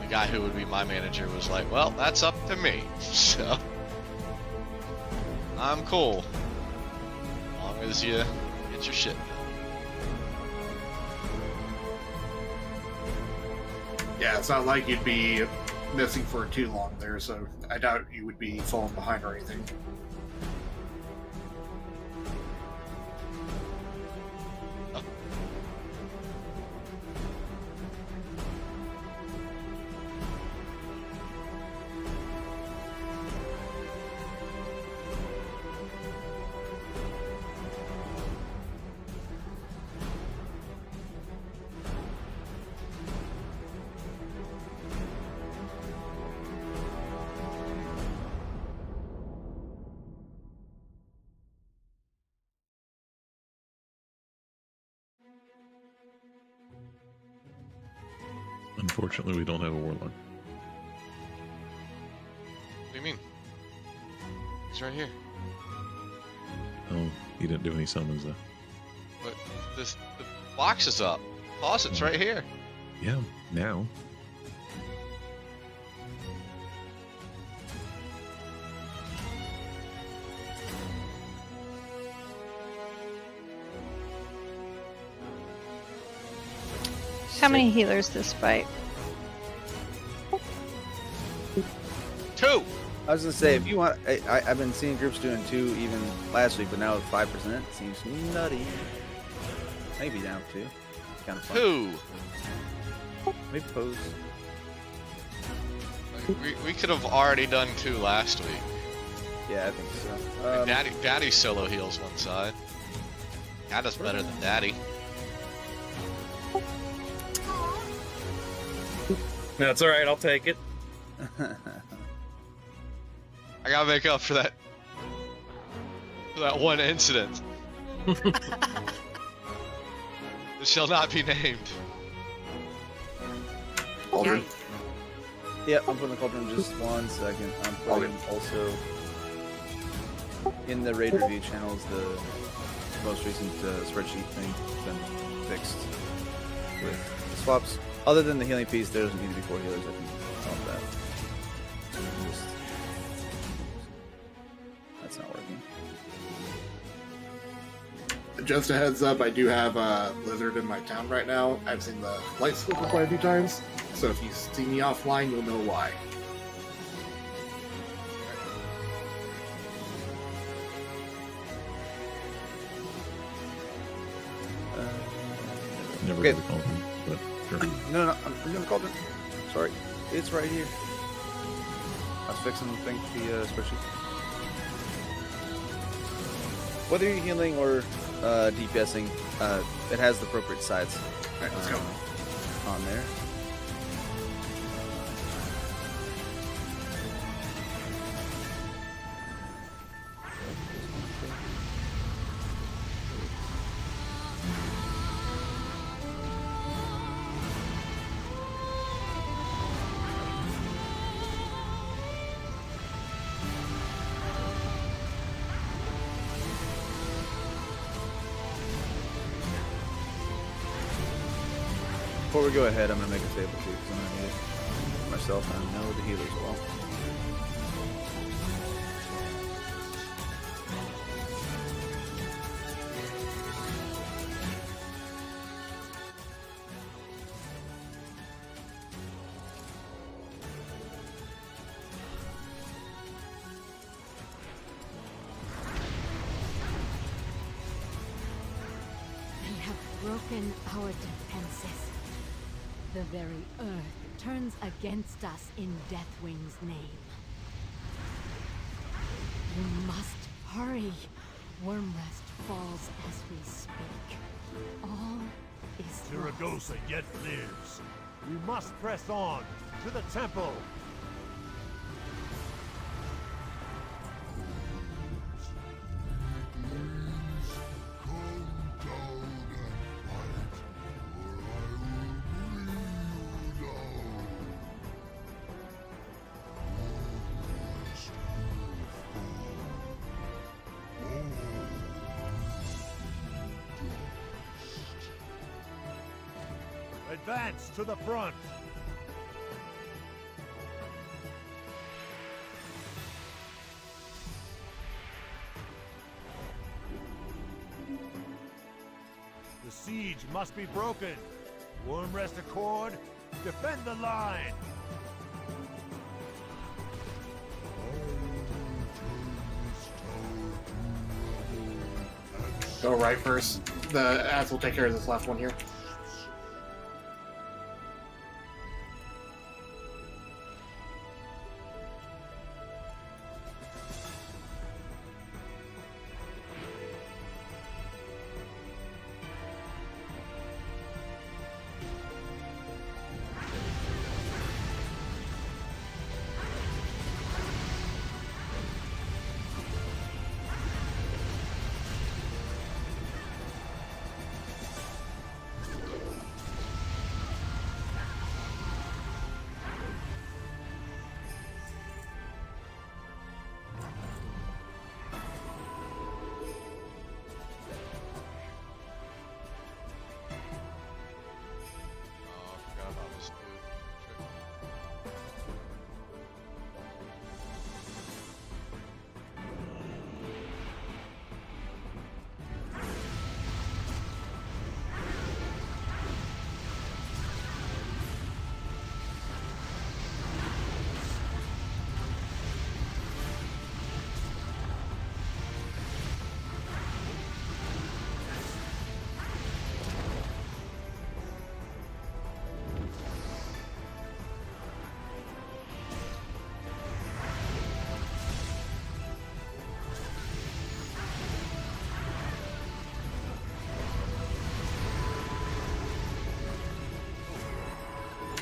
the guy who would be my manager was like, well, that's up to me. So I'm cool. As long as you get your shit done. Yeah, it's not like you'd be missing for too long there, so I doubt you would be falling behind or anything. Unfortunately, we don't have a warlock. What do you mean? He's right here. Oh, he didn't do any summons though. But the box is up. Faucet's right here. Yeah, now. How many healers this fight? 2! I was gonna say, if you want, I've been seeing groups doing 2 even last week, but now with 5% seems nutty. Maybe down 2. Kind of fun. 2! Maybe pose. We could have already done 2 last week. Yeah, I think so. Daddy solo heals one side. Dada's better than Daddy. That's all right. I'll take it. I gotta make up for that one incident. It shall not be named. Aldrin. Yeah, I'm putting the cauldron just 1 second. I'm putting also in the raid review channels the most recent spreadsheet thing been fixed with the swaps. Other than the healing piece, there doesn't need to be 4 healers. I can solve that. That's not working. Just a heads up, I do have a lizard in my town right now. I've seen the light flicker quite a few times, so if you see me offline, you'll know why. Never Okay. really called him, but sure. No, I'm doing the cauldron. Sorry, it's right here. I was fixing the spreadsheet. Whether you're healing or DPSing, it has the appropriate sides. Alright, let's go. On there. Before we go ahead, I'm going to make a table too, because I'm going to need it myself, and I know the healers well. They have broken our defenses. The very earth turns against us in Deathwing's name. You must hurry. Wormrest falls as we speak. All is lost. Zaragoza yet lives. We must press on to the temple. Advance to the front. siege must be broken. Worm rest accord, defend the line. Go right first. The ass will take care of this last one here. Oh, I forgot about this dude.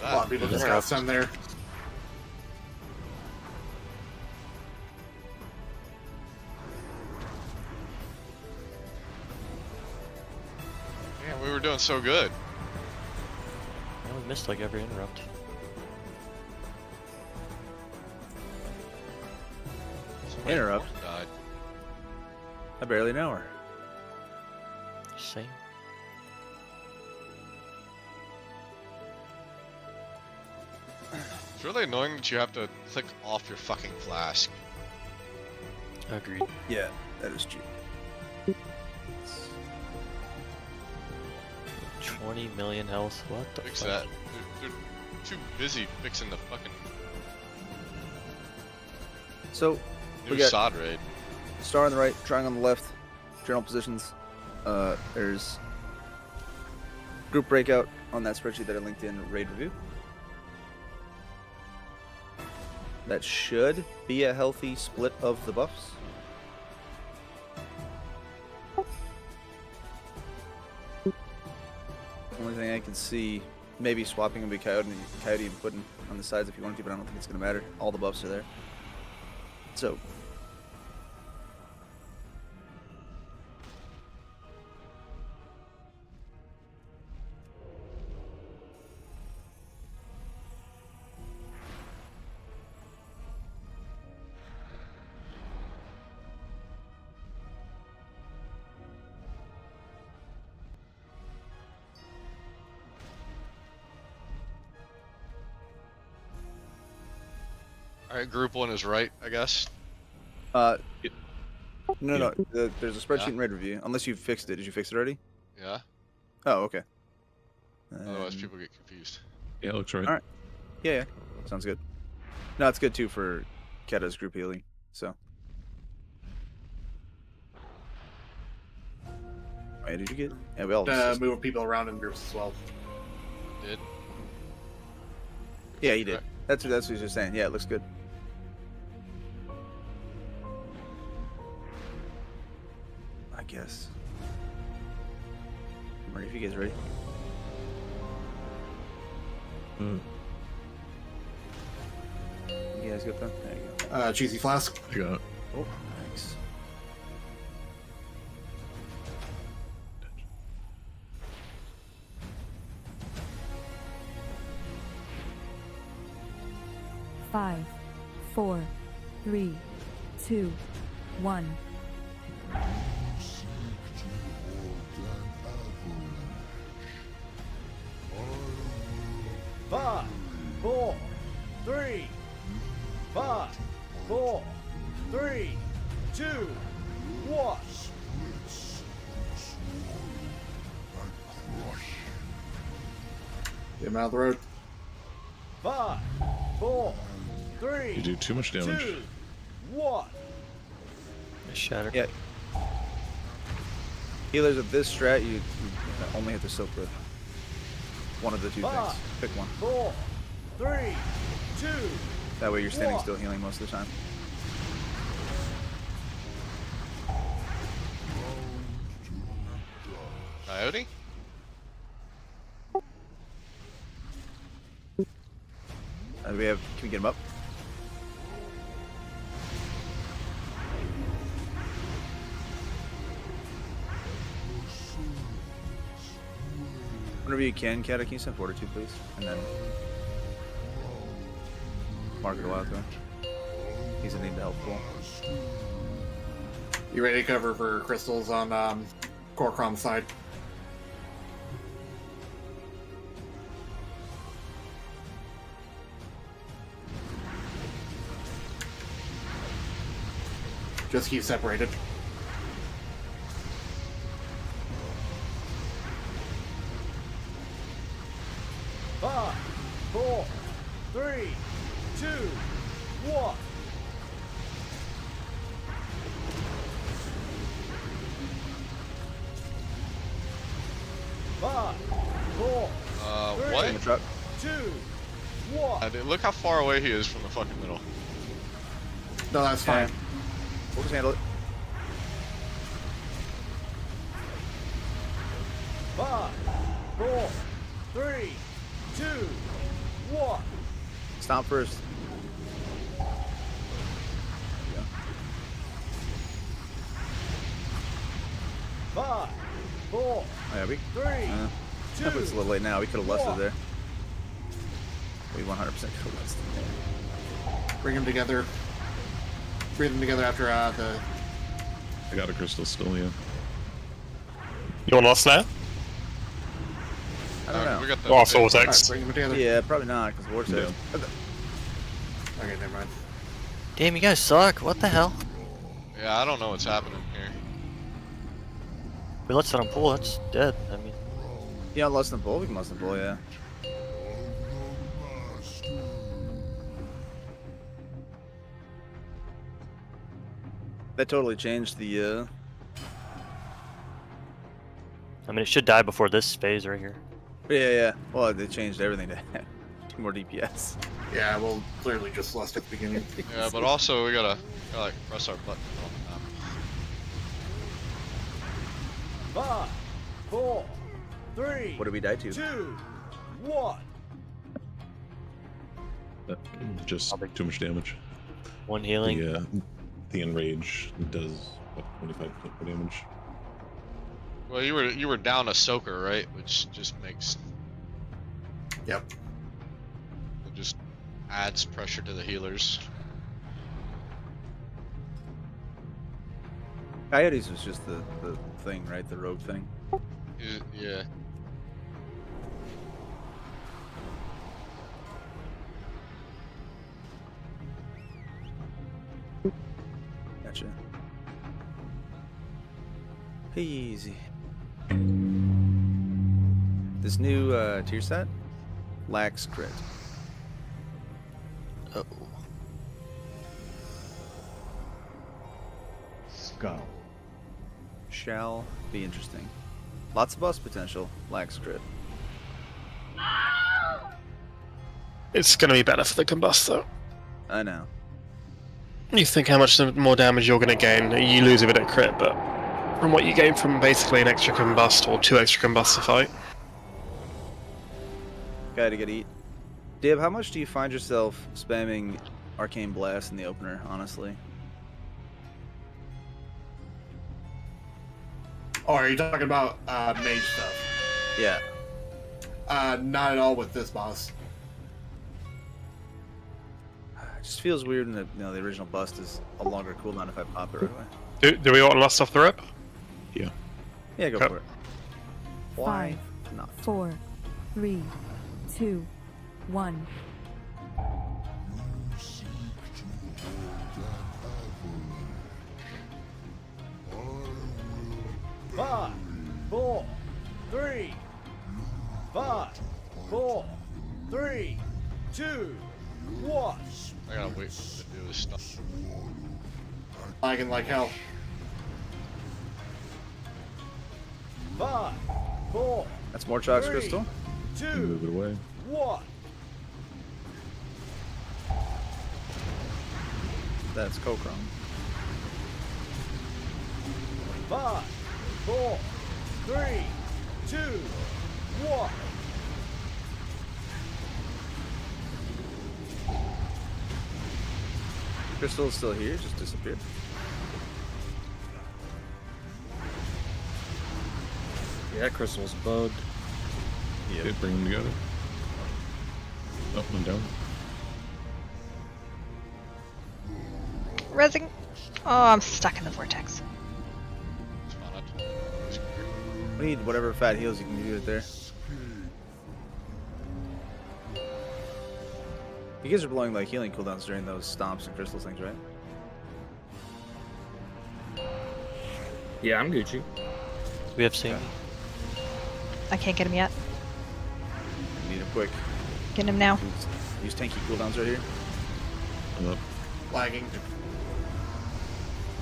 A lot of people just got some there. Man, we were doing so good. I we missed like every interrupt. Somebody Interrupt? died. I barely know her. Same. It's really annoying that you have to click off your fucking flask. Agreed. Yeah, that is true. 20 million health. What the Fix fuck? that. They're too busy fixing the fucking So, new We got- sod raid. star on the right, triangle on the left, general positions. There's group breakout on that spreadsheet that I linked in raid review. That should be a healthy split of the buffs. Only thing I can see, maybe swapping them with Coyote and putting on the sides if you wanted to, but I don't think it's going to matter. All the buffs are there. So, Alright, group one is right, I guess. no, Yeah. there's a spreadsheet Yeah. in raid review. Unless you fixed it. Did you fix it already? Yeah. Oh, okay. Otherwise people get confused. Yeah, it looks right. Alright. Yeah, sounds good. No, it's good too for Keta's group healing. So. Wait, did you get? Yeah, we all. Move people around in groups as well. Did. Yeah, you did. Right. That's what he was just saying. Yeah, it looks good. I guess. I'm ready if you guys are ready. Mm, You guys got them? There you go. Cheesy flask. I got it. Oh, thanks. Five, 4, 3, 2, 1. 5, 4, 3, 5, 4, 3, 2, 1. Get him out of the road. 5, 4, 3, You do too much damage. 2, 1. Shatter. Yeah. Healers of this strat, you only have to soak with one of the two things. Pick one. 4, 3, 2. That way you're standing still healing most of the time. Coyote? Can we get him up? Whenever you can, Kata, can you send Fortitude, please? And then mark it a while to him. He's in need of help. You ready to cover for crystals on Korkrom's side? Just keep separated. Five, 4, 3, 2, 1. Five, 4, What? In the truck. 2, 1. Look how far away he is from the fucking middle. No, that's fine. We'll just handle it. 5, 4, 3, 2, 1. Stomp first. Yeah. 5, 4, Oh, yeah, we. 3, It's a 2. little late now. We could have lusted One. there. We 100% could have lusted there. Bring them together. Bring them together after the. I got a crystal still, yeah. You want lost now? I don't know. We got the Oh, Alright, Vortex. bring them together. Yeah, probably not, because Vortex. Okay, never mind. Damn, you guys suck. What the hell? Yeah, I don't know what's happening here. We let someone pull. That's dead. I mean, You want less than pull? We can less than pull, yeah. That totally changed the, I mean, it should die before this phase right here. yeah. Well, they changed everything to 2 more DPS. Yeah, we'll clearly just lust at the beginning. Yeah, but also we gotta like press our button. Oh, 5, 4, 3, What did we die to? 2, 1. Just too much damage. One healing. The enrage does what, 25% more damage. well, you were down a soaker, right? Which just makes Yep. it just adds pressure to the healers. Coyotes was just the thing, right? The rogue thing. Yeah. Gotcha. Easy. This new tier set lacks crit. Oh. Go. Shall be interesting. Lots of bust potential, lacks crit. It's going to be better for the combust, though. I know. You think how much more damage you're going to gain. You lose a bit at crit, but from what you gain from basically an extra combust or 2 extra combusts to fight. Gotta get eat. Dib, how much do you find yourself spamming Arcane Blast in the opener, honestly? Oh, are you talking about mage stuff? Yeah. Not at all with this boss. It just feels weird when the original bust is a longer cooldown if I pop it right away. Do we want lust off the rip? Yeah. Yeah, go Okay. for it. Why 5, not? 4, 3, 2, 1. 5, 4, 3, 5, 4, 3, 2, 1. I gotta wait for him to do his stuff. Lagging like hell. 5, 4. That's more Chalk's crystal. You 2, move it away. 1. That's Kokrom. 5, 4, 3, 2, 1. Crystal is still here, just disappeared. Yeah, crystal's bugged. Okay, bring them together. Up and down. Resing. Oh, I'm stuck in the vortex. It's fine. We need whatever fat heals you can do it there. You guys are blowing like healing cooldowns during those stomps and crystals things, right? Yeah, I'm Gucci. We have Sammy. I can't get him yet. Need him quick. Get him now. Use tanky cooldowns right here. I'm up. Lagging.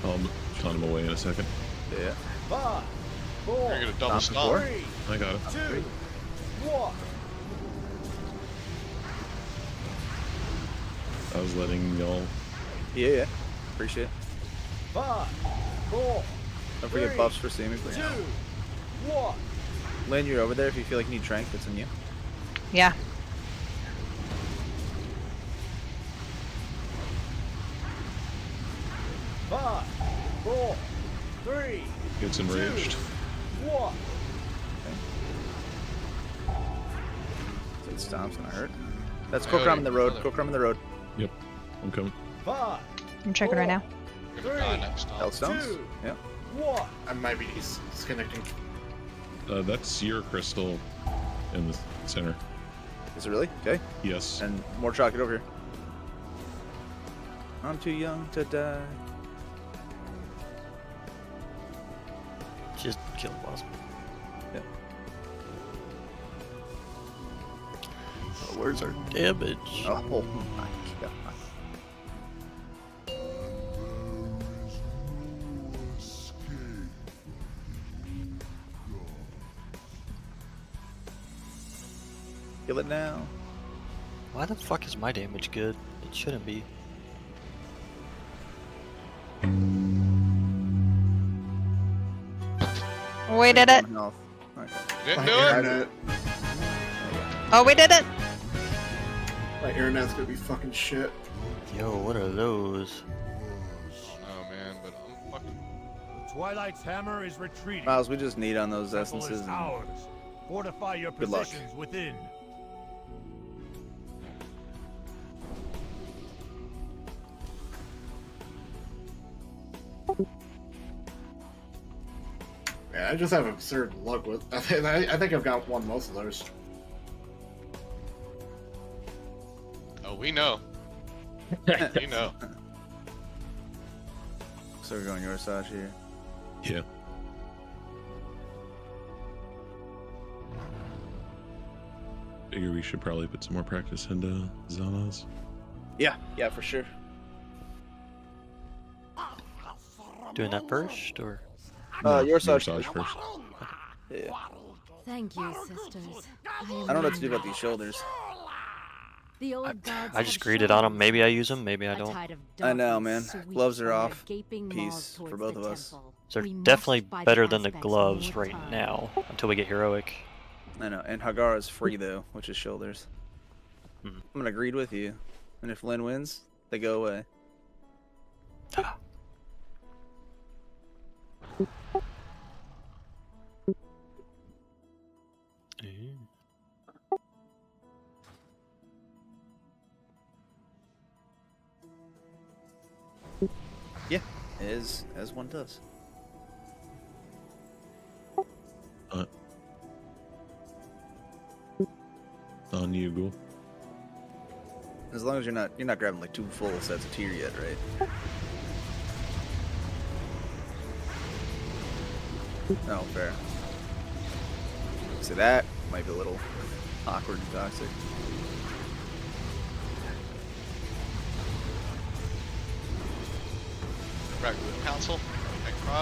I'll shot him away in a second. Yeah. 5, 4, You're gonna double stomp. stomp. 3, I got it. 2, 1. I was letting y'all. Yeah, yeah. Appreciate it. 5, 4. Don't forget 3, buffs for Sammy, please. 2, 1. Lynn, you're over there if you feel like you need Trank, that's in you. Yeah. Five, 4, 3. Gets enraged. 1. So it stomps and I hurt. That's Kokrom in the road. Kokrom in the road. Yep, I'm coming. 5. I'm checking right now. You're gonna die next time. Health stones. 2, Yep. 1. I might be disconnecting. That's your crystal in the center. Is it really? Okay. Yes. And more chalk, get over here. I'm too young to die. Just kill the boss. Yep. Oh, where's our damage? Oh my god. Kill it now. Why the fuck is my damage good? It shouldn't be. We did it. Health. Okay. Didn't My do it. internet, Oh, we did it. my internet's gonna be fucking shit. Yo, what are those? Oh man, but I'm fucking. Twilight's hammer is retreating. Miles, we just need on those Temple essences. is And ours. Fortify your Good luck. positions within. Yeah, I just have absurd luck with. I think I've got won most of those. Oh, we know. We know. So we're going your side here. Yeah. Figure we should probably put some more practice into Zanas. Yeah, yeah, for sure. Doing that first, or? Your side Massage first. Yeah. Thank you, sisters. I don't know what to do about these shoulders. The old gods I just have greeted shown on them. Maybe I use them, maybe I a don't. tide of I know, darkness man. sweeps Gloves are from their off. gaping Peace maws for towards both the of us. temple. They're We must definitely buy better than the aspects gloves more right time. now, until we get heroic. I know. And Hagara's free though, which is shoulders. Mhm. I'm gonna agreed with you. And if Lynn wins, they go away. Yeah, as one does. On you, Ghoul. As long as you're not grabbing like 2 full sets of tier yet, right? Oh, fair. So that might be a little awkward and toxic. Right, Council. Tank Pro.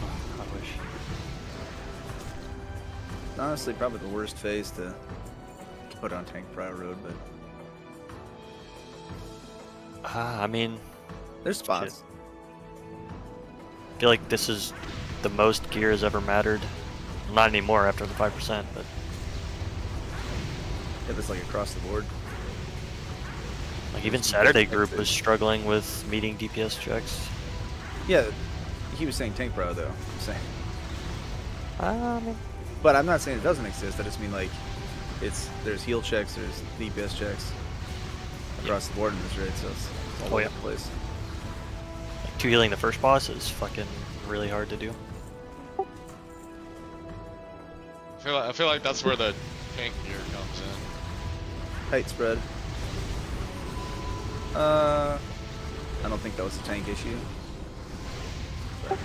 I wish. Honestly, probably the worst phase to put on Tank Pro Road, but I mean, there's spots. I feel like this is the most gear has ever mattered. Not anymore after the 5%, but If it's like across the board. like even Saturday group was struggling with meeting DPS checks. Yeah, he was saying Tank Pro though. I'm saying. I mean, But I'm not saying it doesn't exist. I just mean like, there's heal checks, there's DPS checks across the board in this raid, so it's all over the place. like 2 healing the first boss is fucking really hard to do. I feel like that's where the tank gear comes in. Tight spread. I don't think that was a tank issue. But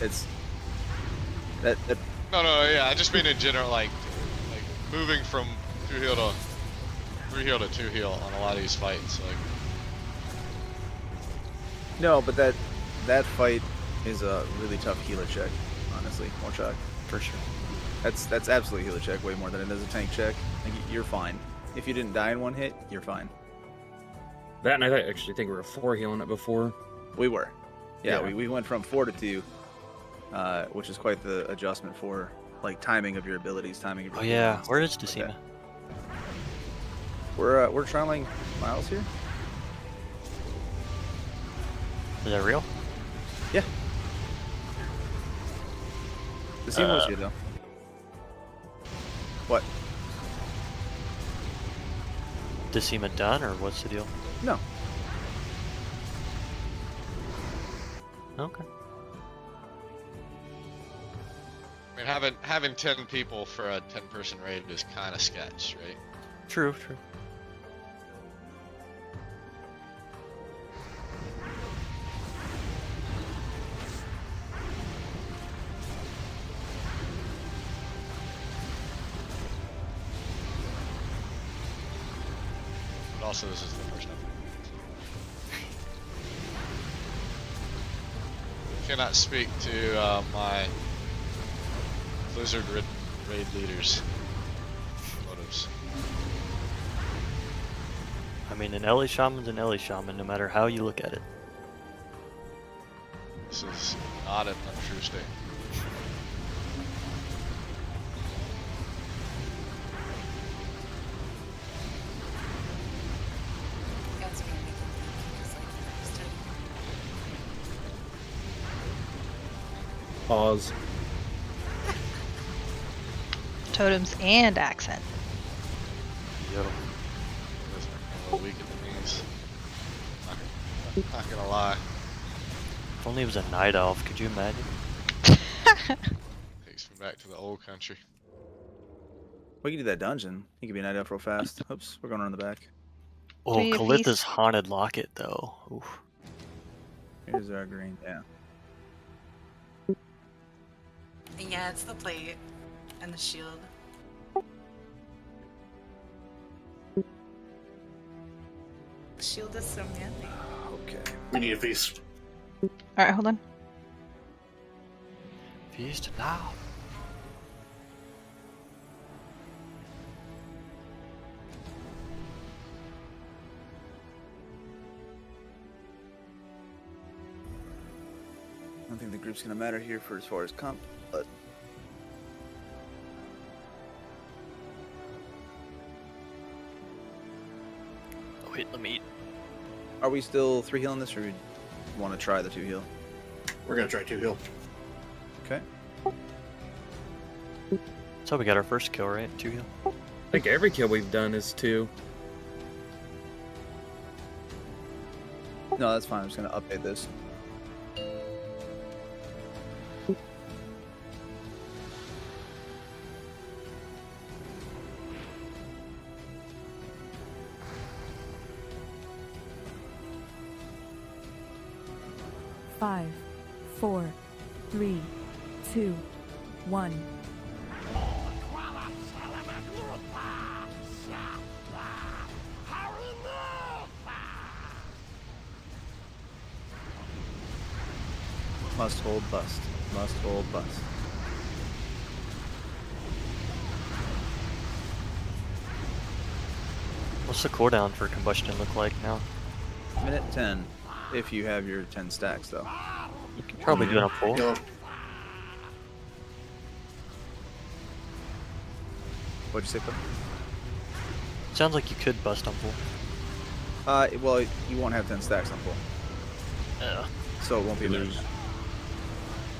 it's that No, yeah, I just mean in general, like moving from 2 heal to 3 heal to 2 heal on a lot of these fights, like. no, but that fight is a really tough healer check, honestly, Morchuk. For sure. That's absolutely healer check, way more than it is a tank check. Like, you're fine. If you didn't die in one hit, you're fine. That and I actually think we were 4 healing it before. We were. Yeah, Yeah. we went from 4 to 2, which is quite the adjustment for like timing of your abilities, timing of your Oh yeah, abilities, where is stuff Decima? like that. We're trialing Miles here. Is that real? Yeah. Decima was here though. What? Decima done, or what's the deal? No. Okay. I mean, having 10 people for a 10-person raid is kind of sketch, right? True, true. But also, this is the first time. Cannot speak to my Blizzard raid leaders' motives. I mean, an LA Shaman's an LA Shaman, no matter how you look at it. This is not an untrue statement. Pause. Totems and accent. Yo. This might be a little weak at the knees. Not gonna lie. If only it was a night elf, could you imagine? Takes me back to the old country. We can do that dungeon. He could be a night elf real fast. Oops, we're going around the back. Oh, you Kalitha's feast? haunted locket though. Oof. Here's our green. Yeah. Yeah, it's the plate and the shield. Shield is so manly. Okay. We need a feast. Alright, hold on. Feast now. I don't think the group's gonna matter here for as far as comp, but Oh, wait, let me eat. are we still 3 healing this, or we want to try the 2 heal? We're gonna try 2 heal. Okay. So we got our first kill, right? 2 heal. I think every kill we've done is 2. No, that's fine. I'm just gonna update this. Five, 4, 3, 2, 1. Must hold bust. Must hold bust. What's the cooldown for combustion look like now? Minute 10. If you have your 10 stacks, though. You could probably do it on full. Yellow. What'd you say, Phil? Sounds like you could bust on full. Well, you won't have 10 stacks on full. Yeah. So it won't be Healers,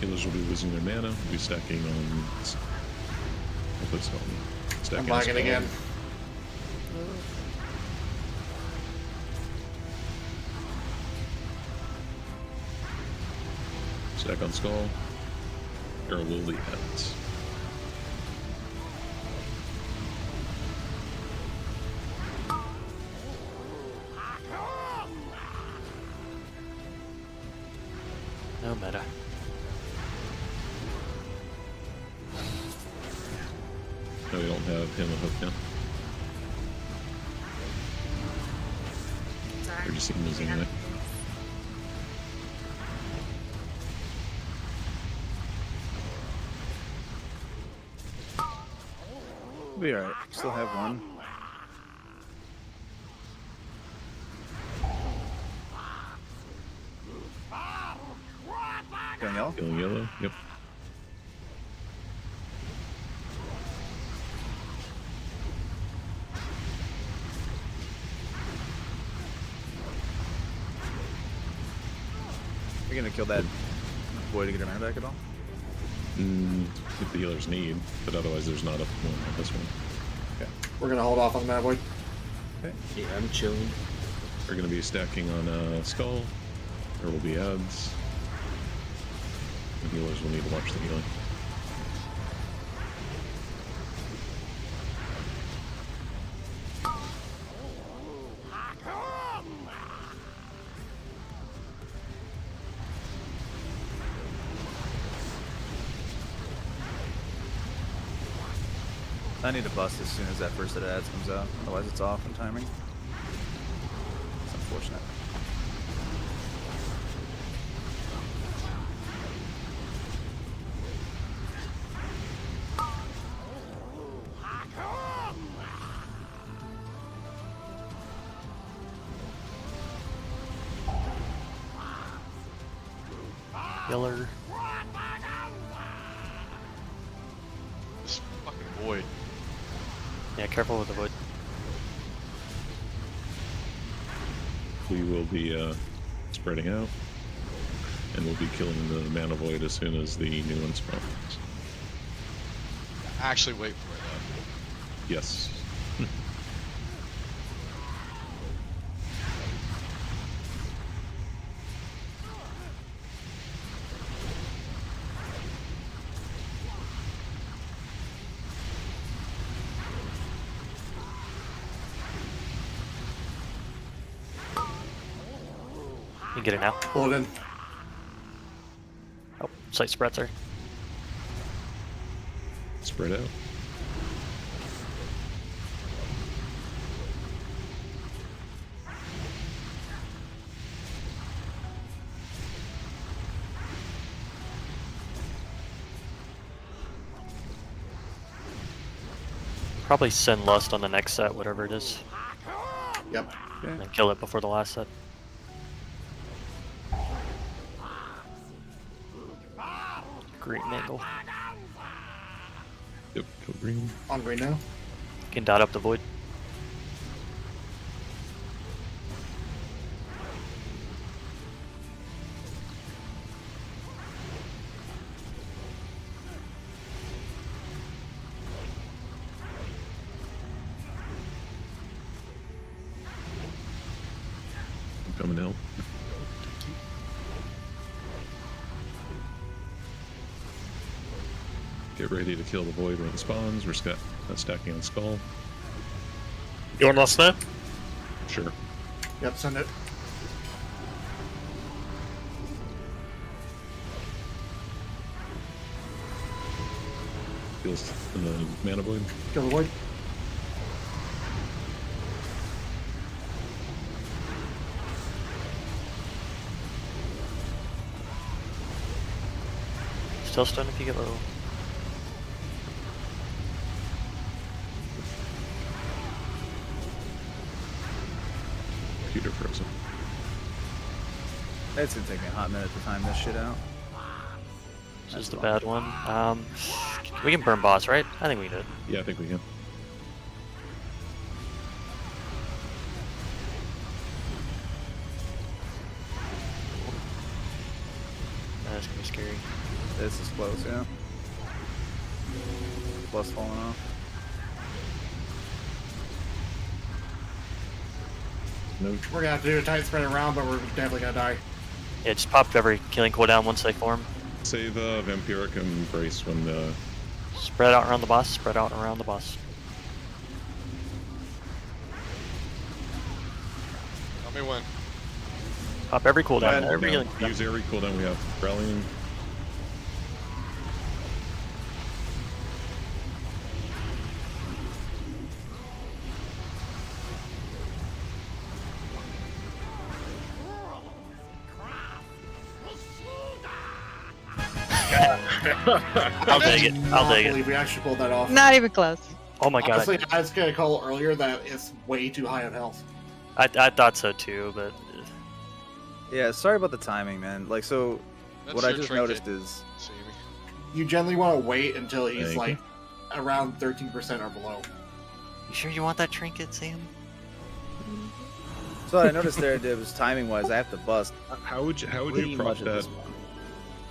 healers will be losing their mana. Will be stacking on. What's it called? I'm Stacking on lagging skull. again. Stack on skull. Or lily heads. No meta. No, we don't have him a hook now. Sorry. Or just him losing anyway. We'll be alright. Still have one. Going yellow? Killing yellow. Yep. You're gonna kill that boy to get her mana back at all? If the healers need, but otherwise there's not a one on this one. Okay. We're gonna hold off on the Mad Void. Okay. Yeah, I'm chilling. We're going to be stacking on skull. There will be ads. The healers will need to watch the healing. I need to bust as soon as that first set of ads comes out. Otherwise it's off in timing. It's unfortunate. Yeller. This fucking void. Yeah, careful with the void. We will be spreading out, and we'll be killing the mana void as soon as the new one spawns. Actually, wait for it though. Yes. You get it now. Pull it in. Oh, site spread, sorry. Spread out. Probably send Lust on the next set, whatever it is. Yep. And then kill it before the last set. Green angle. Yep, kill green. On green now. Can dot up the void. I'm coming to help. Get ready to kill the void when it spawns. We're stacking on skull. You want Lust now? Sure. Yep, send it. Feels mana void. Kill the void. Still stun if you get low. Computer frozen. It's gonna take me a hot minute to time this shit out. This is the bad one. We can burn boss, right? I think we did. Yeah, I think we can. That's gonna be scary. This is close, yeah. Plus falling off. No. We're gonna have to do a tight spread around, but we're definitely gonna die. Yeah, just pop every killing cooldown once they form. Save Vampiric and Brace when the. Spread out around the boss, spread out around the boss. Tell me when. Pop every cooldown, every Now, healing cooldown. use every cooldown we have. Rallying. I'll take it. I'll take I it. believe we actually pulled that off. Not even close. Oh my god. Honestly, I was gonna call earlier that it's way too high of health. I thought so too, but Yeah, sorry about the timing, man. Like, so That's what I your just trinket, noticed is Sammy. You generally want to wait until he's Thank like around 13% or below. you sure you want that trinket, Sam? so what I noticed there it was timing wise. I have to bust. How would you way prop much at that this one.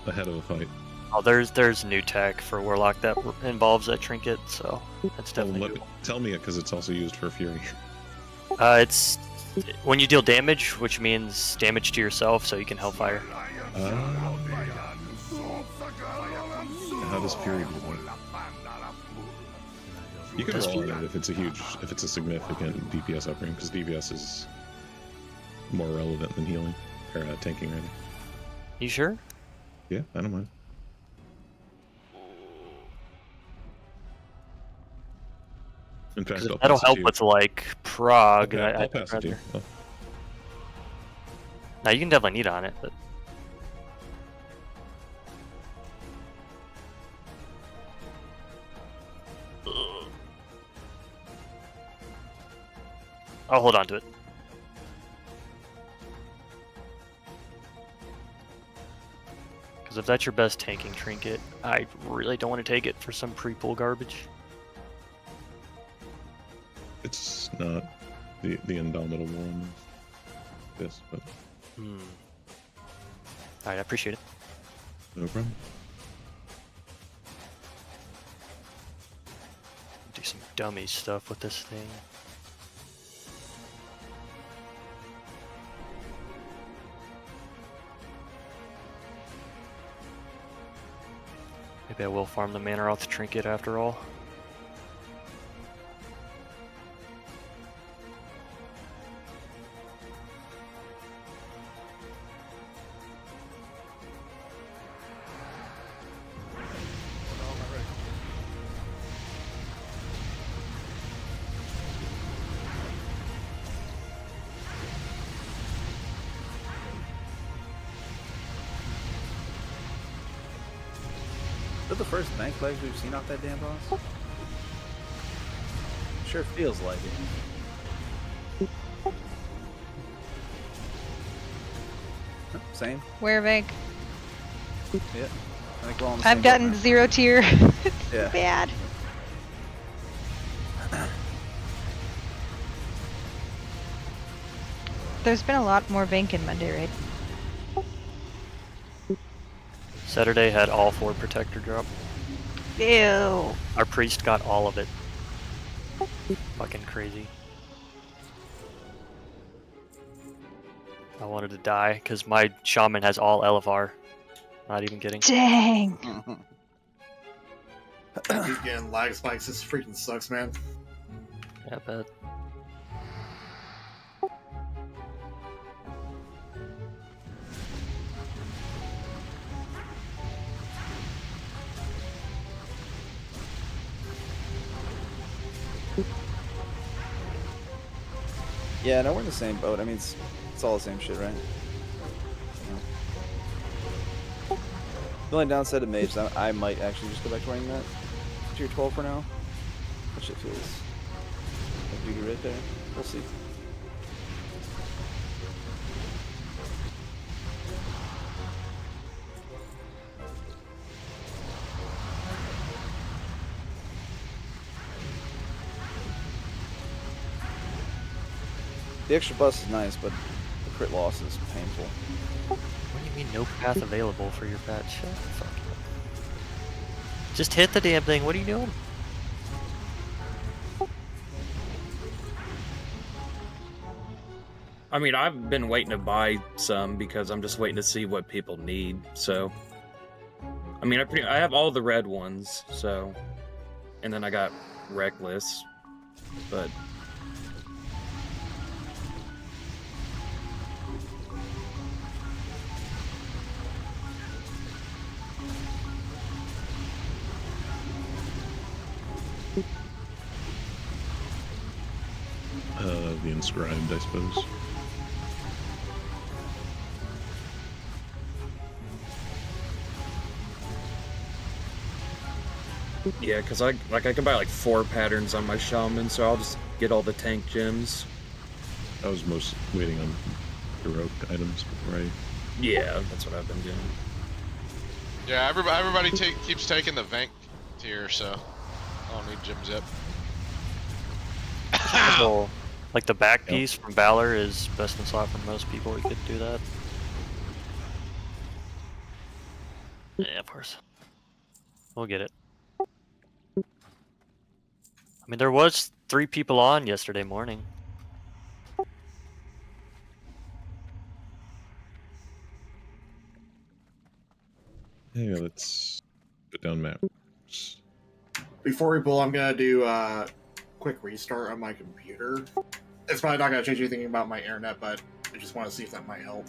ahead of the fight? Oh, there's new tech for Warlock that involves that trinket, so that's definitely. Tell me it because it's also used for Fury. It's when you deal damage, which means damage to yourself, so you can Hellfire. How does Fury do that? You can roll on it if it's a significant DPS upgrade, because DPS is more relevant than healing or tanking, rather. You sure? Yeah, I don't mind. In fact, I'll That'll pass it help to you. with like prog. Okay, I'll I'd pass it to you. rather- Now you can definitely need on it, but I'll hold on to it. Because if that's your best tanking trinket, I really don't want to take it for some pre-pull garbage. It's not the indomitable one. This, but Alright, I appreciate it. no problem. Do some dummy stuff with this thing. Maybe I will farm the mana off the trinket after all. Is that the first bank legs we've seen off that damn boss? Sure feels like it. Oh, same. Where, Vig? Yeah. I think we're all on the I've same boat gotten now. 0 tier. It's Yeah. bad. There's been a lot more Vank in Monday, right? Saturday had all 4 protector drop. Ew. Our priest got all of it. Fucking crazy. I wanted to die because my shaman has all LFR. Not even kidding. Dang. He's getting lag spikes. This freaking sucks, man. Yeah, bet. Yeah, no, we're in the same boat. I mean, it's all the same shit, right? The only downside to mage is I might actually just go back to running that tier 12 for now. That shit feels like duty right there. We'll see. The extra bust is nice, but the crit loss is painful. What do you mean no path available for your fat shit? Fuck. Just hit the damn thing. What are you doing? I mean, I've been waiting to buy some because I'm just waiting to see what people need. So, I mean, I have all the red ones. So, and then I got reckless, but. The inscribed, I suppose. Yeah, because I can buy like 4 patterns on my shaman, so I'll just get all the tank gems. I was most waiting on heroic items before I... Yeah, that's what I've been doing. Yeah, everybody keeps taking the Vank tier, so I don't need Gem Zip. Well, like the back piece from Valor is best in slot for most people. We could do that. Yeah, of course. We'll get it. I mean, there was 3 people on yesterday morning. Yeah, let's put down maps. Before we pull, I'm gonna do a quick restart on my computer. It's probably not gonna change anything about my internet, but I just want to see if that might help.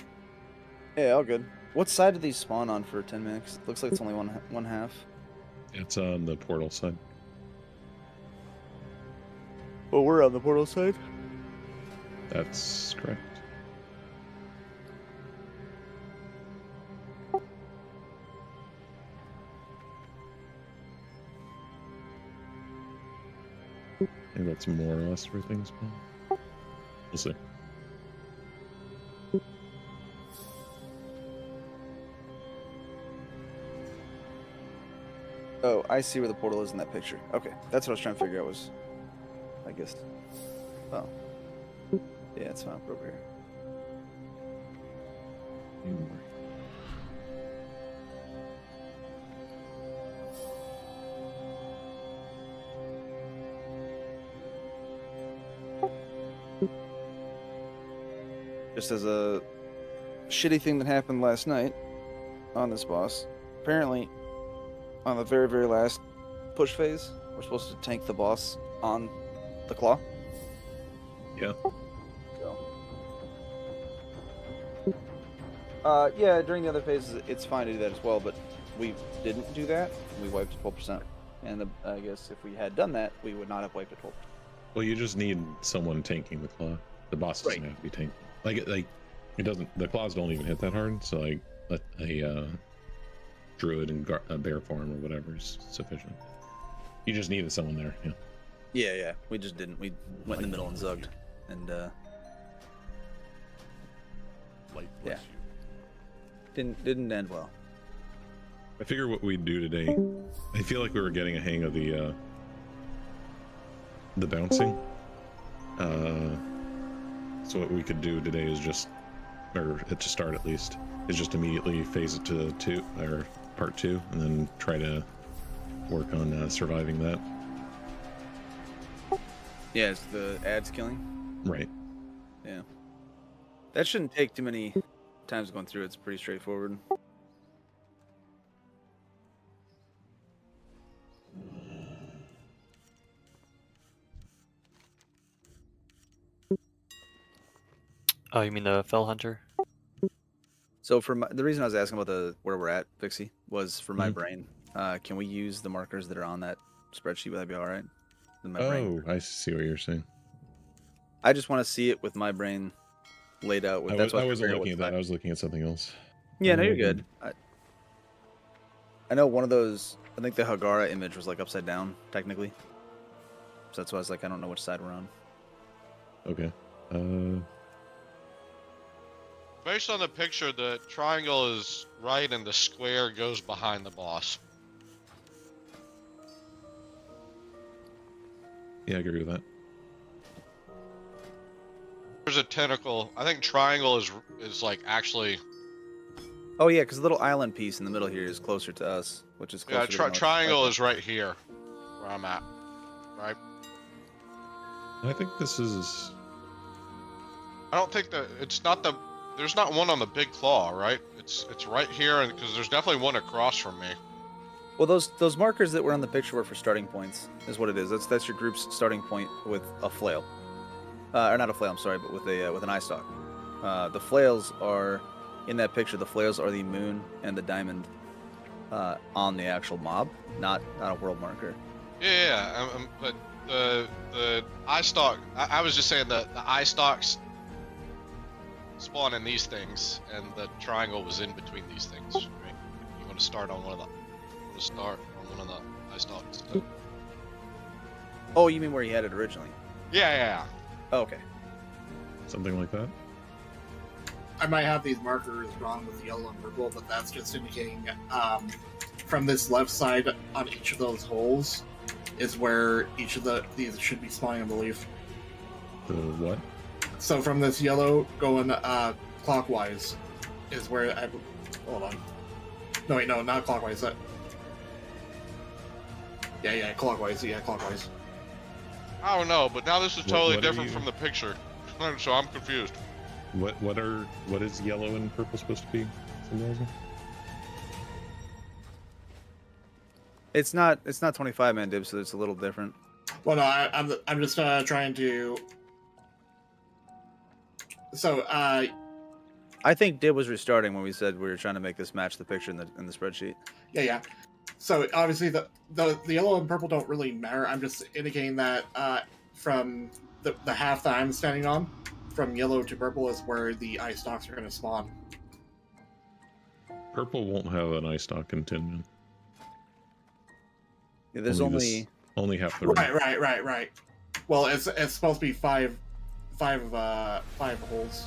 Yeah, all good. What side do these spawn on for 10 minutes? Looks like it's only one half. It's on the portal side. Well, we're on the portal side. That's correct. I think that's more or less where things spawn. We'll see. Oh, I see where the portal is in that picture. Okay, that's what I was trying to figure out was, I guess. Oh. Yeah, it's not over here. Just as a shitty thing that happened last night on this boss, apparently on the very, very last push phase, we're supposed to tank the boss on the claw. Yeah. So. Yeah, during the other phases, it's fine to do that as well, but we didn't do that. We wiped 12%. And I guess if we had done that, we would not have wiped it 12%. Well, you just need someone tanking the claw. The boss doesn't have to be tanking. Like it doesn't. The claws don't even hit that hard. So like a druid in a bear form or whatever is sufficient. You just needed someone there. Yeah. Yeah. We just didn't. We went in the middle and zugged, and yeah, didn't end well. I figure what we'd do today. I feel like we were getting a hang of the bouncing. So what we could do today is just, or to start at least, is just immediately phase it to part 2, and then try to work on surviving that. Yeah, it's the ads killing. Right. Yeah. That shouldn't take too many times going through. It's pretty straightforward. Oh, you mean the Fell Hunter? So for the reason I was asking about where we're at, Pixie, was for my brain. Can we use the markers that are on that spreadsheet? Would that be all right? in my brain. Oh, I see what you're saying. I just want to see it with my brain laid out. With, I wasn't looking at that. I was looking at something else. Yeah, no, you're good. I know one of those. I think the Hagara image was like upside down, technically. So that's why I was like, I don't know which side we're on. Okay. Based on the picture, the triangle is right and the square goes behind the boss. Yeah, I agree with that. There's a tentacle. I think triangle is like actually. Oh yeah, because the little island piece in the middle here is closer to us, which is closer. Yeah, to the north. triangle is right here, where I'm at. Right. I think this is. I don't think that it's not the. There's not one on the big claw, right? It's right here, and because there's definitely one across from me. Well, those markers that were on the picture were for starting points, is what it is. That's your group's starting point with a flail, or not a flail. I'm sorry, but with an eye stalk. The flails are in that picture. The flails are the moon and the diamond on the actual mob, not a world marker. Yeah, but the eye stalk. I was just saying the eye stalks spawn in these things, and the triangle was in between these things. Right? You want to start on one of the. Start on one of the eye stalks. Oh, you mean where he had it originally? Yeah. Oh, okay. Something like that. I might have these markers wrong with yellow and purple, but that's just indicating from this left side on each of those holes is where each of these should be spawning, I believe. The what? So from this yellow going clockwise is where I. Hold on. No, wait, no, not clockwise. Yeah, clockwise. Yeah, clockwise. I don't know, but now this is totally what different from the picture, so I'm confused. What is yellow and purple supposed to be symbolizing? It's not 25 man dib, so it's a little different. Well, no, I'm just trying to. So I think dib was restarting when we said we were trying to make this match the picture in the spreadsheet. Yeah. So obviously the yellow and purple don't really matter. I'm just indicating that from the half that I'm standing on, from yellow to purple is where the eye stalks are going to spawn. Purple won't have an eye stalk in 10 man. Yeah, there's only half the right. Well, it's supposed to be five holes.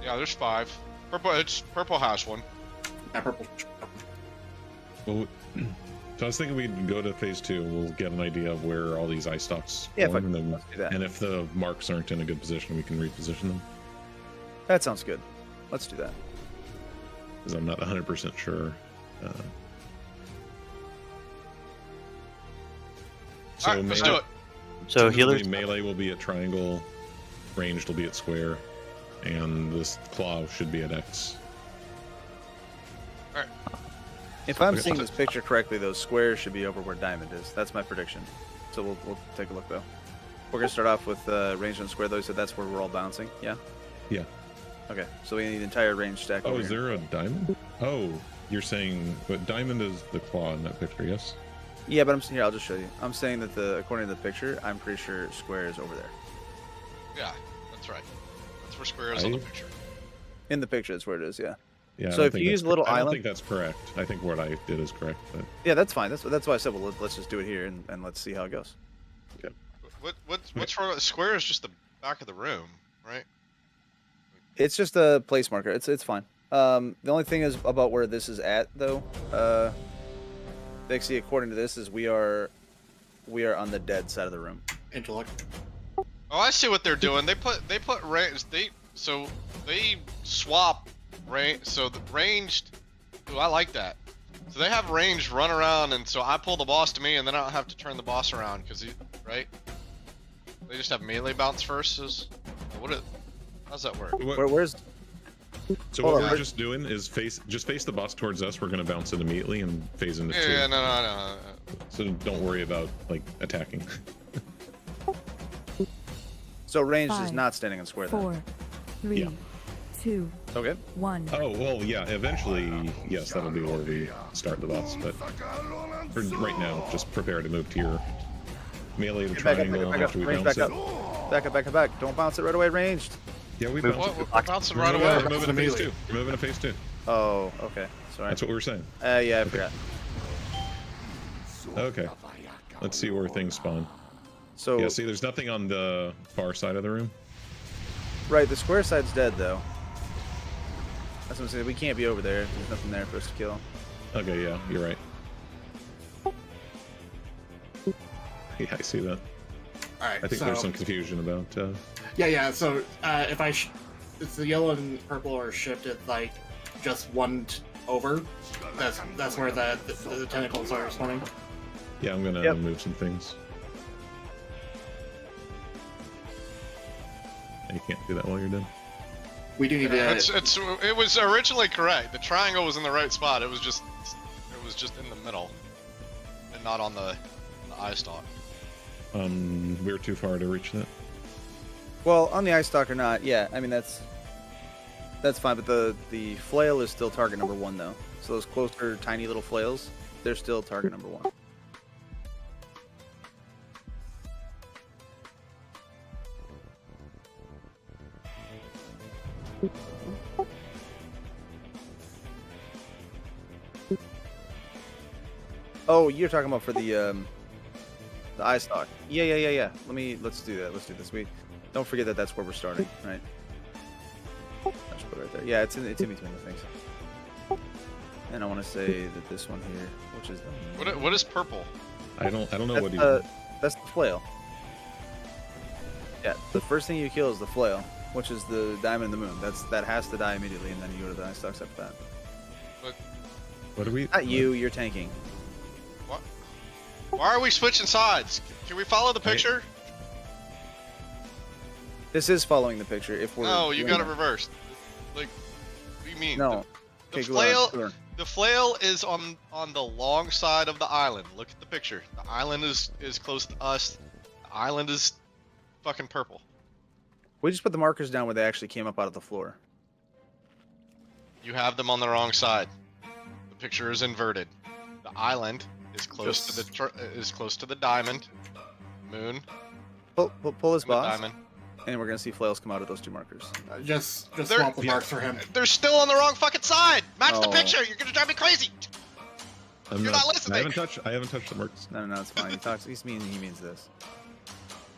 Yeah, there's 5. Purple has one. Yeah, purple. Well, so I was thinking we'd go to phase 2 and we'll get an idea of where all these eye stalks form, let's do that. And if the marks aren't in a good position, we can reposition them. That sounds good. Let's do that. Because I'm not 100% sure. So Alright, let's do it. So healers. Melee will be at triangle, ranged will be at square, and this claw should be at X. Alright. If I'm seeing this picture correctly, those squares should be over where diamond is. That's my prediction. So we'll take a look though. We're gonna start off with range and square though. So that's where we're all bouncing. Yeah. Yeah. Okay. So we need the entire range stack. Oh, is there a diamond? Oh, you're saying, but diamond is the claw in that picture, yes? Yeah, but I'll just show you. I'm saying that according to the picture, I'm pretty sure square is over there. Yeah, that's right. That's where square is on the picture. In the picture, that's where it is. Yeah. Yeah. So if you use a little island, I don't think that's correct. I think what I did is correct. But... Yeah, that's fine. That's why I said, well, let's just do it here and let's see how it goes. Okay. What's wrong? Square is just the back of the room, right? It's just a place marker. It's fine. The only thing is about where this is at though. Dixie, according to this, is we are on the dead side of the room. Intellect. Oh, I see what they're doing. They put range. They swap range. So the ranged. Ooh, I like that. So they have ranged run around, and so I pull the boss to me, and then I don't have to turn the boss around because right. They just have melee bounce first. How's that work? Where's? So what we're just doing is face the boss towards us. We're gonna bounce it immediately and phase into 2. Yeah, no. So don't worry about like attacking. So ranged 5, is not standing on square. 4, 3, Yeah. 2, Okay. 1. Oh well, yeah. Eventually, yes, that'll be where we start the boss. But for right now, just prepare to move to your melee to Get back up, triangle back up, after we range bounce back it. up. Back up, back up, back. Don't bounce it right away, ranged. Yeah, we Move- bounced it. We're bouncing right We're away. moving to phase 2. We're moving to phase 2. Oh, okay. Sorry. That's what we were saying. Yeah, I forgot. Okay. Let's see where things spawn. So, Yeah, see, there's nothing on the far side of the room. right, the square side's dead, though. That's what I'm saying. We can't be over there. There's nothing there for us to kill. Okay, yeah, you're right. Yeah, I see that. All right. I think so, there's some confusion about. Yeah. So if it's the yellow and purple are shifted like just one over. That's where the tentacles are spawning. Yeah, I'm gonna move some things. You can't do that while you're done. We do need to. It was originally correct. The triangle was in the right spot. It was just in the middle, and not on the eye stalk. We're too far to reach that. Well, on the ice stalk or not, yeah. I mean, that's fine, but the flail is still target number 1, though. So those closer, tiny little flails, they're still target number 1. Oh, you're talking about for the eye stalk. Yeah. Let's do that. Let's do this. Don't forget that that's where we're starting, right? I should put it right there. Yeah, it's in between the things. And I want to say that this one here, which is What is purple? I don't know what that's the flail. Yeah, the first thing you kill is the flail, which is the diamond in the moon. That has to die immediately, and then you go to the eye stalks after that. What are we? Not you. You're tanking. What? Why are we switching sides? Can we follow the picture? This is following the picture. If we're No, you doing got it that. reversed. Like, what do you mean? No. The Okay, go on, flail. go on. The flail is on the long side of the island. Look at the picture. The island is close to us. The island is fucking purple. We just put the markers down where they actually came up out of the floor. You have them on the wrong side. The picture is inverted. The island is close to the diamond, moon, Pull his and the boss, diamond. and we're gonna see flails come out of those 2 markers. Just They're- swap the marks for him. They're still on the wrong fucking side. Match the Oh. picture. You're gonna drive me crazy. You're not listening. I haven't touched the marks. No, it's fine. He means this.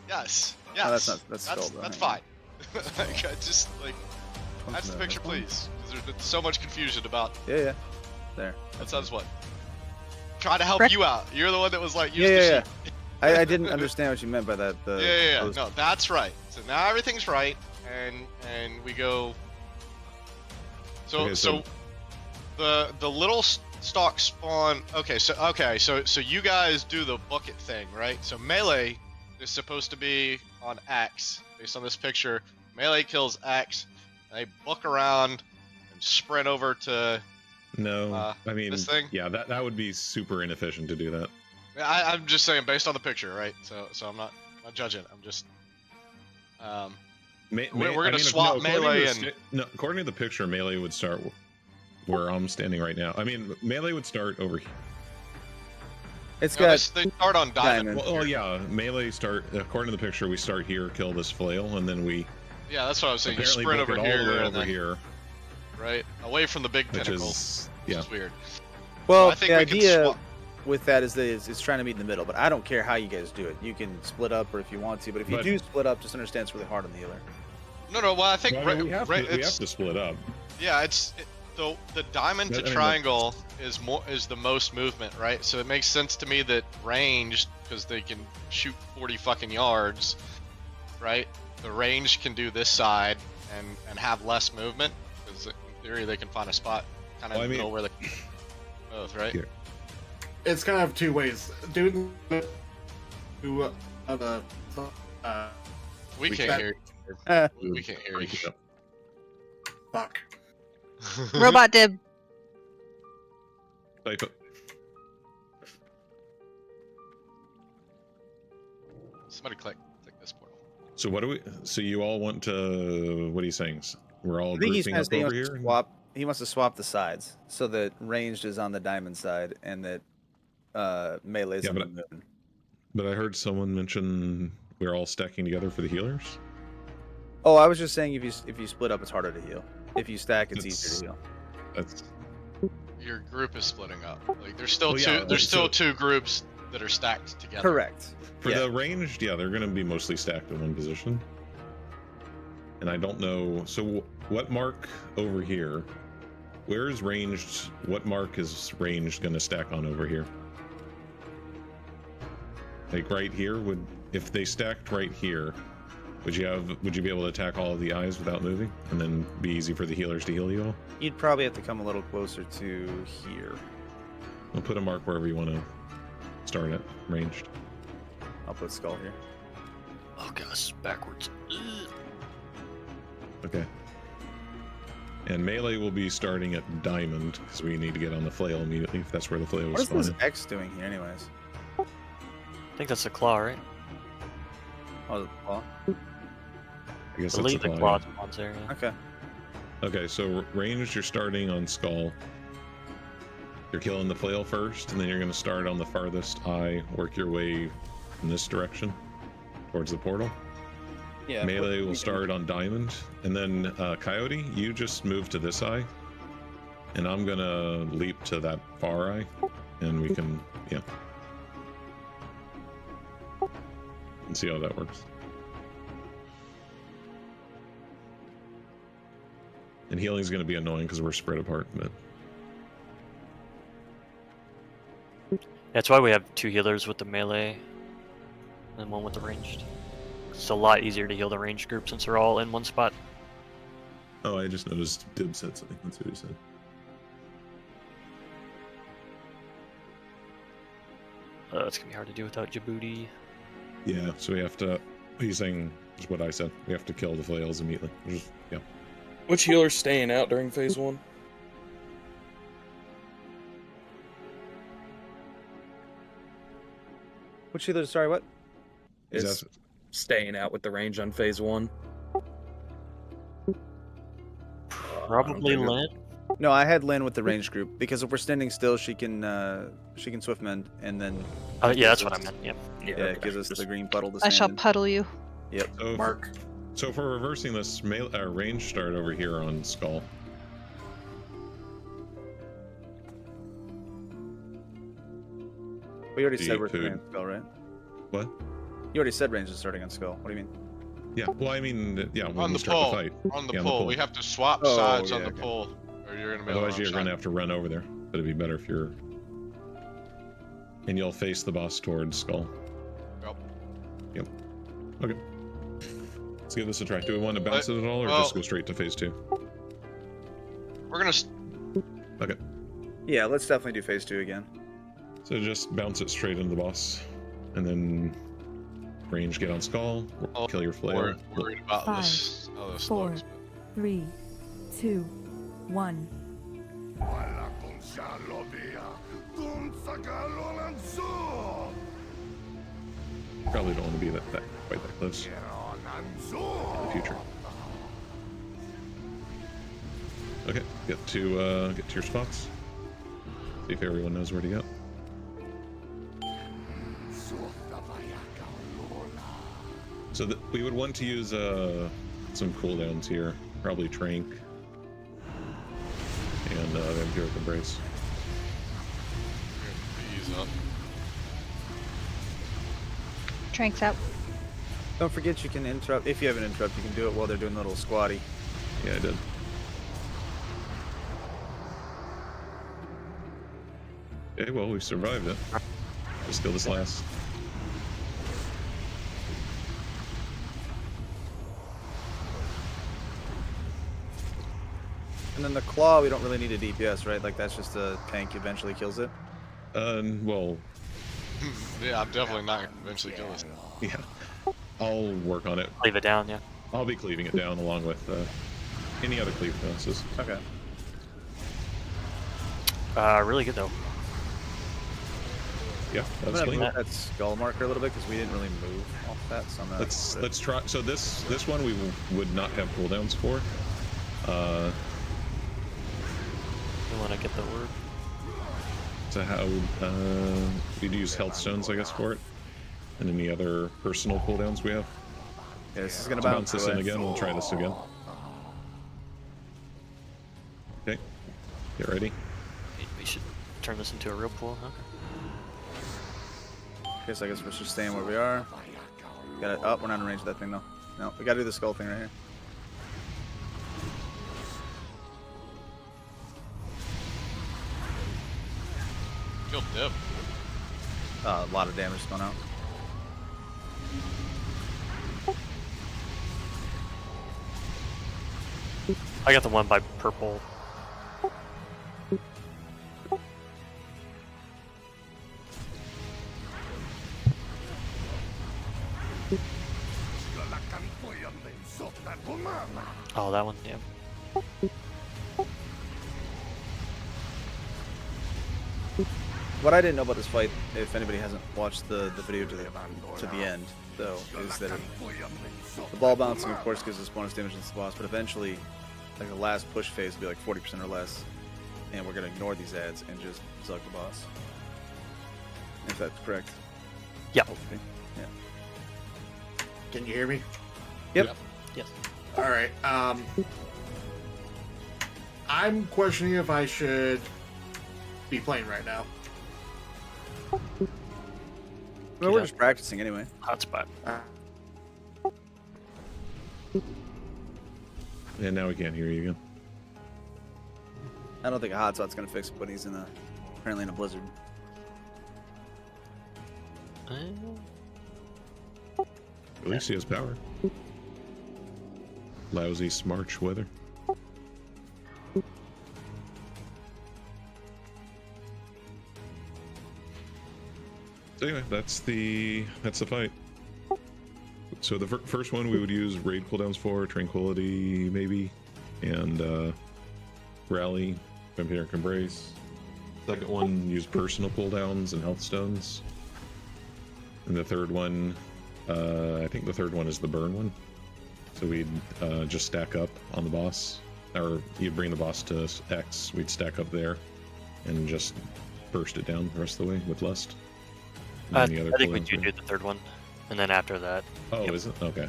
Yes. No, that's not. That's spelled. That's fine. Like, I just like match the picture, please, because there's been so much confusion about. Yeah. There. That sounds what. Trying to help you out. You're the one that was like, use Yeah. the sheet. I didn't understand what you meant by that. Yeah. No, that's right. So now everything's right, and we go. So the little stalk spawn. Okay, so you guys do the bucket thing, right? So melee is supposed to be on X based on this picture. Melee kills X. And they book around and sprint over to. No, I mean, this thing? yeah, that would be super inefficient to do that. I'm just saying based on the picture, right? So I'm not judging. I'm just. We're gonna swap melee and. According to the picture, melee would start where I'm standing right now. I mean, melee would start over here. They start on diamond. Well, yeah, melee start according to the picture. We start here, kill this flail, and then we. Yeah, that's what I was saying. You apparently sprint book over it all the way here, and over then, here, right, away from the big which tentacles. is Which is weird. Well, So I think the we can idea swap. with that is that it's trying to meet in the middle. But I don't care how you guys do it. You can split up, or if you want to. But if you do split up, just understand it's really hard on the healer. No. Well, I think Well, I mean, we have to split up. Yeah, the diamond to I mean, triangle is the most movement, right? So it makes sense to me that ranged, because they can shoot 40 fucking yards, right? The range can do this side and have less movement, because in theory they can find a spot kind of in the middle where they both, right? Here. It's kind of 2 ways. Do the We can't hear you. We can't hear you. Fuck. Robot dib. Type it. Somebody click this portal. So what do we? So you all want to? What are you saying? We're all I think he's grouping trying to up say over here. he wants to swap the sides so that ranged is on the diamond side and that melee's on the moon. But I heard someone mention we're all stacking together for the healers. Oh, I was just saying if you split up, it's harder to heal. If you stack, it's easier to heal. That's Your group is splitting up. Like there's still Well, two. yeah, There's still so- two groups that are stacked together. Correct. for the ranged. Yeah, they're going to be mostly stacked in one position. And I don't know. So what mark over here? Where is ranged? What mark is ranged going to stack on over here? Like right here, if they stacked right here, would you be able to attack all of the eyes without moving, and then be easy for the healers to heal you all? You'd probably have to come a little closer to here. We'll put a mark wherever you want to start at ranged. I'll put skull here. Oh gosh, backwards. Okay. And melee will be starting at diamond because we need to get on the flail immediately if that's where the flail What was is this spawning. X doing here, anyways? I think that's a claw, right? Oh, the claw. I guess Believe that's the a claw claw. spawns there. Yeah. Okay. Okay, so ranged, you're starting on skull. You're killing the flail first, and then you're going to start on the farthest eye, work your way in this direction towards the portal. Yeah. Melee will start on diamond, and then Coyote, you just move to this eye, and I'm going to leap to that far eye, and we can, yeah. And see how that works. And healing's going to be annoying because we're spread apart, but That's why we have two healers with the melee and one with the ranged. It's a lot easier to heal the ranged group since they're all in one spot. oh, I just noticed Dib said something. That's what he said. It's gonna be hard to do without Djibouti. Yeah, so we have to. He's saying is what I said. We have to kill the flails immediately. Yeah. Which healer's staying out during phase 1? Which healer? Sorry, what? Is Is that- staying out with the range on phase 1. Probably Lynn. No, I had Lynn with the range group because if we're standing still, she can swift mend and then. Yeah, that's what I meant. Yep. Yeah, it gives us the green puddle to I stand shall in. puddle you. Yep. So Mark. So for reversing this range start over here on skull. We already The said we're food. starting on skull, right? What? You already said range is starting on skull. What do you mean? Yeah. Well, I mean, yeah. When On we the start pole. the fight. On the Yeah, pole. We have to swap Oh, sides yeah, on the okay. pole, or you're gonna be Otherwise, on the you're wrong gonna side. have to run over there. But it'd be better if you're. And you'll face the boss towards skull. Yep. Okay. Let's give this a try. Do we want to bounce it at all, or well- just go straight to phase 2? We're gonna. Okay. Yeah, let's definitely do phase 2 again. So just bounce it straight into the boss, and then range get on skull, kill your flail. We're worried about Five, this. How this 4, looks. 3, 2, 1. Probably don't want to be quite that close in the future. Okay, get to your spots. See if everyone knows where to go. So we would want to use some cooldowns here, probably Trank and Vampiric Embrace. Ease up. Trank's out. Don't forget you can interrupt. If you have an interrupt, you can do it while they're doing the little squatty. Yeah, I did. Okay, well, we survived it. Let's kill this last. And then the claw, we don't really need a DPS, right? Like that's just a tank eventually kills it. Well, Yeah, I'm definitely not gonna eventually kill this. yeah. I'll work on it. Leave it down. Yeah. I'll be cleaving it down along with any other cleave classes. Okay. Really good though. Yeah, I'm that's gonna clean. move that skull marker a little bit because we didn't really move off that. So I'm gonna Let's try. So this one we would not have cooldowns for. You want to get the orb? So how we'd use health stones, I guess, for it. And any other personal cooldowns we have? Yeah, this is gonna So bounce bounce this in away. again. We'll try this again. Okay. Get ready. We should turn this into a real pool, huh? Okay, so I guess we're just staying where we are. Got it. Oh, we're not in range of that thing though. No, we gotta do the skull thing right here. Killed Dip. A lot of damage going out. I got the one by purple. Oh, that one, yeah. What I didn't know about this fight, if anybody hasn't watched the video to the end, though, is that the ball bouncing, of course, gives us bonus damage against the boss, but eventually, like the last push phase will be like 40% or less, and we're gonna ignore these ads and just zug the boss. If that's correct. Yeah. Hopefully. Yeah. Can you hear me? Yep. Yes. All right. I'm questioning if I should be playing right now. Well, we're just practicing anyway. Hotspot. And now we can't hear you again. I don't think a hotspot's gonna fix it, but he's apparently in a blizzard. At least he has power. Lousy Smarch weather. So anyway, that's the fight. So the first one we would use raid cooldowns for Tranquility maybe, and Rally, Vampiric Embrace. Second one use personal cooldowns and health stones. And the third one, I think the third one is the burn one. So we'd just stack up on the boss, or you'd bring the boss to X, we'd stack up there, and just burst it down the rest of the way with Lust. I think we do the third one, and then after that. Oh, yep. Is it? Okay.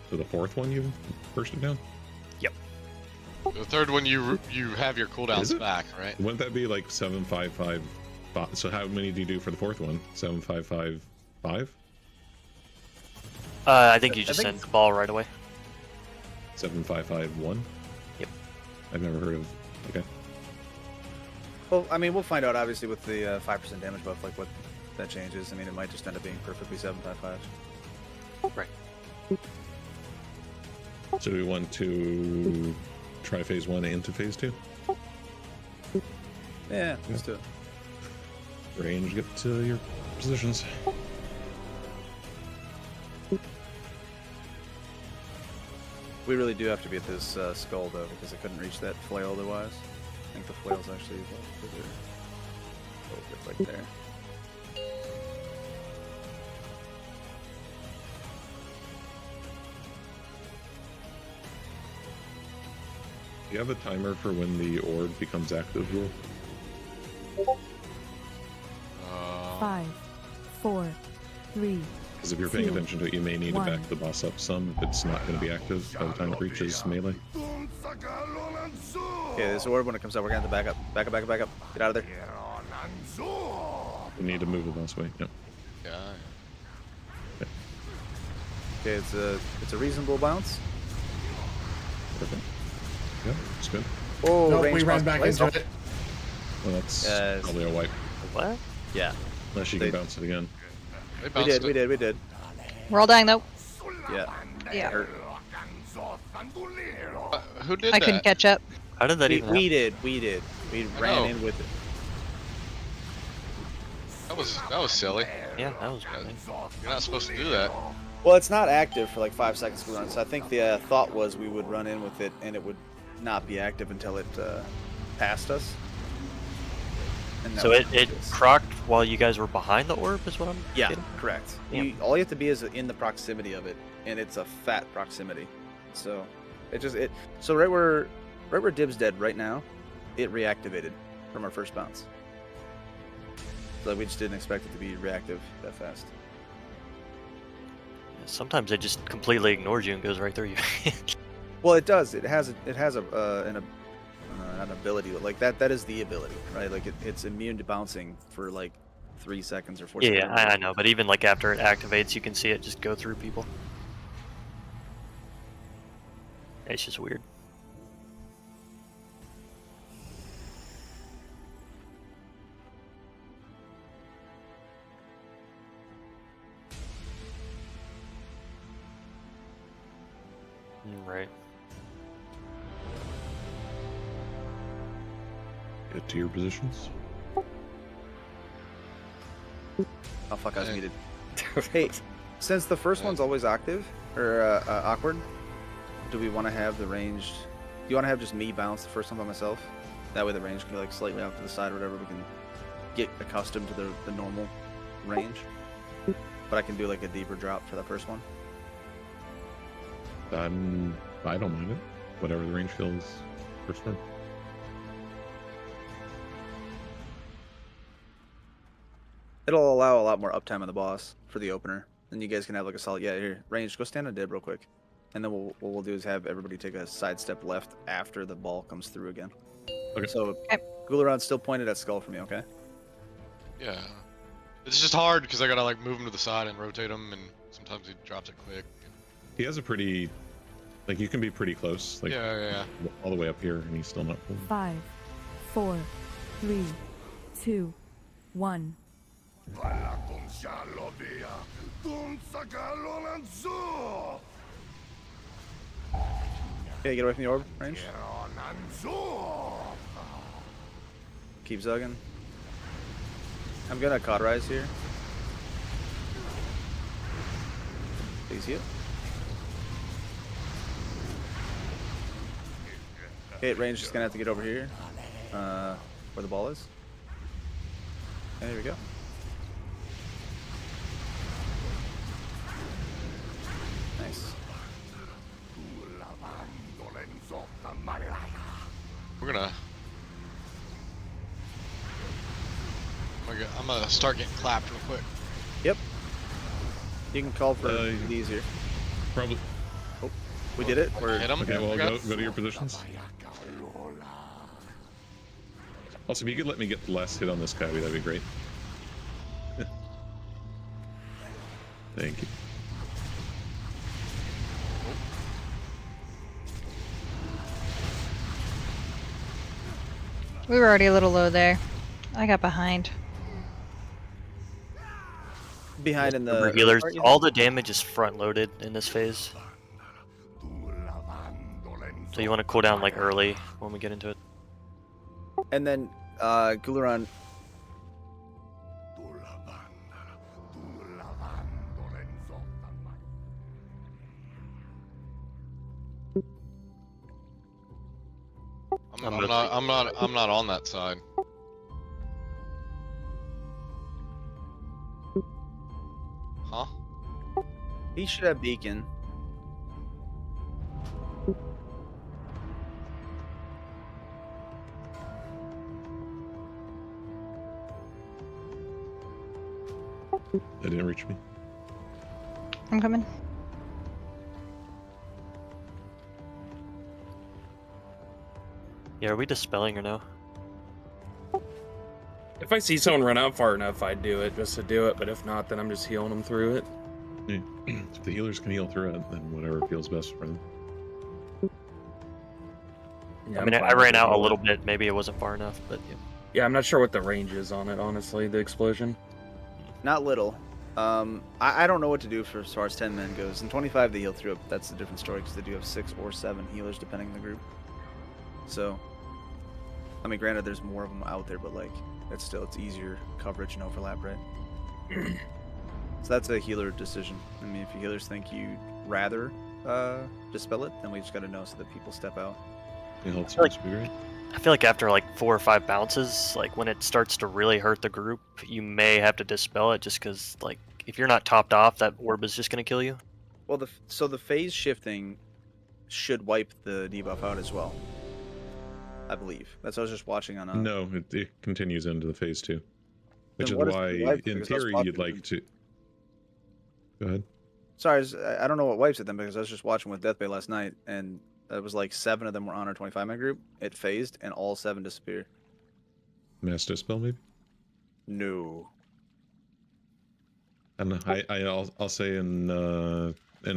So the fourth one you burst it down? Yep. The third one you have your cooldowns back, right? Wouldn't that be like 755? So how many do you do for the fourth one? 7555? I think you just send the ball right away. 7551? Yep. I've never heard of. Okay. Well, I mean, we'll find out obviously with the 5% damage buff, like what that changes. I mean, it might just end up being perfectly 755. Right. So do we want to try phase 1 into phase 2? Yeah, let's do it. Range, get to your positions. We really do have to be at this skull though, because I couldn't reach that flail otherwise. I think the flail's actually right there. Do you have a timer for when the orb becomes active, Rule? 5, 4, 3. Because if you're paying attention to it, you may need to back the boss up some if it's not going to be active by the time it reaches melee. Okay, this orb, when it comes out, we're going to have to back up. Back up, back up, back up. Get out of there. We need to move the boss way. Yep. Yeah. Okay, it's a reasonable bounce. Perfect. Yep, it's good. Oh, nope, we ran back into it. Well, that's probably a wipe. What? Yeah. Unless you can bounce it again. We did. We're all dying though. Yeah. Yeah. Who did I that? couldn't catch up. How did that even We did. We ran in with it. That was silly. Yeah, that was funny. You're not supposed to do that. Well, it's not active for like 5 seconds to run, so I think the thought was we would run in with it and it would not be active until it passed us. And So it procced while you guys were behind the orb, is what I'm getting? Correct. Yeah. All you have to be is in the proximity of it, and it's a fat proximity. So so right where Dib's dead right now, it reactivated from our first bounce. So we just didn't expect it to be reactive that fast. Sometimes it just completely ignores you and goes right through you. Well, it does. It has an ability like that. That is the ability, right? Like it's immune to bouncing for like 3 seconds or 4 seconds. Yeah, I know. But even like after it activates, you can see it just go through people. It's just weird. Right. Get to your positions. Oh fuck, I was muted. Hey, since the first one's always active or awkward, do we want to have the ranged? Do you want to have just me bounce the first one by myself? That way the range can be like slightly off to the side or whatever. We can get accustomed to the normal range. But I can do like a deeper drop for the first one. I don't mind it. Whatever the range feels first one. It'll allow a lot more uptime on the boss for the opener. Then you guys can have like a solid, yeah, here, range, go stand on dib real quick. And then what we'll do is have everybody take a sidestep left after the ball comes through again. Okay. So, Gularon's still pointed at skull for me, okay? Yeah. It's just hard because I gotta like move him to the side and rotate him, and sometimes he drops it quick. He has a pretty, like you can be pretty close, like Yeah. all the way up here, and he's still not full. 5, 4, 3, 2, 1. Okay, get away from the orb range. Keep zugging. I'm gonna cauterize here. Please hit. Okay, range is gonna have to get over here, where the ball is. And there we go. Nice. We're gonna. I'm gonna start getting clapped real quick. Yep. You can call for these here. Probably. Oh, we did it. We're... Hit him. Okay, well, go to your positions. Also, if you could let me get the last hit on this guy, that'd be great. Thank you. We were already a little low there. I got behind. Behind in the Remember, healers, all the damage is front loaded in this phase. So you want to cool down like early when we get into it. And then Gularon. I'm not on that side. Huh? He should have beacon. That didn't reach me. I'm coming. Yeah, are we dispelling or no? If I see someone run out far enough, I'd do it just to do it. But if not, then I'm just healing them through it. Yeah. If the healers can heal through it, then whatever feels best for them. Yeah, I mean, I ran out a little bit. Maybe it wasn't far enough, but yeah. Yeah, I'm not sure what the range is on it, honestly, the explosion. Not little. I don't know what to do for as far as 10 men goes. In 25, they heal through it, but that's a different story because they do have 6 or 7 healers depending on the group. So, I mean, granted, there's more of them out there, but like, it's easier coverage and overlap, right? So that's a healer decision. I mean, if you healers think you'd rather dispel it, then we just got to know so that people step out. Yeah, that's supposed to be great. I feel like after like 4 or 5 bounces, like when it starts to really hurt the group, you may have to dispel it just because, like, if you're not topped off, that orb is just going to kill you. Well, so the phase shifting should wipe the debuff out as well. I believe. That's what I was just watching on. No, it continues into the phase 2. Which Then is what is why, the wipe? in Because I was theory, watching you'd like them. to. Go ahead. Sorry, I don't know what wipes it then because I was just watching with Deathbay last night, and it was like 7 of them were on our 25-man group. It phased, and all 7 disappeared. Mass Dispel, maybe? No. And I'll say in a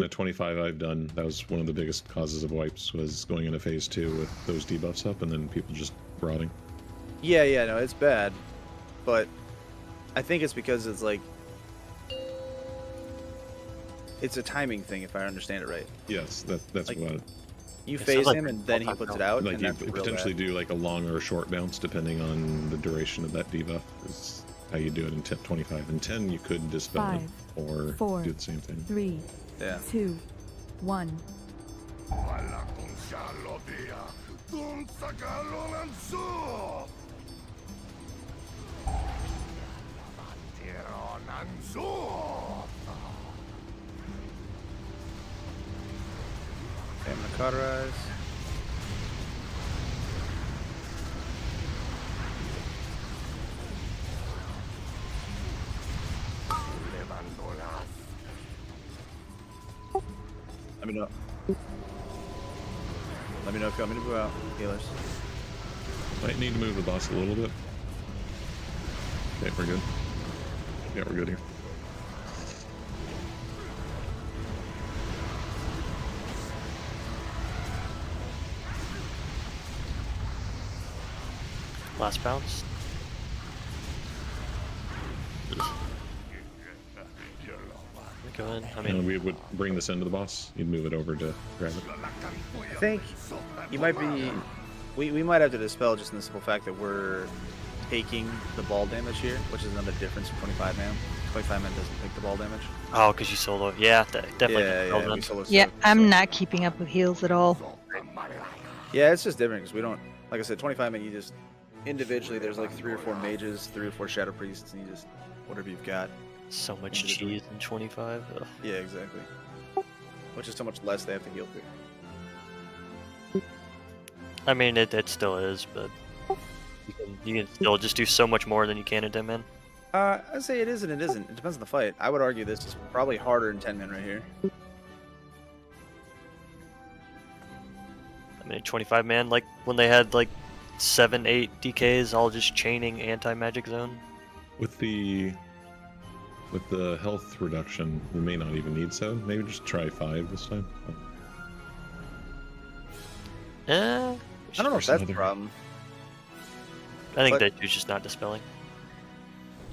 25 I've done, that was one of the biggest causes of wipes, was going into phase 2 with those debuffs up and then people just rotting. Yeah, no, it's bad, but I think it's because it's like it's a timing thing, if I understand it right. Yes, that's Like, what. You phase him and then he puts it out. Like and you that's real potentially bad. do like a long or a short bounce depending on the duration of that debuff. Is how you do it in 25. In 10, you could dispel 5, it or 4, do the same thing. 3, Yeah. 2, 1. Okay, I'm gonna cauterize. Let me know. Let me know if you want me to move out, healers. Might need to move the boss a little bit. Okay, we're good. Yeah, we're good here. Last bounce. Go in. I mean, we would bring this into the boss. You'd move it over to grab it. I think you might be. We might have to dispel just in the simple fact that we're taking the ball damage here, which is another difference from 25 man. 25 man doesn't take the ball damage. oh, because you solo. Yeah, definitely. Yeah, we solo Yeah, soak, I'm so- not keeping up with heals at all. Yeah, it's just different because we don't. Like I said, 25 man. You just individually. There's like 3 or 4 mages, 3 or 4 shadow priests, and you just whatever you've got. So much cheese in 25. Ugh. Yeah, exactly. Which is so much less they have to heal through. I mean, it still is, but you can still just do so much more than you can in 10 man. I'd say it is and it isn't. It depends on the fight. I would argue this is probably harder in 10 man right here. I mean, 25 man, like when they had like 7, 8 DKs all just chaining anti-magic zone. With the health reduction, we may not even need 7. Maybe just try 5 this time. I don't know if that's the problem. I think But- that dude's just not dispelling.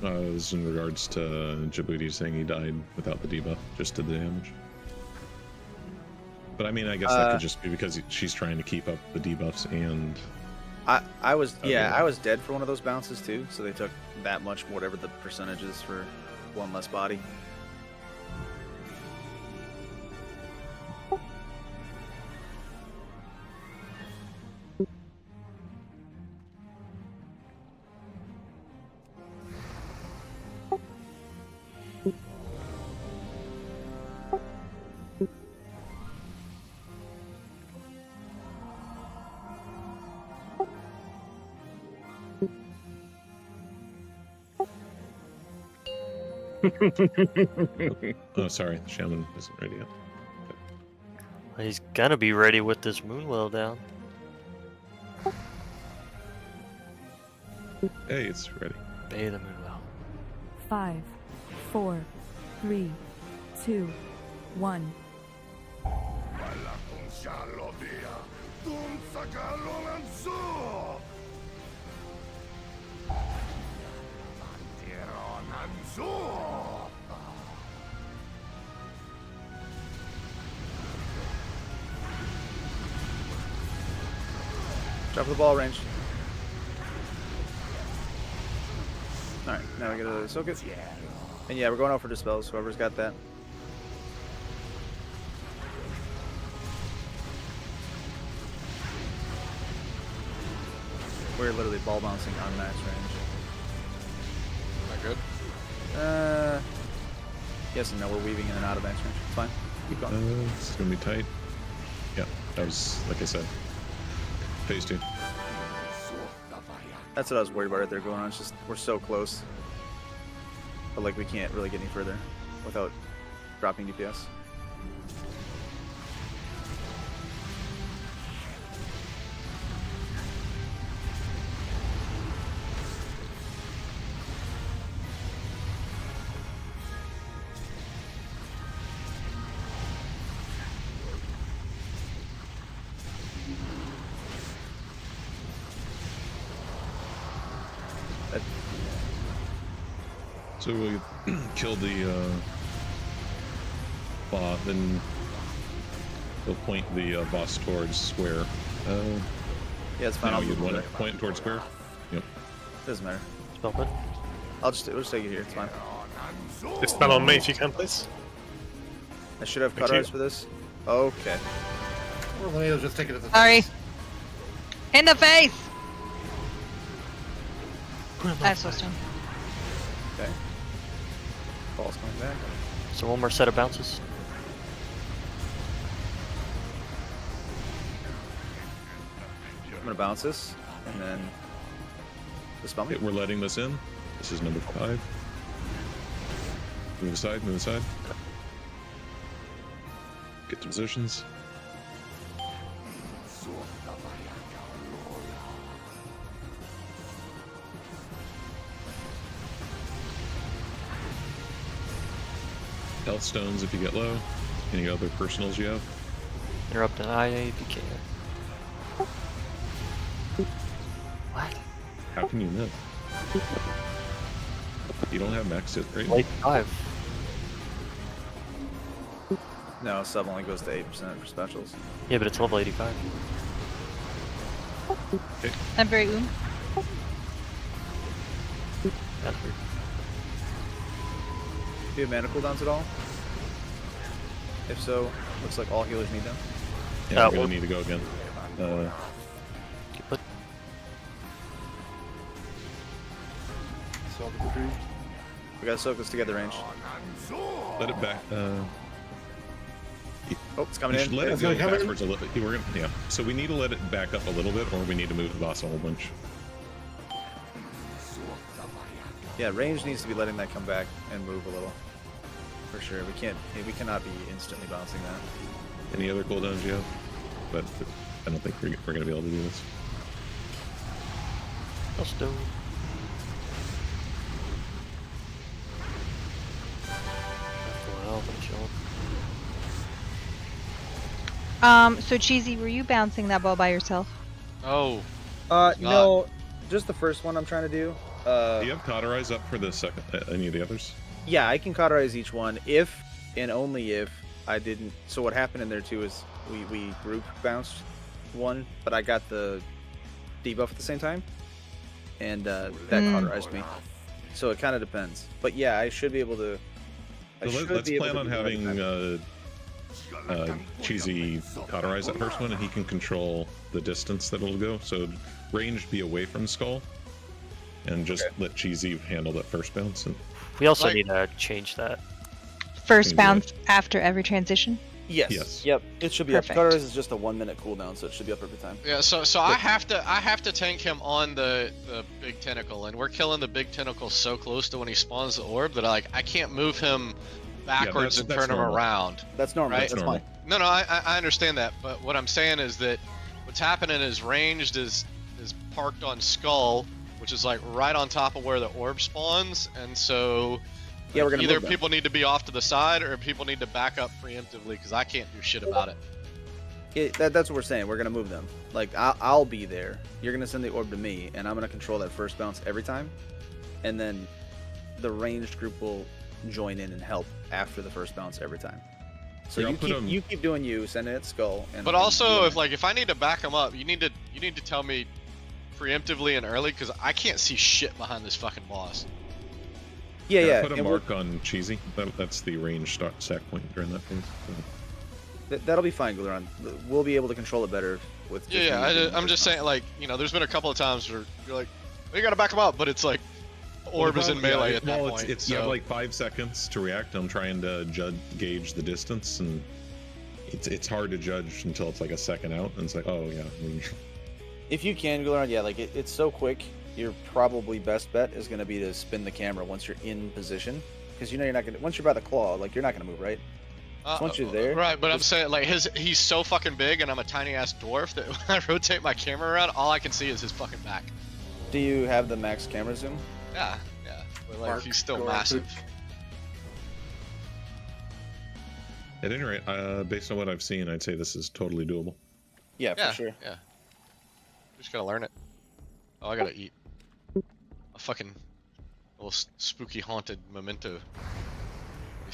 This is in regards to Djibouti saying he died without the debuff, just did the damage. But I mean, I guess that could just be because she's trying to keep up the debuffs and... I was yeah. I was dead for one of those bounces too, so they took that much, whatever the percentage is for one less body. Oh, sorry, the shaman isn't ready yet. He's gonna be ready with this Moonwell down. Hey, it's ready. Bay the Moonwell. 5, 4, 3, 2, 1. Drop the ball range. Alright, now we gotta soak it. And yeah, we're going out for dispels, whoever's got that. We're literally ball bouncing on max range. Am I good? Yes and no, we're weaving in and out of max range. It's fine. Keep going. It's gonna be tight. Yeah, that was, like I said, phase 2. That's what I was worried about right there going on. It's just, we're so close. but like we can't really get any further without dropping DPS. So we kill the bot, then we'll point the boss towards square. Yeah, it's fine. Now I'll you'd move want it. to point towards square? Yep. Doesn't matter. Stop it. We'll just take it here. It's fine. Dispel on me if you can, please. I should have Thank cut you. ours for this. Okay. Well, let me just take it as a Sorry. face. In the face! I'm so stunned. Okay. Ball's coming back. So one more set of bounces. I'm gonna bounce this, and then dispel me. Okay, we're letting this in. This is number 5. Move aside, move aside. Get to positions. Health stones if you get low. Any other personals you have? Interrupt an IA if you can. What? How can you live? You don't have max hit rate? Late 5. No, sub only goes to 8% for specials. Yeah, but it's level 85. Okay. I'm very That's weird. Do you have mana cooldowns at all? If so, looks like all healers need them. Yeah, we're gonna need to go again. But So the tree. We gotta soak this together, range. Let it back. Oh, it's coming You in. should let it It's go gonna come in. backwards a little bit. We're gonna, yeah. So we need to let it back up a little bit, or we need to move the boss a whole bunch. Yeah, range needs to be letting that come back and move a little. For sure. We cannot be instantly bouncing that. Any other cooldowns you have? But I don't think we're gonna be able to do this. I'll still. Well, but chill. So Cheesy, were you bouncing that ball by yourself? Oh. No, just the first one I'm trying to do. Do you have cauterize up for the second? Any of the others? Yeah, I can cauterize each one if and only if I didn't. So what happened in there too is we group bounced one, but I got the debuff at the same time, and that cauterized me. So it kind of depends. But yeah, I should be able to. So let's plan on having Cheesy cauterize that first one, and he can control the distance that it'll go. So range be away from Skull, and just let Cheesy handle that first bounce. And We also need to change that. First bounce after every transition? Yes. Yes. Yep. It should be Perfect. up. Cauterize is just a 1 minute cooldown, so it should be up every time. Yeah, so I have to tank him on the big tentacle, and we're killing the big tentacle so close to when he spawns the orb that I can't move him backwards and that's turn him normal. around. That's normal. Right? That's normal. fine. No, I understand that, but what I'm saying is that what's happening is ranged is parked on Skull, which is like right on top of where the orb spawns, and so Yeah, we're gonna either move them. people need to be off to the side or people need to back up preemptively because I can't do shit about it. That's what we're saying. We're gonna move them. Like I'll be there. You're gonna send the orb to me, and I'm gonna control that first bounce every time, and then the ranged group will join in and help after the first bounce every time. So Yeah, I'll you keep doing you, sending it Skull. And But also, if I need to back him up, you need to tell me preemptively and early because I can't see shit behind this fucking boss. yeah, Put a and mark on Cheesy. That's the range stack point during that phase. So. that'll be fine, Guleron. We'll be able to control it better with. Just Yeah, me doing I'm the just first saying, like, there's been a couple of times where you're like, you gotta back him up, but it's like, orb is in melee at that point. It's you have like 5 seconds to react. I'm trying to gauge the distance, and it's hard to judge until it's like a second out, and it's like, oh yeah. If you can, Guleron, yeah, like it's so quick. your probably best bet is going to be to spin the camera once you're in position, because you know you're not going to. Once you're by the claw, like you're not going to move, right? So once you're there, right? But I'm saying like he's so fucking big, and I'm a tiny ass dwarf that when I rotate my camera around, all I can see is his fucking back. Do you have the max camera zoom? Yeah. But like he's still massive. At any rate, based on what I've seen, I'd say this is totally doable. Yeah, for sure. Yeah. Just gotta learn it. Oh, I gotta eat. A fucking little spooky haunted memento.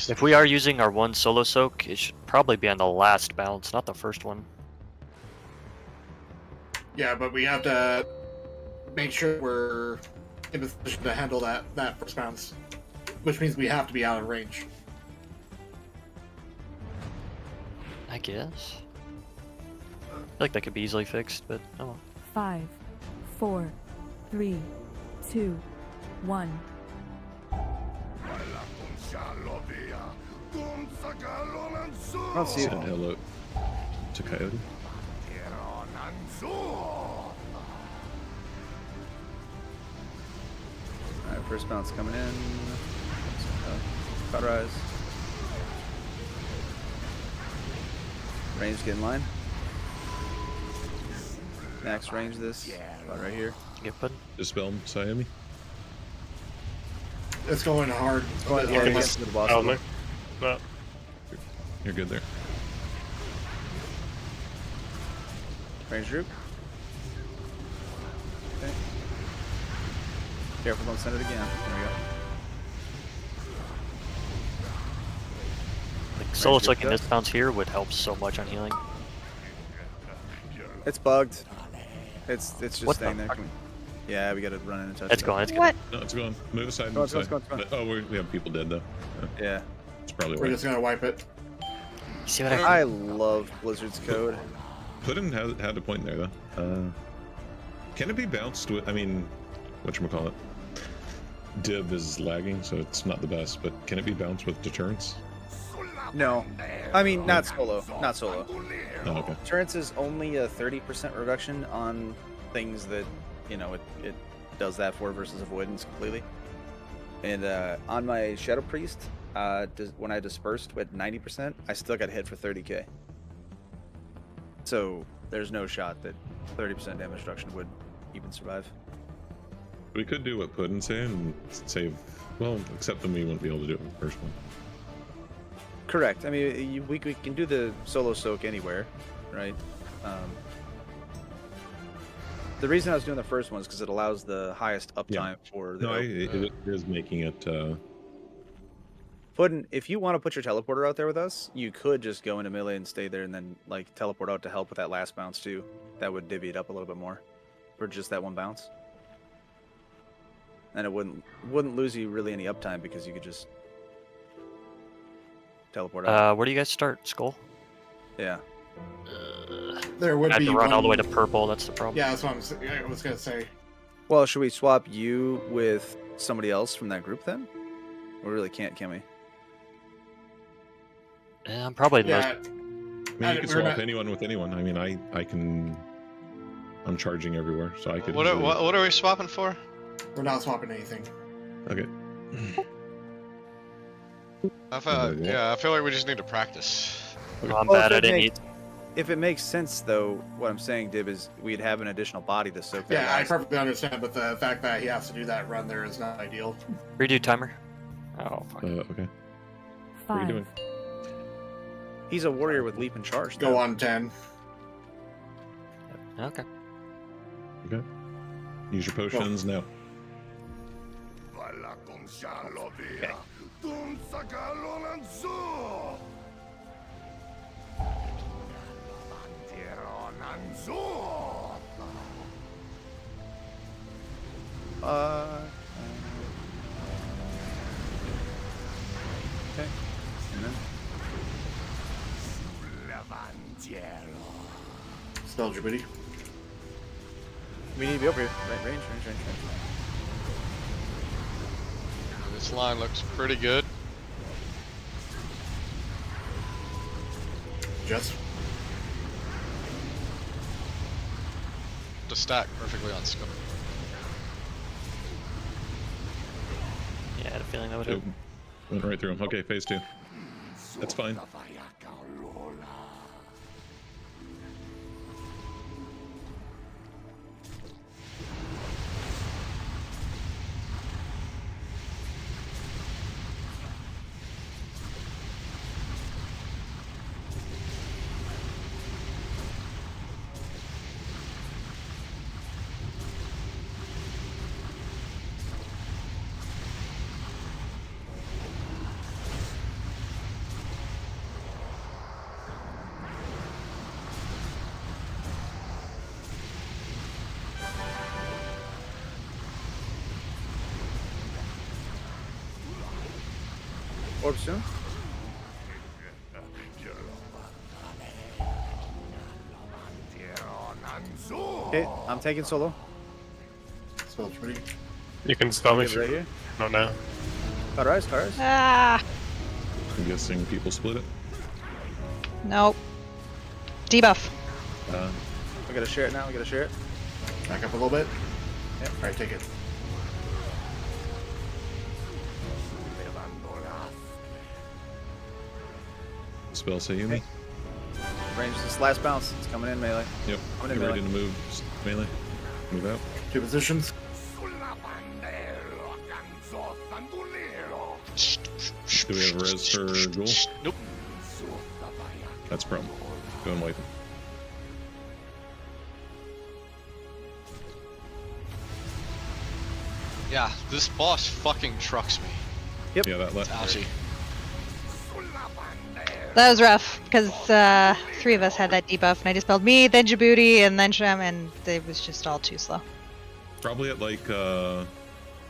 If we are using our one solo soak, it should probably be on the last bounce, not the first one. Yeah, but we have to make sure we're in a position to handle that first bounce, which means we have to be out of range. I guess. I feel like that could be easily fixed, but oh well. 5, 4, 3, 2, 1. I don't see it. Said hello to Coyote. Alright, first bounce coming in. Cloud rise. Range get in line. Max range this. About right here. Get put. Dispel Siami. It's going hard. Yeah, you get to the boss. Oh, no. No. You're good there. Range group. Okay. Careful, don't send it again. There we go. Like solo soaking this bounce here would help so much on healing. It's bugged. It's just What staying the there. fuck? Can we... Yeah, we gotta run in and touch It's it. going. It's What? No, it's going. Move aside. Go on, Move go on, aside. go on, go on. But, oh, we have people dead though. Yeah. It's probably We're right. just gonna wipe it. See what I love Blizzard's code. Puddin had a point there though. Can it be bounced with? I mean, whatchamacallit? Div is lagging, so it's not the best. But can it be bounced with deterrence? No. I mean, not solo. Not solo. Oh, okay. Deterrence is only a 30% reduction on things that, you know, it does that for versus avoidance completely. And on my Shadow Priest, when I dispersed with 90%, I still got hit for 30k. So there's no shot that 30% damage reduction would even survive. We could do what Puddin said and save. Well, except then we wouldn't be able to do it with the first one. Correct. I mean, we can do the solo soak anywhere, right? The reason I was doing the first one is because it allows the highest uptime for the. No, it is making it. Puddin, if you want to put your teleporter out there with us, you could just go into melee and stay there, and then like teleport out to help with that last bounce too. That would divvy it up a little bit more for just that one bounce, and it wouldn't lose you really any uptime because you could just teleport out. Where do you guys start? Skull? Yeah. There would I have be to run all the way one- to purple. That's the problem. Yeah, that's what I was gonna say. Well, should we swap you with somebody else from that group then? We really can't, can we? Yeah, I'm probably the Yeah. most. I mean, you we're can swap not- anyone with anyone. I mean, I can. I'm charging everywhere, so I could. What are we swapping for? We're not swapping anything. Okay. I feel like we just need to practice. I'm Well, bad if at it it. makes- If it makes sense, though, what I'm saying, Dib, is we'd have an additional body to soak that. Yeah, I last- perfectly understand, but the fact that he has to do that run there is not ideal. Redo timer. Oh, fuck. Okay. What are you 5, doing? He's a warrior with leap and charge. Go though. on 10. Okay. Okay. Use your potions now. Okay. And then Spell Djibouti. we need to be over here. Right, range. This line looks pretty good. Just. To stack perfectly on scope. Yeah, I had a feeling that would It hit. went right through him. Okay, phase 2. That's fine. Orb soon. Okay, I'm taking solo. Spell's ready. You can spell me Give it right here. Not now. Cauterize. Ah, I'm guessing people split it. nope. Debuff. We gotta share it now. We gotta share it. Back up a little bit. Yep. Alright, take it. Spell Sayumi. Range this last bounce. It's coming in melee. Yep. Coming in Get ready melee. to move melee. Move out. 2 positions. Do we have a res for Ghoul? Nope. That's problem. Go and wipe him. Yeah, this boss fucking trucks me. Yep. Yeah, that left. Ouchie. That was rough because 3 of us had that debuff, and I dispelled me, then Djibouti, and then Shem, and it was just all too slow. Probably at like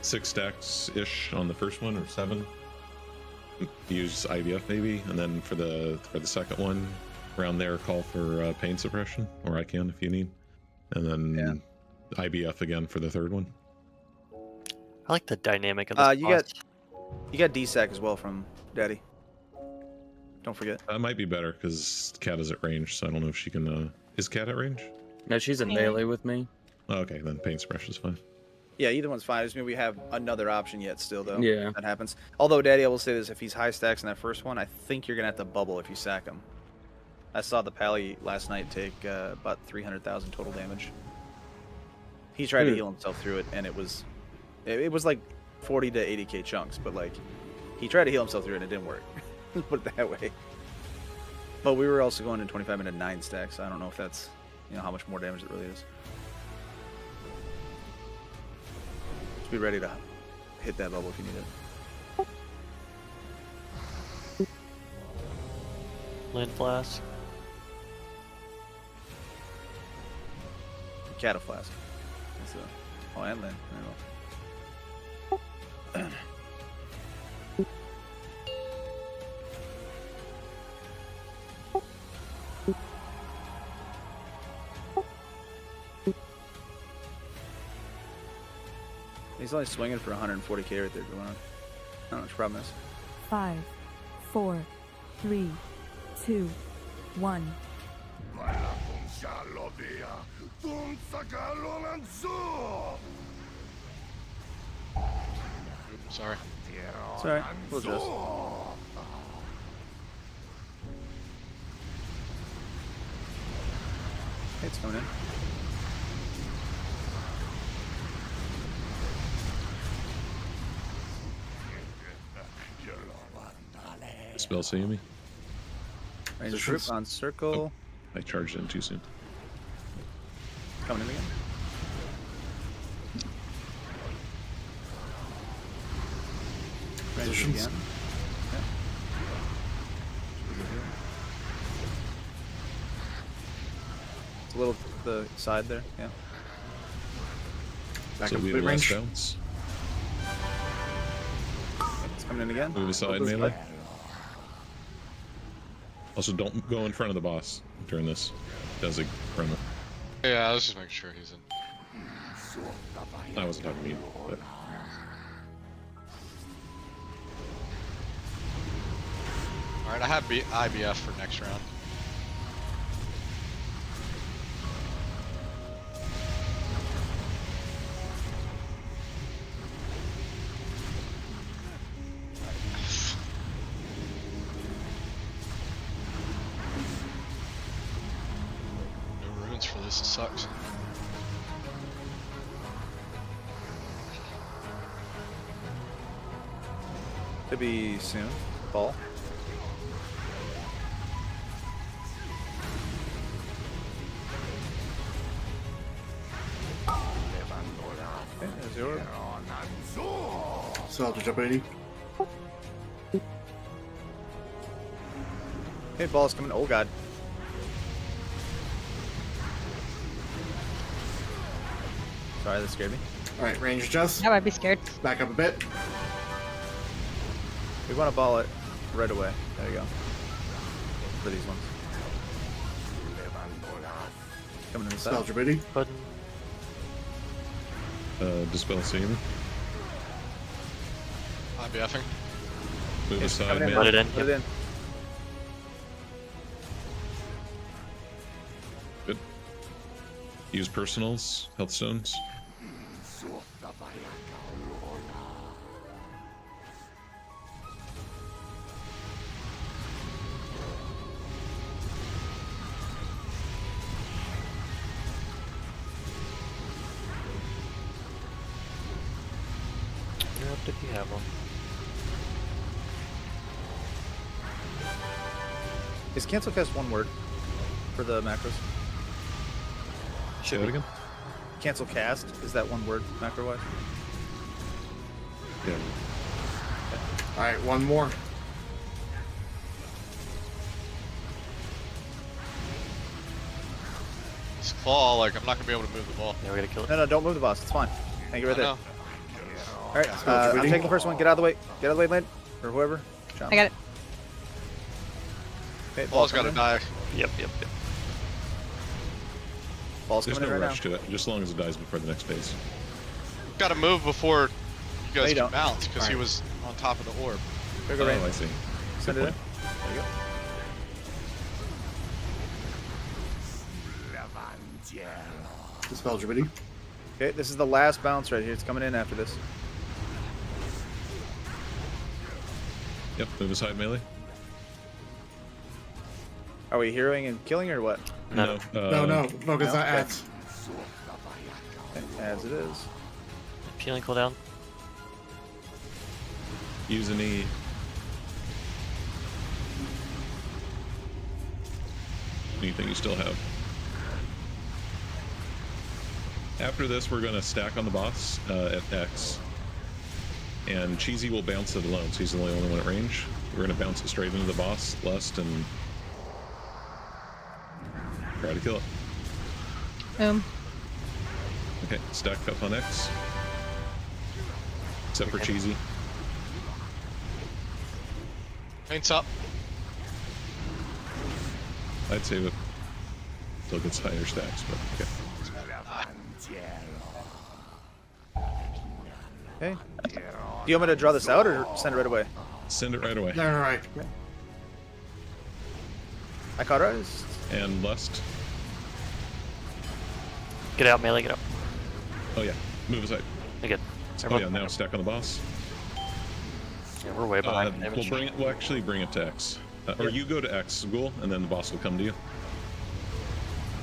6 stacks ish on the first one or 7. Use IVF maybe, and then for the second one, around there call for pain suppression, or I can if you need, and then IBF again for the third one. I like the dynamic of this You boss. got DSAC as well from Daddy. Don't forget. That might be better because Cat is at range, so I don't know if she can. Is Cat at range? No, she's in melee with me. Oh, okay, then pain suppression is fine. Yeah, either one's fine. I just mean we have another option yet still, though. Yeah. That happens. Although, Daddy, I will say this. If he's high stacks in that first one, I think you're going to have to bubble if you sack him. I saw the Pally last night take about 300,000 total damage. He tried to heal himself through it, and it was like 40 to 80k chunks, but like he tried to heal himself through it and it didn't work. Let's put it that way. But we were also going in 25 minute 9 stacks, so I don't know if that's how much more damage it really is. Just be ready to hit that bubble if you need it. Lint Flask. Cata Flask. Oh, and Lin. He's only swinging for 140k right there going on. I don't know what your problem is. 5, 4, 3, 2, 1. Sorry. It's alright. We'll adjust. Hey, it's coming in. Spell Sayumi. Range group on circle. Oh, I charged in too soon. Coming in again. Range Positions. again. It's a little to the side there, yeah. Back So up we to have less range. bounce. It's coming in again. Move aside melee. Also, don't go in front of the boss during this. Does a promo. Yeah, I was just making sure he's in. I wasn't talking to you, but Alright, I have IBF for next round. this sucks. Could be soon. Ball. Okay, there's the orb. Salvage up 80. Okay, ball's coming. Oh god. Sorry, that scared me. Alright, range adjust. Now I'd be scared. Back up a bit. We want to ball it right away. There you go. For these ones. Coming in the side. Salvage up 80. Button. Dispel Seam. I'm BFing. Move aside, Coming in, man. Put it in. Put it in. Good. Use personals, health stones. Interrupt if you have one. Is cancel cast one word for the macros? Say that again? Cancel cast, is that one word macro wise? Yeah. Alright, one more. This claw, like, I'm not gonna be able to move the ball. Yeah, we gotta kill it. No, don't move the boss. It's fine. Thank you right I there. know. Alright, I'm taking the first one. Get out of the way. Get out of the way, Lane. Or whoever. I got it. Okay, Ball's gotta coming in. die. Yep. Ball's There's coming no in right rush now. to it, just as long as it dies before the next phase. Gotta move before you No, guys you can don't. bounce, because he Alright. was on top of the orb. Here we go, Oh, Rain. I see. Send it in. point. There you go. Dispel Djibouti. Okay, this is the last bounce right here. It's coming in after this. Yep, move aside melee. Are we heroing and killing or what? No. No, focus no? on Okay. ads. Okay, as it is. Peeling cooldown. Use an E. Anything you still have. After this, we're going to stack on the boss at X. And Cheesy will bounce it alone, so he's the only one at range. We're going to bounce it straight into the boss, Lust, and try to kill it. Boom. Okay, stack up on X. Except for Cheesy. Paint's up. I'd save it till it gets higher stacks, but okay. Okay. Do you want me to draw this out or send it right away? Send it right away. Alright. I cauterized. And Lust. Get out, melee, get out. Oh yeah, move aside. I get. Oh yeah, now stack on the boss. Yeah, we're way behind. We'll actually bring it to X. Or you go to X, Ghoul, and then the boss will come to you.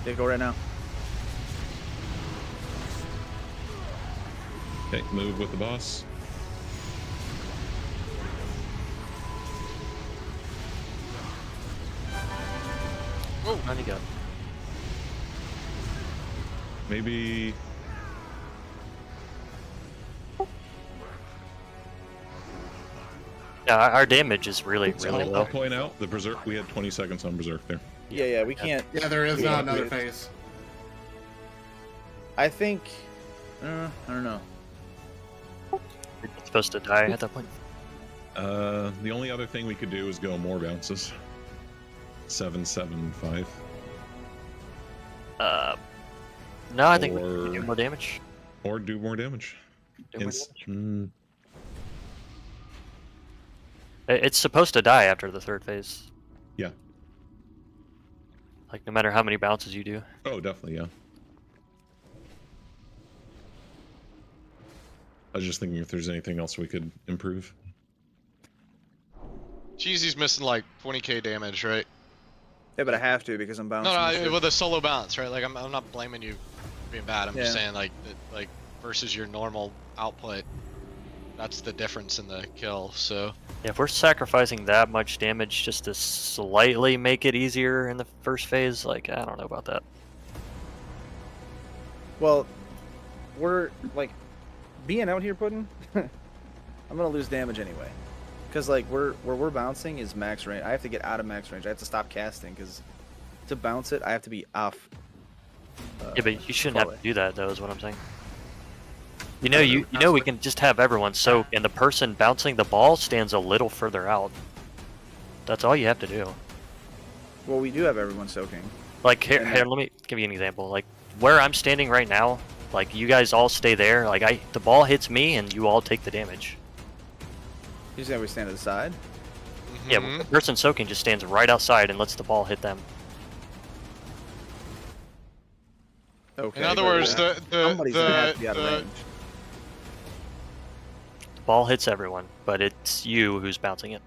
Yeah, go right now. Okay, move with the boss. Oh, none you got. Maybe. Yeah, our damage is really I'll low. point out the berserk. We had 20 seconds on berserk there. Yeah, we can't. Yeah, there is Yeah, not another we- phase. I think. I don't know. It's supposed to die at that point. The only other thing we could do is go more bounces. 7, 7, 5. No, I think we Or- can do more damage. Or do more damage. Do more It's- damage. It's supposed to die after the third phase. Yeah. Like, no matter how many bounces you do. Oh, definitely, yeah. I was just thinking if there's anything else we could improve. Cheesy's missing like 20k damage, right? Yeah, but I have to because I'm bouncing. No, with a solo bounce, right? Like I'm not blaming you for being bad. I'm just Yeah. saying like versus your normal output, that's the difference in the kill. So Yeah, if we're sacrificing that much damage just to slightly make it easier in the first phase, like I don't know about that. Well, we're like being out here, Puddin'. I'm gonna lose damage anyway, because like where we're bouncing is max range. I have to get out of max range. I have to stop casting because to bounce it, I have to be off. Yeah, but you shouldn't far have to do that, though. Is what I'm saying. You know, we can just have everyone soak, and the person bouncing the ball stands a little further out. That's all you have to do. Well, we do have everyone soaking. Like here, let me give you an example. Like where I'm standing right now, like you guys all stay there. Like the ball hits me, and you all take the damage. You say we stand to the side? Yeah, the person soaking just stands right outside and lets the ball hit them. Okay. in other words, somebody's gonna have to be out of range. The ball hits everyone, but it's you who's bouncing it.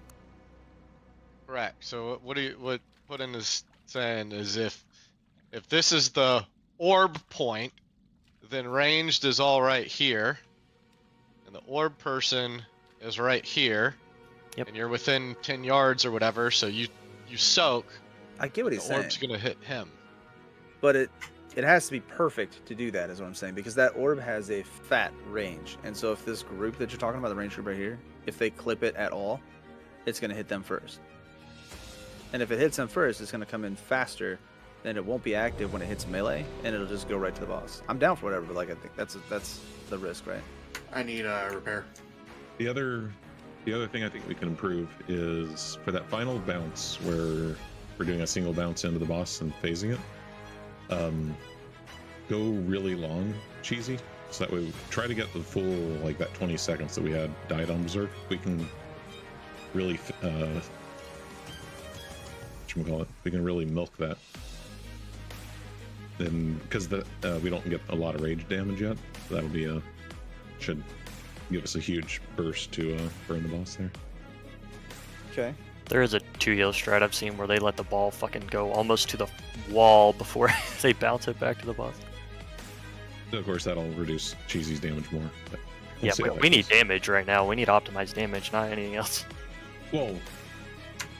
correct. So what Puddin is saying is if this is the orb point, then ranged is all right here, and the orb person is right here. Yep. And you're within 10 yards or whatever, so you soak. I get what he's saying. The orb's gonna hit him. But it has to be perfect to do that, is what I'm saying, because that orb has a fat range. And so if this group that you're talking about, the range group right here, if they clip it at all, it's going to hit them first. And if it hits them first, it's going to come in faster, then it won't be active when it hits melee, and it'll just go right to the boss. I'm down for whatever, but like I think that's the risk, right? I need a repair. The other thing I think we can improve is for that final bounce where we're doing a single bounce into the boss and phasing it. Go really long, cheesy, so that way we try to get the full, like that 20 seconds that we had died on Berserk. We can really we can really milk that. Then because we don't get a lot of rage damage yet, so that'll be should give us a huge burst to burn the boss there. Okay. There is a 2-heal strat I've seen where they let the ball fucking go almost to the wall before they bounce it back to the boss. So of course, that'll reduce Cheesy's damage more. But we'll Yeah, see but how we that need goes. damage right now. We need optimized damage, not anything else. Well,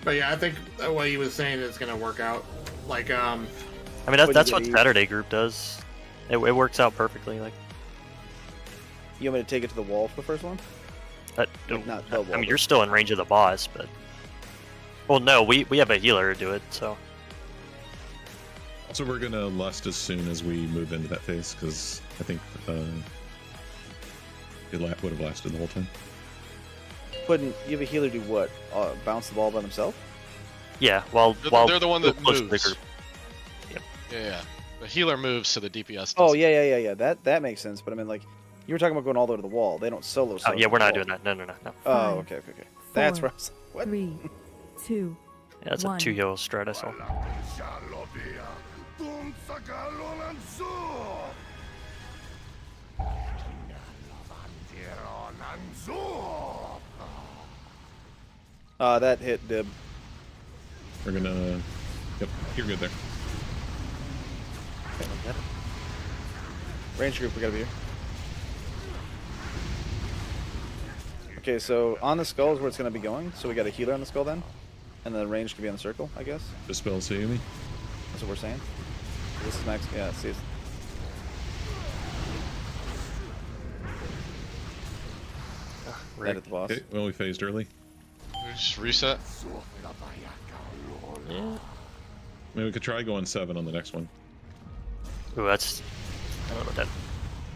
But yeah, I think what he was saying is going to work out. Like, I mean, that's what Saturday group does. It works out perfectly. Like, You want me to take it to the wall for the first one? Like, not the wall, I mean, you're still in range of the boss, but well, no, we have a healer to do it. So also we're gonna lust as soon as we move into that phase because I think it would have lasted the whole time. Wouldn't you have a healer do what? Bounce the ball by themselves? yeah, while They're the one that close to the moves. group. Yep. Yeah. The healer moves, so the DPS does. Oh yeah. That makes sense. But I mean, like, you were talking about going all the way to the wall. They don't solo. Oh yeah, the we're not wall. doing that. No. Oh, Five, okay. That's four, where I was like, what? 3, 2, Yeah, that's a 1. 2-heal strat I saw. That hit Dib. We're gonna. Yep, you're good there. Range group, we gotta be here. Okay, so on the skull is where it's gonna be going. So we got a healer on the skull then, and the range could be on the circle, I guess. Dispel Sayumi. That's what we're saying. This is max. Yeah, see. Right at the boss. Okay, well we phased early. We just reset. Yeah. Maybe we could try going 7 on the next one. Ooh, that's. I don't know what that.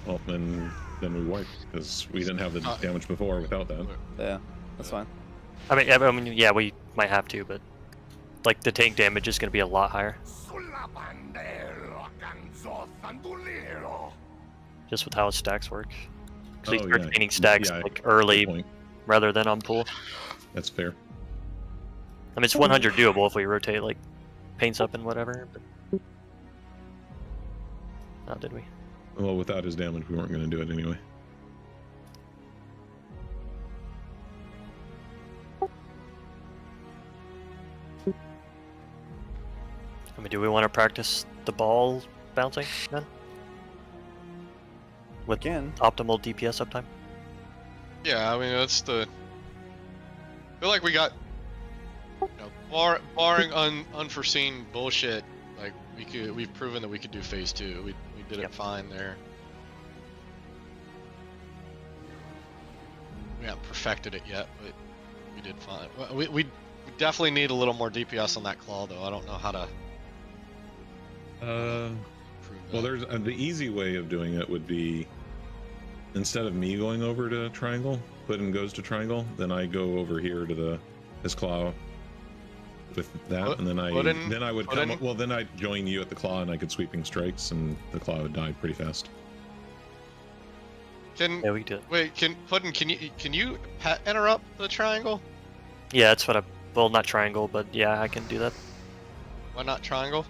Well, then we wipe because we didn't have the damage before without that. Yeah, that's fine. I mean, yeah, we might have to, but like the tank damage is going to be a lot higher. Just with how stacks work. Because we start gaining stacks like early rather than on pull. That's fair. I mean, it's 100 doable if we rotate like paints up and whatever. But... Oh, did we? Well, without his damage, we weren't going to do it anyway. I mean, do we want to practice the ball bouncing then? With optimal DPS uptime? Yeah, I mean that's the. I feel like we got, you know, barring unforeseen bullshit, like we've proven that we could do phase 2. We did it fine there. We haven't perfected it yet, but we did fine. We definitely need a little more DPS on that claw, though. I don't know how to. Well, there's the easy way of doing it would be, instead of me going over to triangle, Puddin goes to triangle, then I go over here to his claw with that, and then I would come up, well, then I'd join you at the claw and I could sweeping strikes and the claw would die pretty fast. Yeah, we do. Wait, Puddin, can you pet interrupt the triangle? Yeah, that's what well, not triangle, but yeah, I can do that. Why not triangle?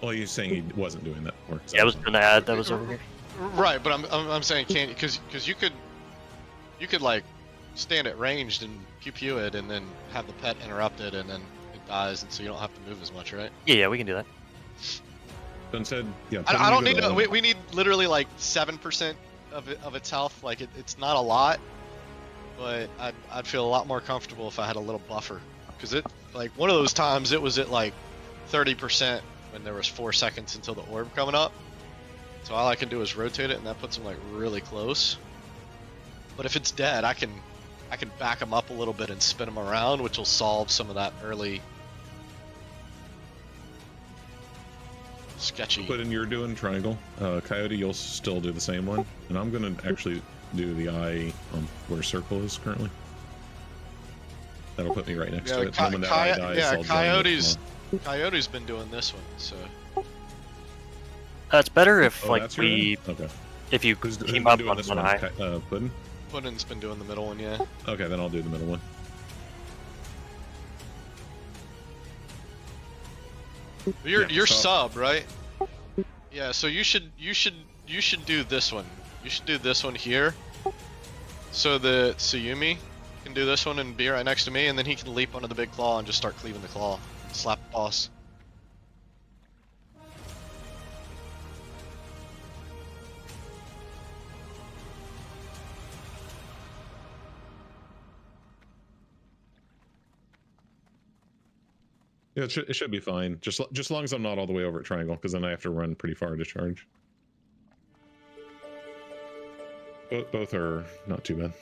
Well, you're saying he wasn't doing that before. Yeah, I was gonna add that was over here. Right, but I'm saying can't, because you could like stand at ranged and pew it and then have the pet interrupted and then it dies, and so you don't have to move as much, right? Yeah, we can do that. So instead, yeah. I don't need to. We need literally like 7% of its health. Like it's not a lot, but I'd feel a lot more comfortable if I had a little buffer, because it, like, one of those times it was at like 30% when there was 4 seconds until the orb coming up. So all I can do is rotate it, and that puts him like really close. But if it's dead, I can back him up a little bit and spin him around, which will solve some of that early sketchy. But you're doing triangle. Coyote, you'll still do the same one, and I'm gonna actually do the eye on where circle is currently. That'll put me right next to it. When that eye dies, I'll Coyote's been doing this one, so. It's better if if you Who's team up on this one eye. Puddin? Puddin's been doing the middle one, yeah. Okay, then I'll do the middle one. You're sub, right? Yeah, so you should do this one. You should do this one here. So the Tsuyumi can do this one and be right next to me, and then he can leap onto the big claw and just start cleaving the claw. Slap the boss. Yeah, it should be fine. Just as long as I'm not all the way over at triangle, because then I have to run pretty far to charge. Both are not too bad.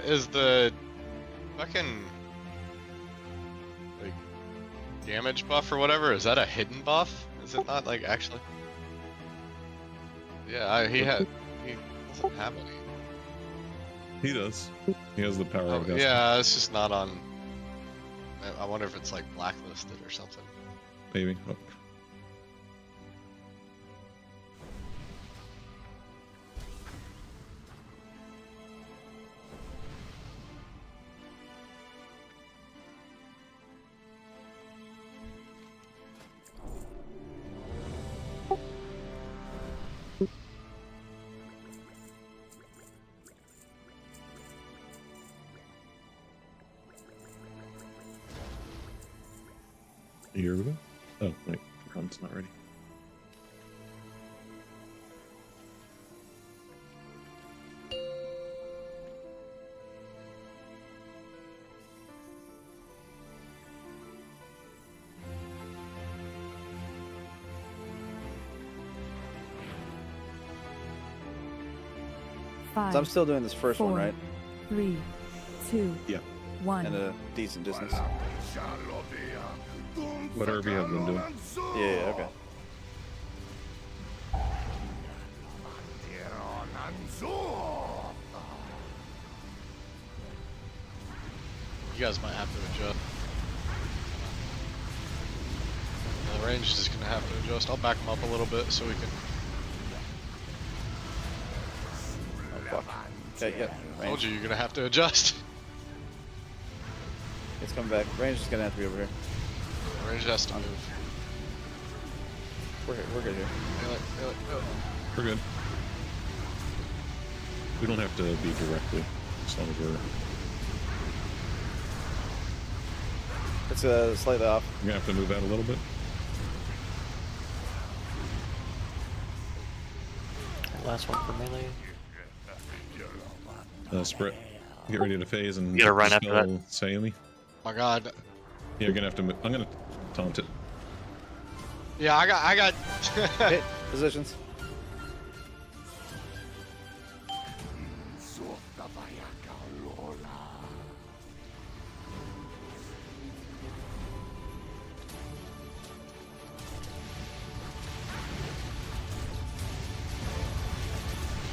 Is the fucking like damage buff or whatever, is that a hidden buff? Is it not, like, actually? Yeah, he doesn't have any. He does. He has the power of destiny. Yeah, it's just not on. I wonder if it's like blacklisted or something. Maybe. Oh. Here we go. Oh, wait. It's not ready. So I'm still doing this first one, right? 3, 2, yeah, 1. And a decent distance. Whatever you have been doing. Yeah, okay. You guys might have to adjust. Yeah, the range is gonna have to adjust. I'll back them up a little bit so we can. Oh fuck. Okay, yep. Told Range. you you're gonna have to adjust. It's coming back. Range is gonna have to be over here. The range has to move. We're here. We're good here. Melee. We're good. We don't have to be directly, as long as we're. It's slightly off. You're gonna have to move out a little bit. Last one for melee. Spread. Get ready to phase and. You gotta run after that. Sayumi. My God. Yeah, you're gonna have to. I'm gonna taunt it. Yeah, I got. Hit positions.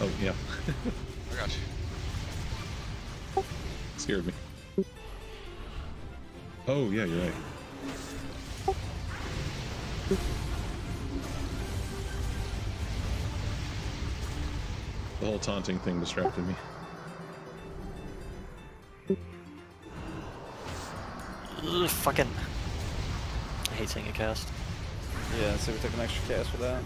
Oh yeah. I got you. Scared me. Oh yeah, you're right. The whole taunting thing distracted me. Ugh, fucking. I hate seeing a cast. Yeah, so we took an extra cast for that.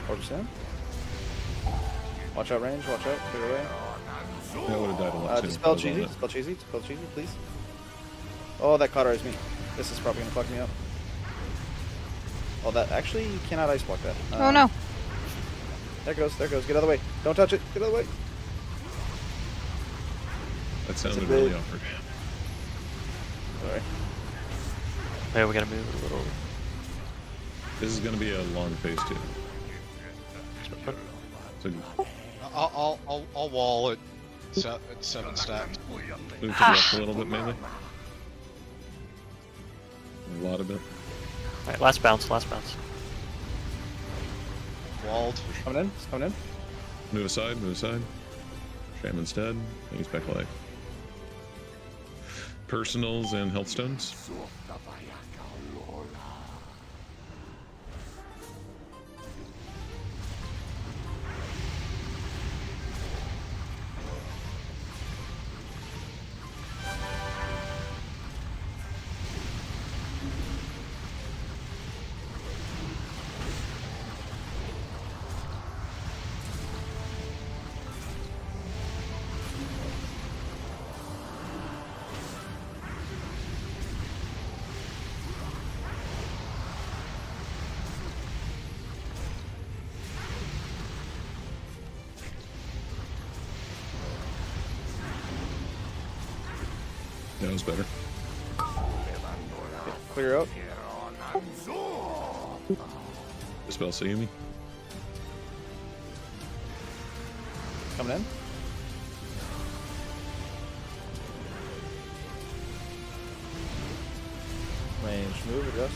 Order's down. Watch out range, watch out, clear away. I would have died a lot sooner. Dispel cheesy, dispel cheesy, dispel cheesy, please. Oh, that cauterized me. This is probably gonna fuck me up. Oh, that actually, you cannot ice block that. Oh no. There it goes, there it goes. Get out of the way. Don't touch it. Get out of the way. That sounded really awkward. Sorry. Yeah, we gotta move a little. This is gonna be a long phase too. So I'll wall it. At 7 stacks. move to the left a little bit, maybe. A lot of it. Alright, last bounce, last bounce. Walled. It's coming in. It's coming in. Move aside, move aside. Shaman's dead. He's back alive. Personals and health stones. That was better. Clear out. Dispel Sayumi. Coming in. Range move, adjust.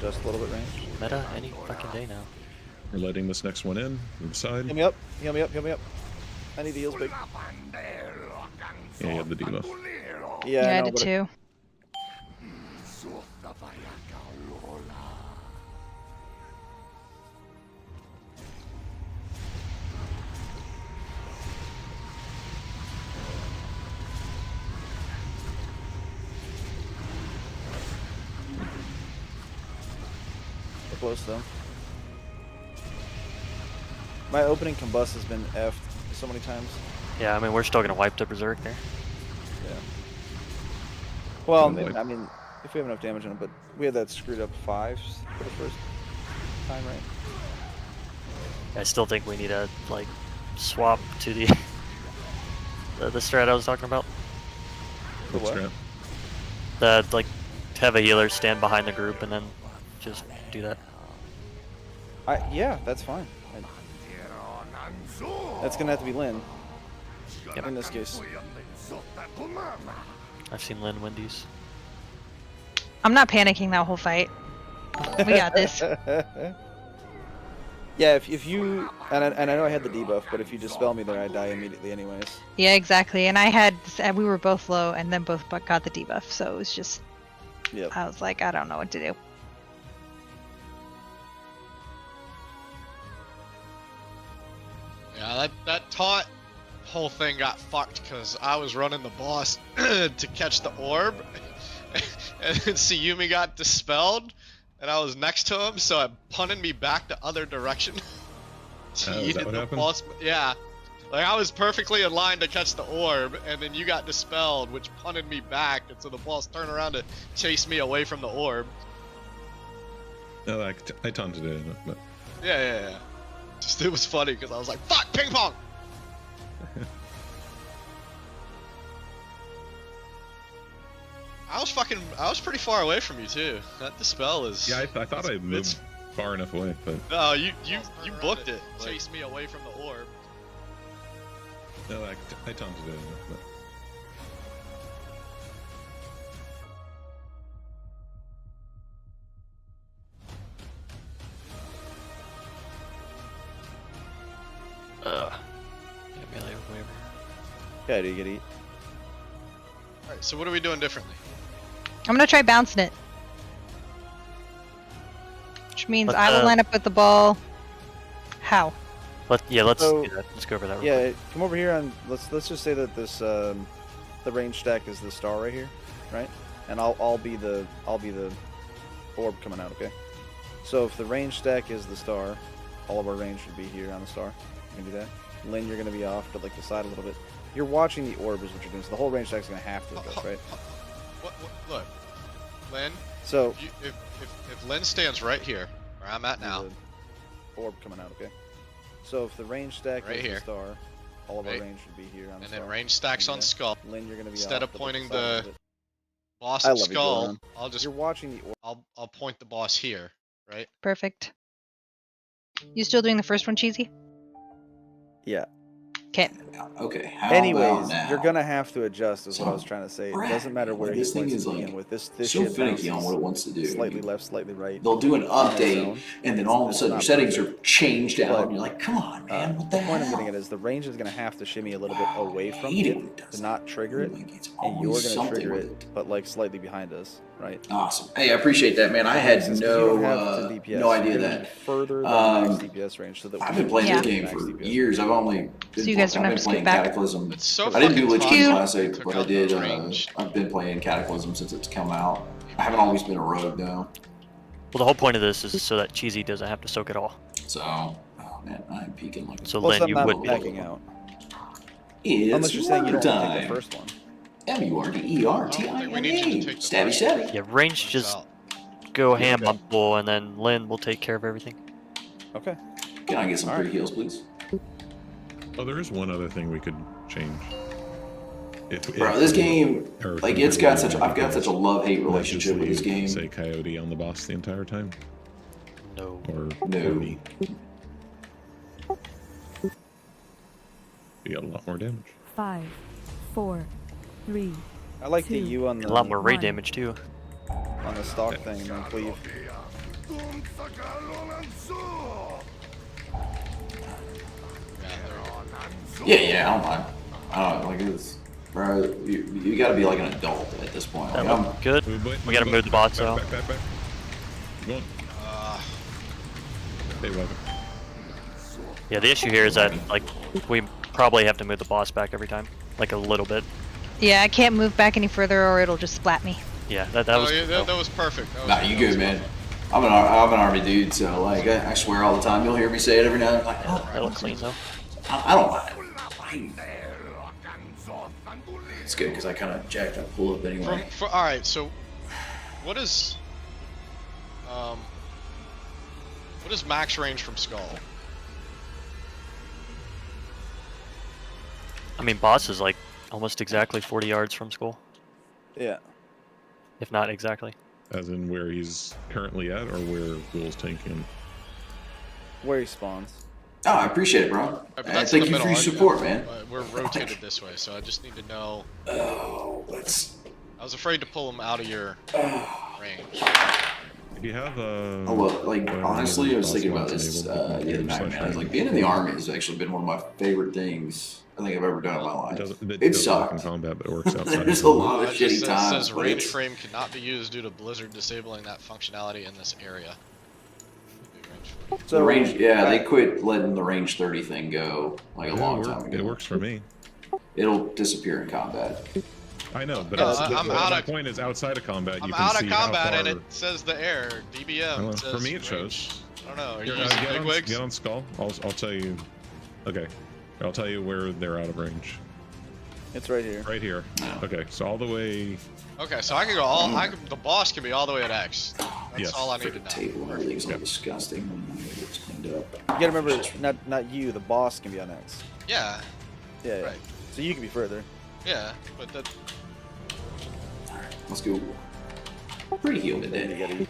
Just a little bit range. Meta any fucking day now. We're letting this next one in. Move aside. Heal me up. Heal me up. Heal me up. I need the heals big. Yeah, you have the debuff. Yeah, I know, did but too. We're close though. My opening combust has been effed so many times. Yeah, I mean, we're still gonna wipe the Berserk there. Yeah. Well, I mean, if we have enough damage on it, but we had that screwed up 5 for the first time, right? I still think we need to, like, swap to the the strat I was talking about. The what? Strat? The, like, have a healer stand behind the group and then just do that. Yeah, that's fine. That's gonna have to be Lynn. Yep. In this case. I've seen Lynn Wendy's. I'm not panicking that whole fight. We got this. Yeah, if you and I know I had the debuff, but if you dispel me there, I die immediately anyways. Yeah, exactly. And we were both low, and then both got the debuff. So it was just, Yep. I was like, I don't know what to do. Yeah, that taunt whole thing got fucked because I was running the boss to catch the orb, and then Tsuyumi got dispelled, and I was next to him, so it punted me back the other direction. Is that what happened? Boss, yeah. Like, I was perfectly in line to catch the orb, and then you got dispelled, which punted me back, and so the boss turned around to chase me away from the orb. No, I taunted it, but Yeah. Just, it was funny, because I was like, fuck, ping pong! I was pretty far away from you, too. That dispel is... yeah, I thought I moved far enough away, but... No, you booked it. Chased me away from the orb. No, I taunted it, but... Yeah, melee whatever. Yeah, do you get eat? Alright, so what are we doing differently? I'm gonna try bouncing it. Which means But, I will line up with the ball. How? Let's So- do that. Let's go over that. Real Yeah, quick. come over here on. Let's just say that this the range stack is the star right here, right? And I'll be the orb coming out. Okay. So if the range stack is the star, all of our range should be here on the star. You can do that. Lynn, you're gonna be off to like the side a little bit. You're watching the orb is what you're doing. So the whole range stack's gonna have to adjust, right? What, look, Lynn, So if Lynn stands right here, where I'm at now, the orb coming out. Okay. So if the range stack Right is here. the star, all of our Right. range should be here on the and star. then range stacks You on do that. skull, Lynn, you're gonna be instead off of to pointing side a little the bit. boss I at love you, skull, Goran. I'll just You're watching the orb. I'll point the boss here, right? Perfect. You still doing the first one, Cheesy? Yeah. Okay. Okay. How Anyways, about now? you're gonna have to adjust, is what I So, was trying to say. It crap, doesn't matter where like, he this thing points is, to begin like, with. This so shit finicky on bounces what it wants to do. Slightly left, slightly right. They'll do an on its update, own. and then all of a It's sudden your not settings perfect. are changed out, But, and you're like, "Come on, man! What the The point I'm hell?" getting at is the range is gonna have to shimmy a little bit away from hate it you when it does to not trigger it, Like, it's and you're always gonna something trigger with it, but like slightly behind us, right? Awesome. Hey, I appreciate that, man. I had Since no you don't have to DPS, no you're idea gonna be that. further than max DPS range, so that I've we been playing Yeah. this game max for DPS. years. I've only been, So you guys I've don't have been to skip playing back? Cataclysm. It's so I didn't do fucking Lich tough King to Classic, cook but I out did. those range. I've been playing Cataclysm since it's come out. I haven't always been a rogue though. Well, the whole point of this is so that Cheesy doesn't have to soak it all. So, oh man, I'm peeking like. So Plus, Lynn, I'm you not would be. backing out. It's Unless you're saying you don't want to take time. the first one. MURDERTINA. Stabby Stabby. Yeah, range just go ham on full, and then Lynn will take care of everything. Okay. Can I get some free heals, please? Oh, there is one other thing we could change. Bro, this game, or like, if it's got we such. I've got such a love-hate not just relationship with this leave, game. Say Coyote on the boss the entire time. No. Or No. me. You got a lot more damage. 5, 4, 3. I like the 2, U on the A lot more raid 1. damage too. on the stock thing, and then cleave. Yeah, I don't mind. I don't like it's. Bro, you gotta be like an adult at this point. That Like, I'm, looked good. We gotta move the bots out. Back. Go on. Hey, weapon. Yeah, the issue here is that like we probably have to move the boss back every time, like a little bit. Yeah, I can't move back any further or it'll just splat me. Yeah, that was. yeah, that was perfect. nah, you good, man. I'm an army dude, so like I swear all the time. You'll hear me say it every now and then. Like, oh, That looks clean though. I don't mind. It's good because I kind of jacked up pull up anyway. All right, so what is max range from skull? I mean, boss is like almost exactly 40 yards from skull, Yeah. if not exactly. As in where he's currently at, or where Ghoul's tanking him? Where he spawns. Oh, I appreciate it, bro. Right, but that's Thank in you the for middle. your support, man. We're rotated this way, so I just need to know. Oh, let's. I was afraid to pull him out of your. range. If you have Oh well, like honestly, I was thinking about this the other night, man. I was like, being in the army has actually been one of my favorite things I think I've ever done in my life. It It doesn't work in sucked. combat, but it works outside. There's a lot of It just shitty times. says but range it's- frame cannot be used due to Blizzard disabling that functionality in this area. So the range, yeah, they quit letting the range 30 thing go like a Yeah, long time ago. It works for me. It'll disappear in combat. I know, but No, I'm out my of- point is outside of combat. I'm You can out see of combat how and far. it says the air DBM. Well, It for says me, it range. shows. I don't know. Are you Here, using get big on, wigs? get on Skull. I'll tell you. Okay, I'll tell you where they're out of range. It's right here. Right here. Okay, so all the way. Okay, so I can go all. The boss can be all the way at X. That's Yes. all I need to The know. table and everything's all disgusting when it gets cleaned up. You gotta remember, not you. The boss can be on X. Yeah. Yeah. Right. So you can be further. Yeah, but that. Let's go. Pretty human then.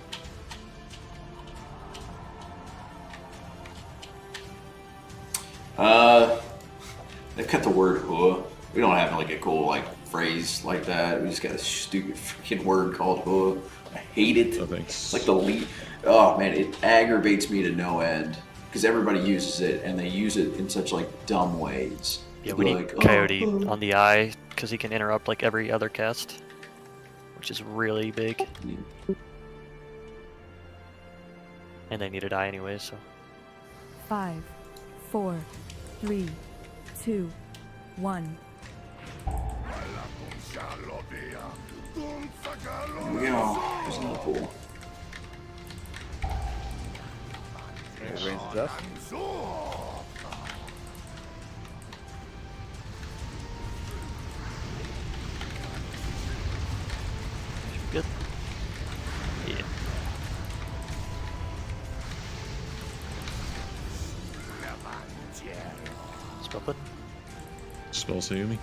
They cut the word "huh." We don't have like a cool like phrase like that. We just got a stupid freaking word called "huh." I hate it. It's like the lead. Oh man, it aggravates me to no end because everybody uses it and they use it in such like dumb ways. Yeah, we need Coyote on the eye because he can interrupt like every other cast, which is really big. And they need a die anyway, so. 5, 4, 3, 2, 1. Here we go. There's another pool. Range adjust. Good. Yeah. Spell put. Spell Sayumi.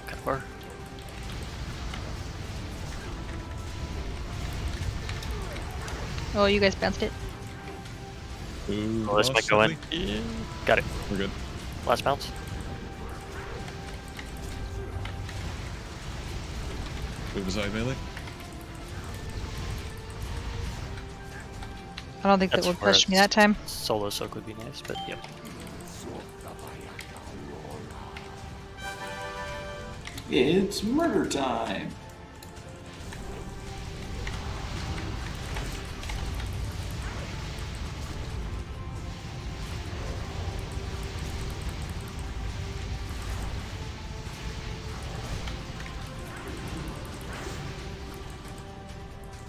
Kind of far. Oh, you guys bounced it. Ooh, Oh, this might go in. possibly. Yeah. Got it. We're good. Last bounce. Move aside melee. I don't think That's that would where push me that time. Solo soak would be nice, but yep. It's murder time.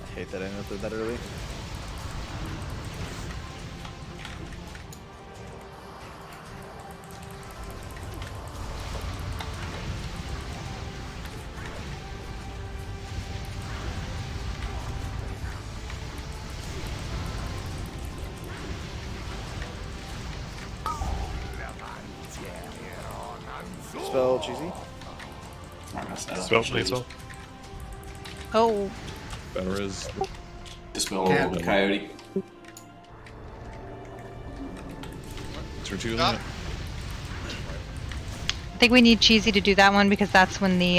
I hate that I didn't that early. Spell cheesy. Spell lethal. Oh, Better is. Dispel Yeah. Coyote. It's for 2 Ah. limit. I think we need Cheesy to do that one because that's when the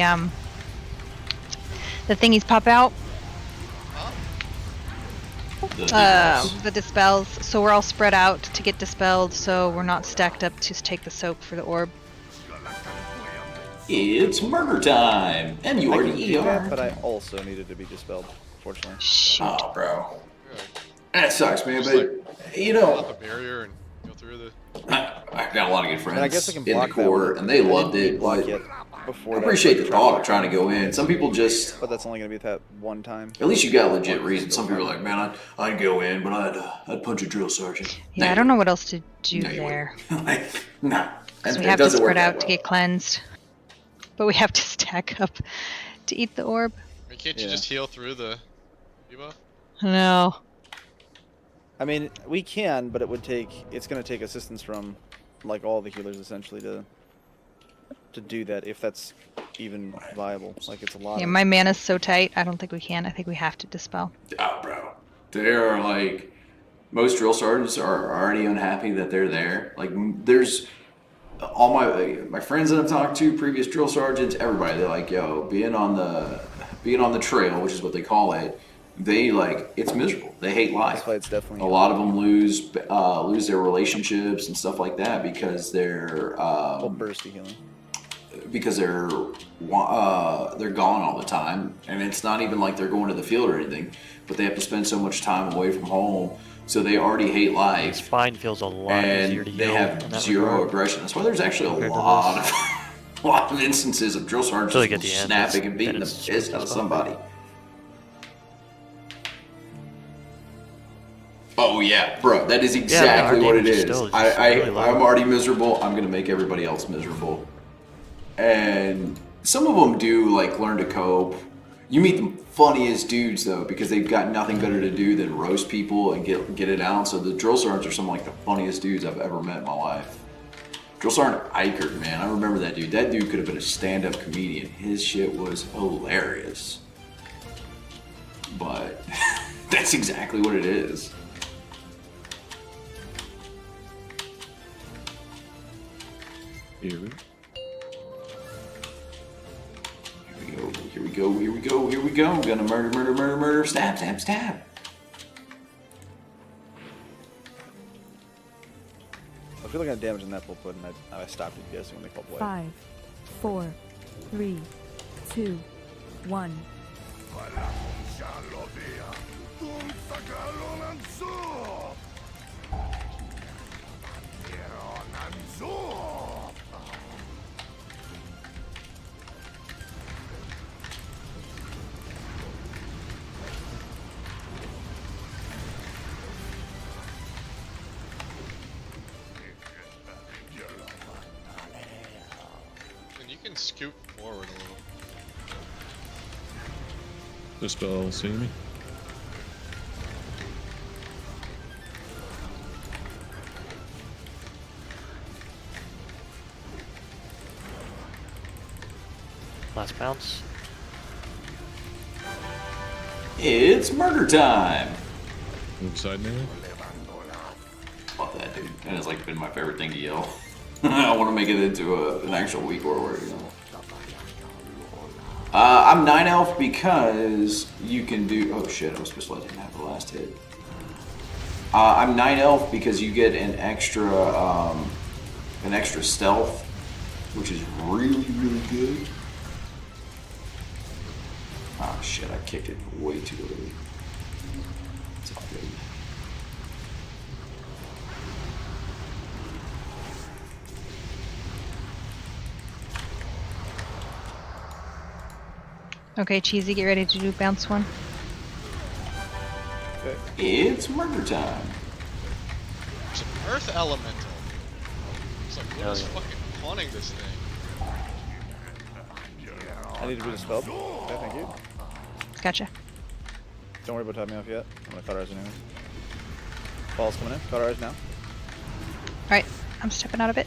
thingies pop out. The dispels. So we're all spread out to get dispelled, so we're not stacked up to take the soak for the orb. It's murder time, and you I are can the do ER. that, but I also needed to be dispelled, fortunately. Shoot. Oh, bro. That sucks, man. Just, But you Pull know, out the barrier and go through the. I've got a lot of good friends And I guess I can in the block that Corps, one. and they I didn't loved it. block But it before I that, appreciate like, the thought of trying to go in. Some people just, But that's only going to be that one time. at least you got legit reasons. Some people are like, man, I'd go in, but I'd punch a drill sergeant. Yeah, I don't know what else to do No, you there. Like, nah, So we it have to doesn't work spread that out to well. get cleansed. But we have to stack up to eat the orb. I mean, can't you Yeah. just heal through the debuff? No. I mean, we can, but it's going to take assistance from, like, all the healers, essentially, to do that, if that's even viable. Like, it's a lot Yeah, of... my mana's so tight, I don't think we can. I think we have to dispel. Oh, bro. There are like, most drill sergeants are already unhappy that they're there. Like, there's all my friends that I've talked to, previous drill sergeants, everybody, they're like, yo, being on the trail, which is what they call it, they like it's miserable. They hate life. This fight's definitely A lot of them lose their relationships and stuff like that because they're bursty healing. Because they're gone all the time, and it's not even like they're going to the field or anything, but they have to spend so much time away from home, so they already hate life. Spine feels a lot and easier to they heal have in that zero regard. aggression. That's why there's actually a Compared to lot of instances of drill sergeants Until you just get the end, snapping and beating then the it's piss just out of as somebody. Oh yeah, bro, that is exactly our what it damage is. still is just really low. I'm already miserable. I'm gonna make everybody else miserable. And some of them do like learn to cope. You meet the funniest dudes though, because they've got nothing better to do than roast people and get it out. So the drill sergeants are some of like the funniest dudes I've ever met in my life. Drill Sergeant Eichert, man, I remember that dude. That dude could have been a stand-up comedian. His shit was hilarious. But that's exactly what it is. Here we go. Gonna murder. Stab. If you're looking at damage in that full pudding, I stopped it guessing when they called play. 5, 4, 3, 2, 1. And you can scoot forward a little. The spell see me. Last bounce. It's murder time. Move side melee. Love that, dude. And it's like been my favorite thing to yell. I want to make it into an actual weak order, you know. I'm 9 elf because you can do. Oh shit! I was supposed to let him have the last hit. I'm 9 elf because you get an extra stealth, which is really good. Oh shit! I kicked it way too early. It's all good. Okay, Cheesy, get ready to do bounce one. It's murder time. There's an earth elemental. It's like, what is fucking haunting this thing? I need to read a spell. Okay, thank you. Gotcha. Don't worry about topping me off yet. I'm gonna cauterize anyways. Ball's coming in. Cauterize now. Alright, I'm stepping out a bit.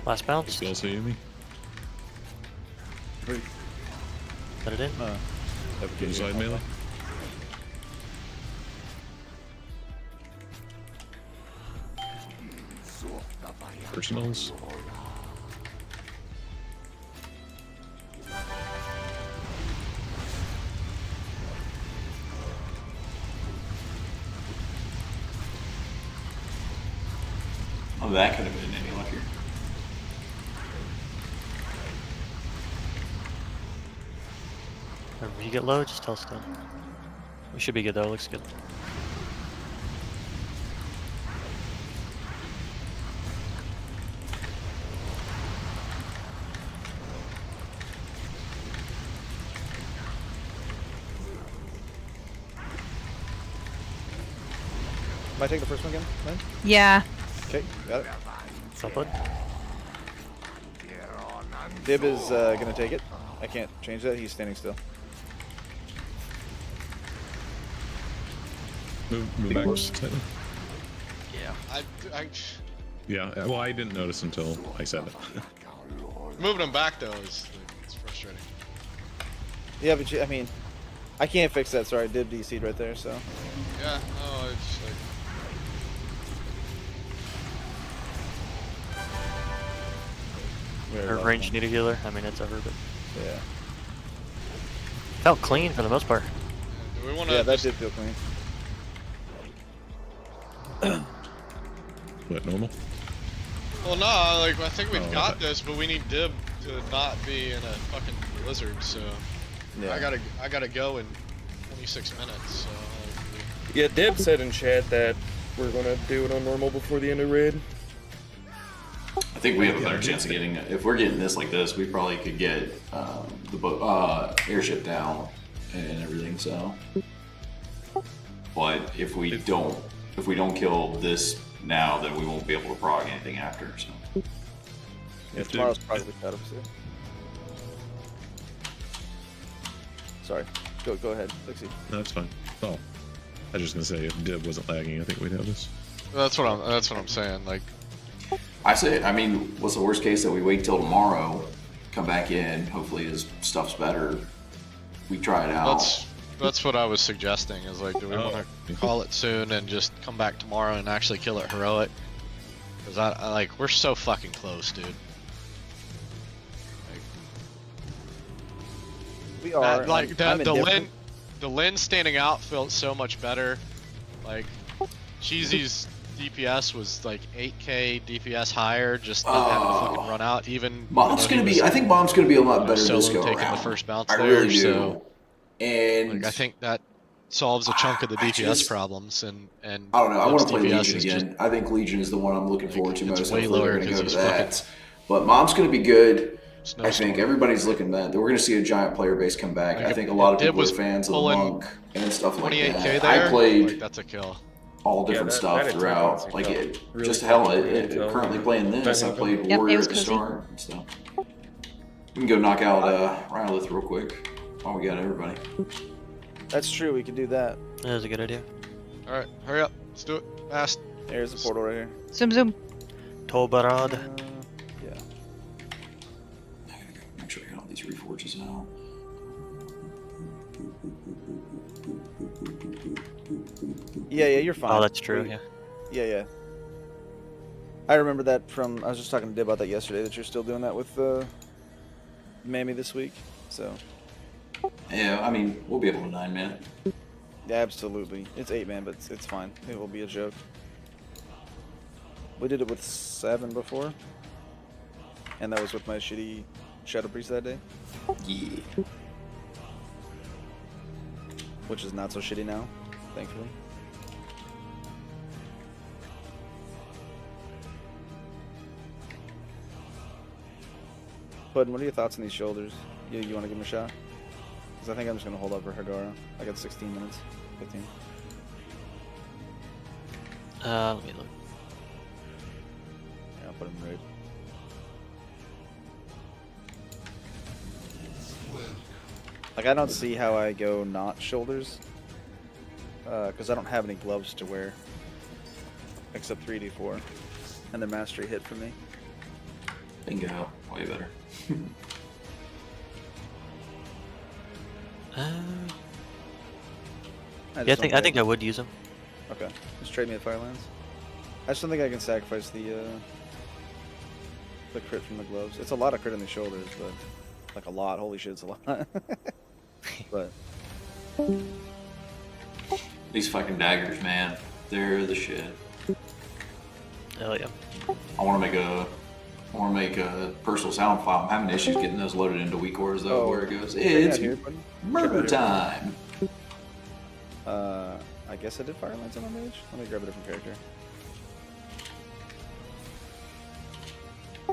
Last bounce. Spell see me. Let it in. Move side melee. Personals. Oh, that could have been any luckier. If you get low, just tell stun. We should be good though. Looks good. Might take the first one again, man? Yeah. Okay, got it. Something. Dib is gonna take it. I can't change that. He's standing still. Move back slightly. Yeah. Yeah. Well, I didn't notice until I said it. Moving him back though is it's frustrating. Yeah, but I mean, I can't fix that. Sorry, I did DC'd right there, so. Yeah, no, it's like... Her range need a healer. I mean, it's ever, but yeah, felt clean for the most part. Do we want to? Yeah, that did feel clean. What, normal? Well, no, like I think we've got this, but we need Dib to not be in a fucking blizzard. So Yeah. I gotta go in 26 minutes. So Yeah, Dib said in chat that we're gonna do it on normal before the end of raid. I think we have a better chance of getting. If we're getting this like this, we probably could get the airship down and everything. So, but if we don't kill this now, then we won't be able to prog anything after. So, Yeah, tomorrow's probably cut up soon. Sorry, go ahead, Dixie. No, that's fine. Oh, I was just gonna say if Dib wasn't lagging, I think we'd have this. that's what I'm saying. Like, I mean, what's the worst case that we wait till tomorrow, come back in, hopefully his stuff's better, we try it out. That's what I was suggesting. Is like, do we want to call it soon and just come back tomorrow and actually kill it heroic? Because I like we're so fucking close, dude. We are. Like the Lin standing out felt so much better. Like Cheesy's DPS was like 8k DPS higher, just not having to fucking run out. Even Bomb's gonna be. I think Bomb's gonna be a lot better this go taking around. the first bounce I there, really do. so and like, I think that solves a chunk of the DPS problems. And I don't know. I want to play DPS Legion is again. I think Legion is the one I'm looking forward to most. It's way Hopefully lower we're gonna because go he's to that. But Mom's gonna be good. I Snowstorm. think everybody's looking at that. We're going to see a giant player base come back. I think a lot of people are fans of the Monk and stuff like 28K that. there, I played like, that's a kill. all different stuff throughout. Like just hell, currently playing this. I played Warrior at the start and stuff. We can go knock out Rylith real quick while we got everybody. That's true. We could do that. That was a good idea. All right, hurry up. Let's do it fast. There's the portal right here. Zoom. Tobarad. Yeah. Make sure I got all these reforges out. Yeah, you're fine. Oh, that's true. Yeah. I remember that from. I was just talking to Dib about that yesterday. That you're still doing that with Mammy this week. So. Yeah, I mean, we'll be able to 9-man. Yeah, absolutely. It's 8-man, but it's fine. It will be a joke. We did it with 7 before, and that was with my shitty Shadow Priest that day. Yeah. Which is not so shitty now, thankfully. Bud, what are your thoughts on these shoulders? You want to give them a shot? Because I think I'm just going to hold up for Hagara. I got 16 minutes. 15. Let me look. Yeah, I'll put him in raid. Like, I don't see how I go not shoulders. Because I don't have any gloves to wear. Except 3d4. And the mastery hit for me. Bingo. Way better. Yeah, I think I would use them. Okay, just trade me the Firelands. I just don't think I can sacrifice the crit from the gloves. It's a lot of crit on the shoulders, but like a lot. Holy shit, it's a lot. But These fucking daggers, man, they're the shit. Hell yeah. I want to make a personal sound file. I'm having issues getting those loaded into WeCores though. Where it goes, it's murder time. I guess I did Firelands on my mage. Let me grab a different character.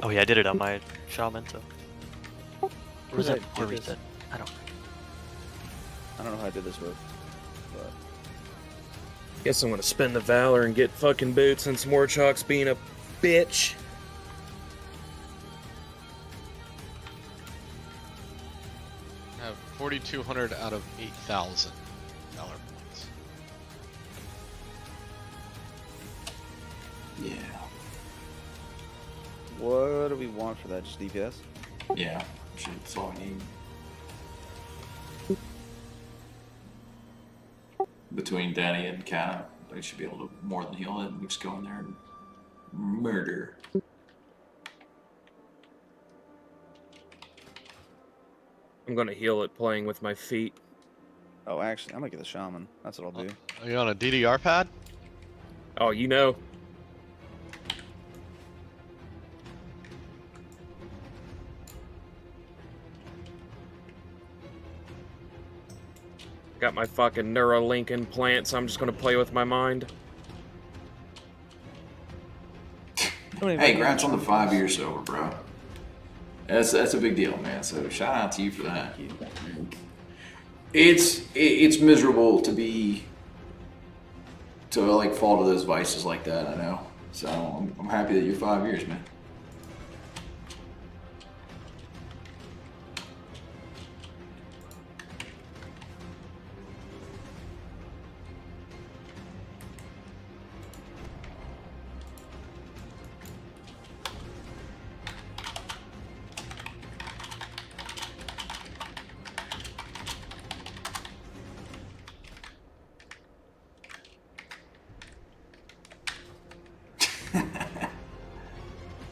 Oh yeah, I did it on my shaman. So. Or was Right, that or reset? I don't know how I did this with, but Guess I'm gonna spend the Valor and get fucking boots since Morchok's being a bitch. I have 4,200 out of 8,000 dollar points. Yeah. what do we want for that? Just DPS? Yeah. Shit, that's all I need. between Danny and Kat. They should be able to more than heal it. We just go in there and murder. I'm gonna heal it playing with my feet. Oh, actually, I'm gonna get the shaman. That's what I'll do. Are you on a DDR pad? Oh, you know. Got my fucking Neuralink implant, so I'm just gonna play with my mind. Hey, congrats on the 5 years sober, bro. That's a big deal, man. So shout out to you for that. It's miserable to like fall to those vices like that. I know. So I'm happy that you're 5 years, man.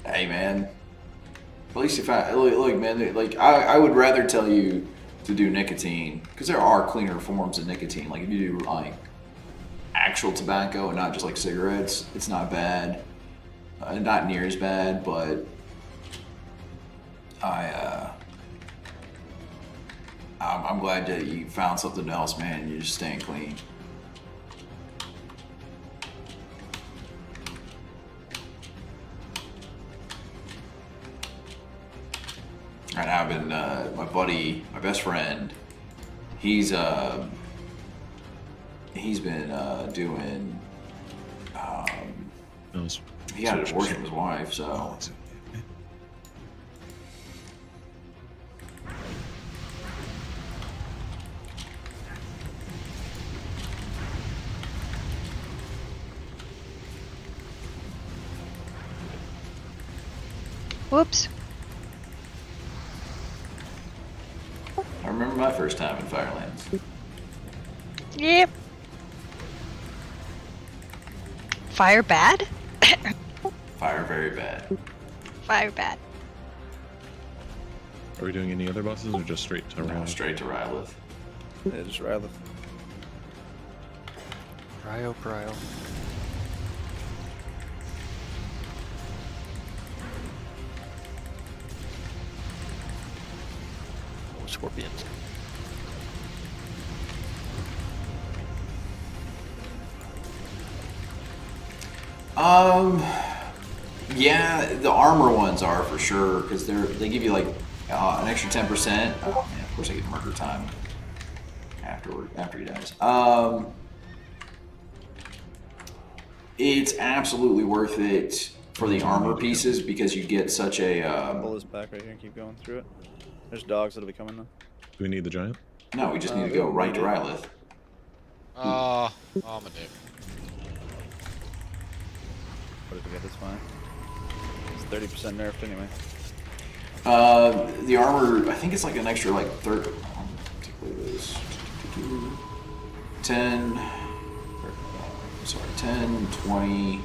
Hey, man. At least if I look, man, like I would rather tell you to do nicotine because there are cleaner forms of nicotine. Like if you do like actual tobacco and not just like cigarettes, it's not bad, not near as bad. But I'm glad that you found something else, man. And you're just staying clean. Right now, I've been my buddy, my best friend. He's been doing. He had an abortion with his wife, so. Whoops. I remember my first time in Firelands. Yep. Fire bad? Fire very bad. Fire bad. Are we doing any other bosses or just straight to Rylith? Straight to Rylith. Yeah, just Rylith. Cryo. Oh, scorpions. Yeah, the armor ones are for sure because they give you like an extra 10%. Oh man, of course I get murder time after he dies. It's absolutely worth it for the armor pieces because you get such a. Pull this back right here and keep going through it. There's dogs that'll be coming now. Do we need the giant? No, we just need to go right to Rylith. I'm a dick. What did we get? That's fine. It's 30% nerfed anyway. The armor, I think it's like an extra like 30. 10. Sorry, 10, 20,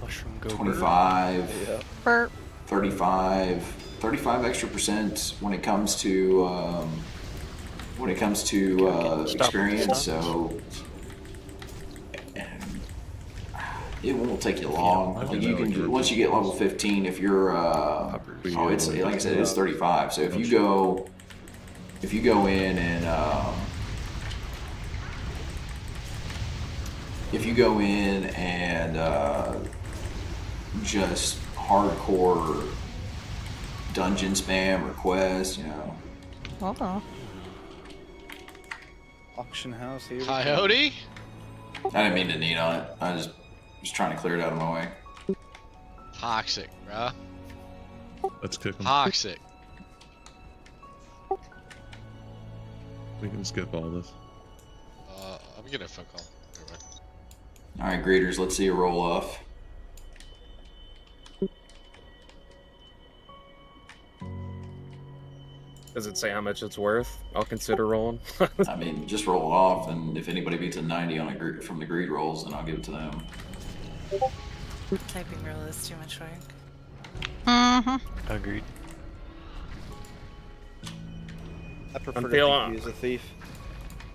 Mushroom go 25, Yeah. 35 extra percent when it comes to experience. So and it won't take you long. Like you can once you get level 15, if you're it's like I said, it's 35. So if you go in and just hardcore dungeon spam or quest, you know. Oh. Auction house here. Coyote? I didn't mean to need on it. I was trying to clear it out of my way. Toxic, bruh. Let's kick him. Toxic. We can skip all this. I'm getting a phone call. All right, graders, let's see a roll off. Does it say how much it's worth? I'll consider rolling. I mean, just roll it off, and if anybody beats a 90 on from the greed rolls, then I'll give it to them. Typing roll is too much work. Agreed. I prefer I'm to feeling- use a thief.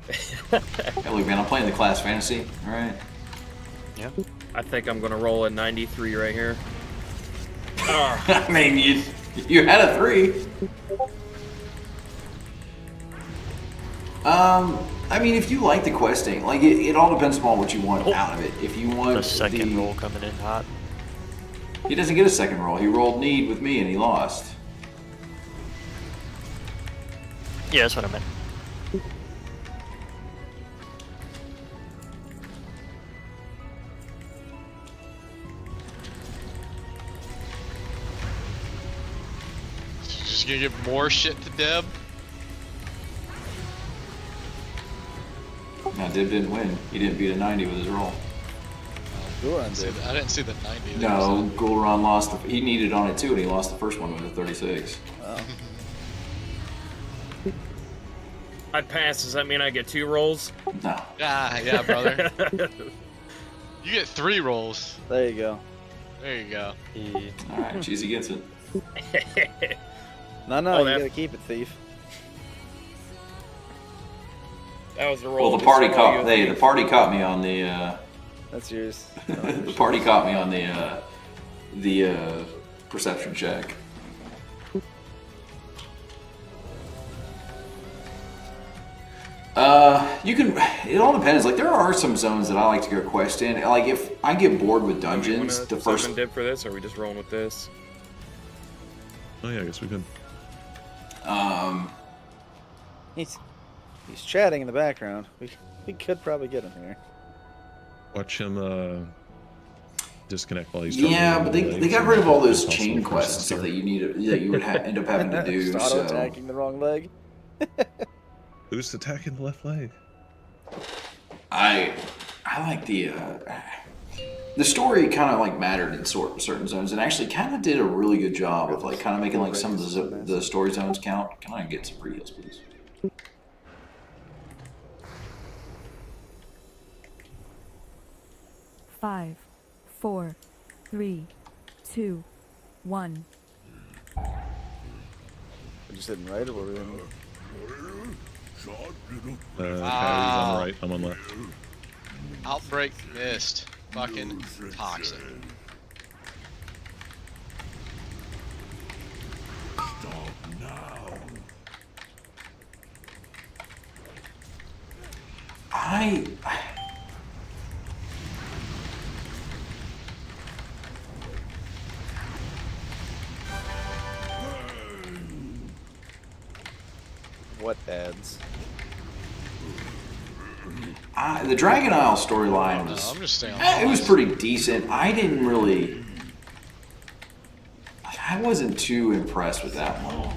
Hey, look, man, I'm playing the class fantasy. All right. Yeah. I think I'm gonna roll a 93 right here. I mean, you had a 3. I mean, if you like the questing, like it all depends upon what you want out of it. If you want The second roll coming in hot. He doesn't get a second roll. He rolled need with me and he lost. Yeah, that's what I meant. Just gonna give more shit to Deb? No, Dib didn't win. He didn't beat a 90 with his roll. I didn't see the 90. No, Gul'ran lost. He needed on it too, and he lost the first one with a 36. Wow. I pass. Does that mean I get 2 rolls? No. Yeah, brother. You get 3 rolls. There you go. There you go. All right, Cheesy gets it. No, Oh, you that- gotta keep it, thief. That was the roll. Well, the party caught. Hey, the party caught me on the. That's yours. The party caught me on the perception check. You can. It all depends. Like there are some zones that I like to go quest in. Like if I get bored with dungeons, the first. Dip for this, or are we just rolling with this? Oh yeah, I guess we could. He's chatting in the background. We could probably get him here. Watch him disconnect while he's. Yeah, but they got rid of all those chain quests and stuff that you would end up having to do. Just So auto-attacking the wrong leg. Who's attacking the left leg? I like the story kind of like mattered in certain zones, and actually kind of did a really good job of like kind of making like some of the story zones count. Can I get some pre-heals, please? 5, 4, 3, 2, 1. We just didn't right, or were we in? Patty's on right. I'm on left. Outbreak missed. Fucking toxic. What ads? The Dragon Isle storyline was. I'm just saying. It was pretty decent. I didn't really. I wasn't too impressed with that one.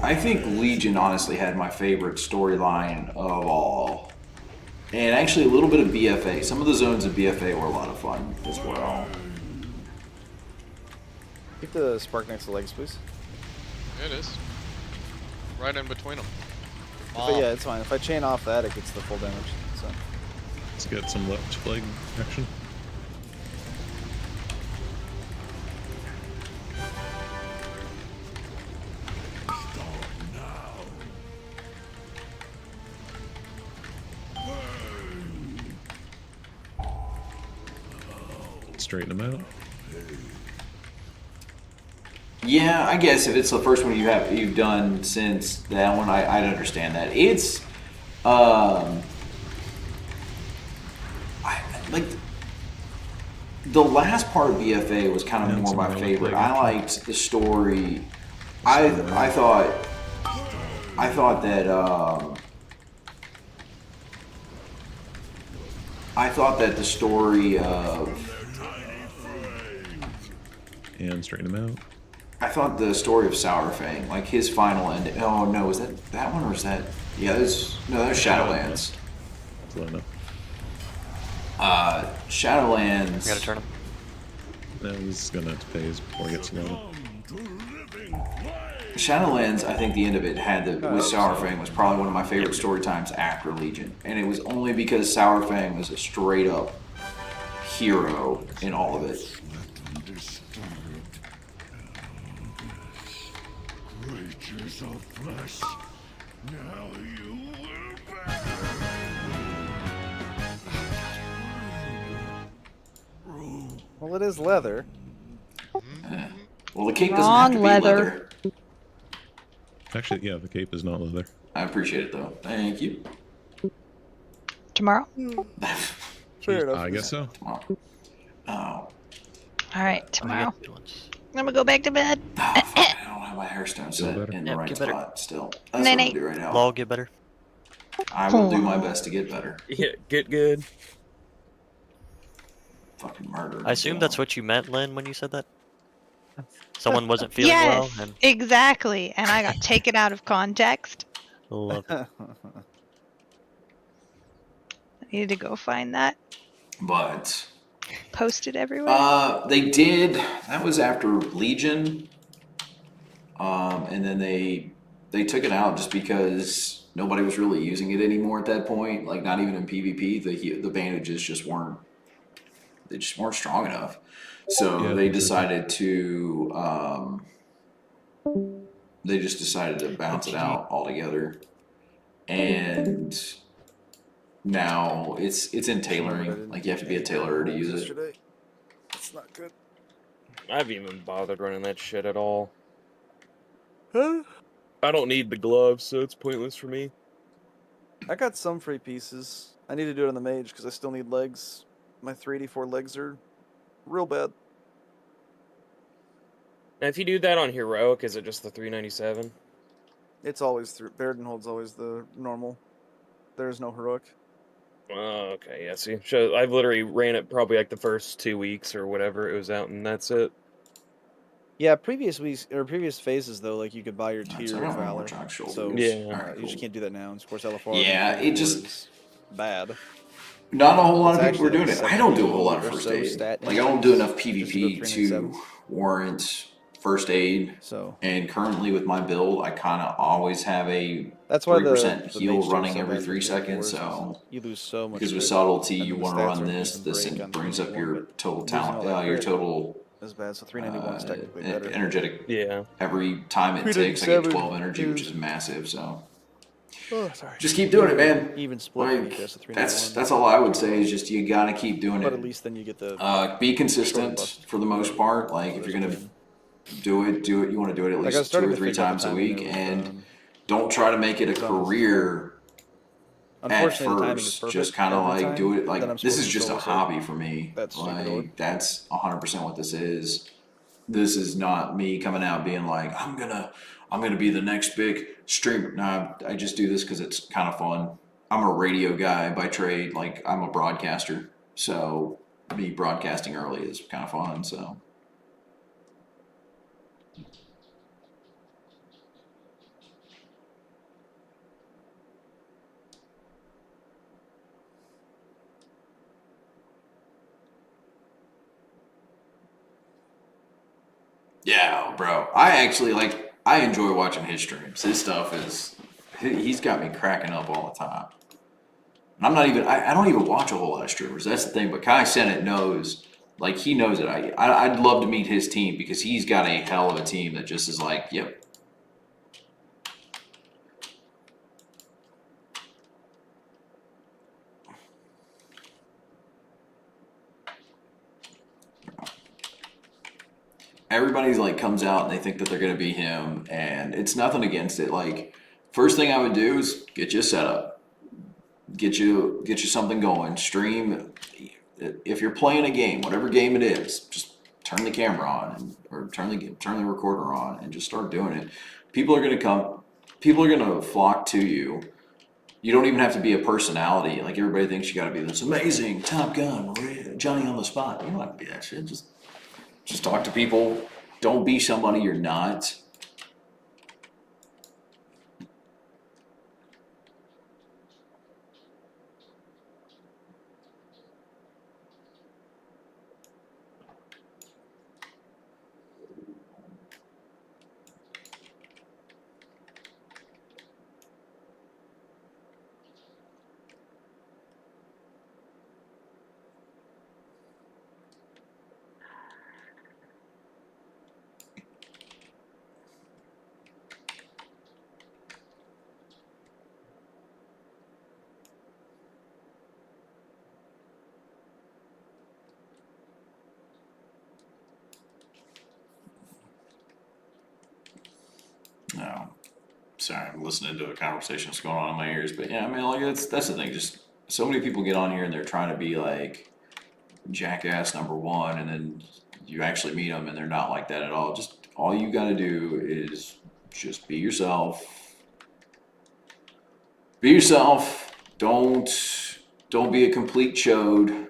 I think Legion honestly had my favorite storyline of all. And actually a little bit of BFA. Some of the zones of BFA were a lot of fun as well. Keep the spark next to legs, please. It is. Right in between them. Yeah, it's fine. If I chain off that, it gets the full damage. So. Let's get some left leg action. Straighten them out. Yeah, I guess if it's the first one you've done since that one, I'd understand that. It's like the last part of BFA was kind of more my favorite. I liked the story. I thought that the story of and straighten them out. I thought the story of Sourfang, like his final end. Oh no, was that one or was that? Yeah, that was Shadowlands. That's low enough. Shadowlands. I gotta turn him. No, this is gonna have to phase before it gets low. Shadowlands, I think the end of it had with Sourfang was probably one of my favorite story times after Legion, and it was only because Sourfang was a straight up hero in all of it. Creatures of flesh, now you will bear. Well, it is leather. Well, the cape doesn't have to be leather. Actually, yeah, the cape is not leather. I appreciate it though. Thank you. Tomorrow? Fair enough. I guess so. Oh. All right, tomorrow. I'm gonna go back to bed. I don't have my hairstone set in the right spot still. That's what I'm gonna do right now. Law, get better. I will do my best to get better. Yeah, get good. Fucking murder. I assume that's what you meant, Lynn, when you said that? Someone wasn't feeling well? Yes, And exactly. And I got taken out of context. love it. I needed to go find that. But Posted everywhere. they did. That was after Legion, and then they took it out just because nobody was really using it anymore at that point. Like not even in PvP, the bandages just weren't. They just weren't strong enough. So they decided to. They just decided to bounce it out altogether, and now it's in tailoring. Like you have to be a tailorer to use it. It's not good. I haven't even bothered running that shit at all. Huh? I don't need the gloves, so it's pointless for me. I got some free pieces. I need to do it on the mage because I still need legs. My 384 legs are real bad. Now, if you do that on heroic, is it just the 397? It's always through. Bairdenhold's always the normal. There's no heroic. Oh, okay, yeah, see. So I've literally ran it probably like the first 2 weeks or whatever it was out, and that's it. Yeah, previous weeks or previous phases though, like you could buy your tier of valor. So yeah, you just can't do that now. And of course, LFR. Yeah, it just is bad. Not a whole lot It's of people are actually doing like it. I don't do a 70 whole lot of or first so aid. stat Like I don't do enough inches, PvP just about to warrant first aid. So and currently with my build, I kind of always have a that's why 3% the heal mage running so every bad 3 for seconds. Tier 4s So you lose so much. because with crit, subtlety, and you then the want to stats run aren't this. even This break and on brings up 391, your but total losing all talent. that Your crit total is bad. So 391 is technically uh, better. energetic. Yeah. Every time it ticks, I get 397 12 energy, which is massive. So Oh, sorry. just keep doing it, man. Even split when you Like cast a 391. that's all I would say is just you gotta keep doing But it. at least then you get the Be consistent for the most part. Like if you're gonna do it. You want to do it at Like, I was least 2 starting or to 3 figure out the times a timing week, there with, and don't try to make it a career. At Unfortunately, the timing is first, perfect just kind of every like time do it. that I'm Like this supposed is to just a solo hobby for me. that stupid orb. Like that's 100% what this is. This is not me coming out being like I'm gonna be the next big streamer. Nah, I just do this because it's kind of fun. I'm a radio guy by trade. Like I'm a broadcaster, so me broadcasting early is kind of fun. So. Yeah, bro. I actually I enjoy watching his streams. His stuff is, he's got me cracking up all the time. And I don't even watch a whole lot of streamers. That's the thing. But Kai Sennett knows, like he knows it. I'd love to meet his team because he's got a hell of a team that just is like, yep. Everybody's like comes out and they think that they're gonna be him, and it's nothing against it. Like, first thing I would do is get you a setup, get you something going, stream. If you're playing a game, whatever game it is, just turn the camera on or turn the recorder on and just start doing it. People are gonna come. People are gonna flock to you. You don't even have to be a personality. Like everybody thinks you got to be this amazing Top Gun, Johnny on the spot. You don't have to be that shit. Just talk to people. Don't be somebody you're not. sorry, I'm listening to a conversation that's going on in my ears. But yeah, I mean, like that's the thing. Just so many people get on here and they're trying to be like jackass number one, and then you actually meet them and they're not like that at all. Just all you got to do is just be yourself. Be yourself. Don't be a complete chode.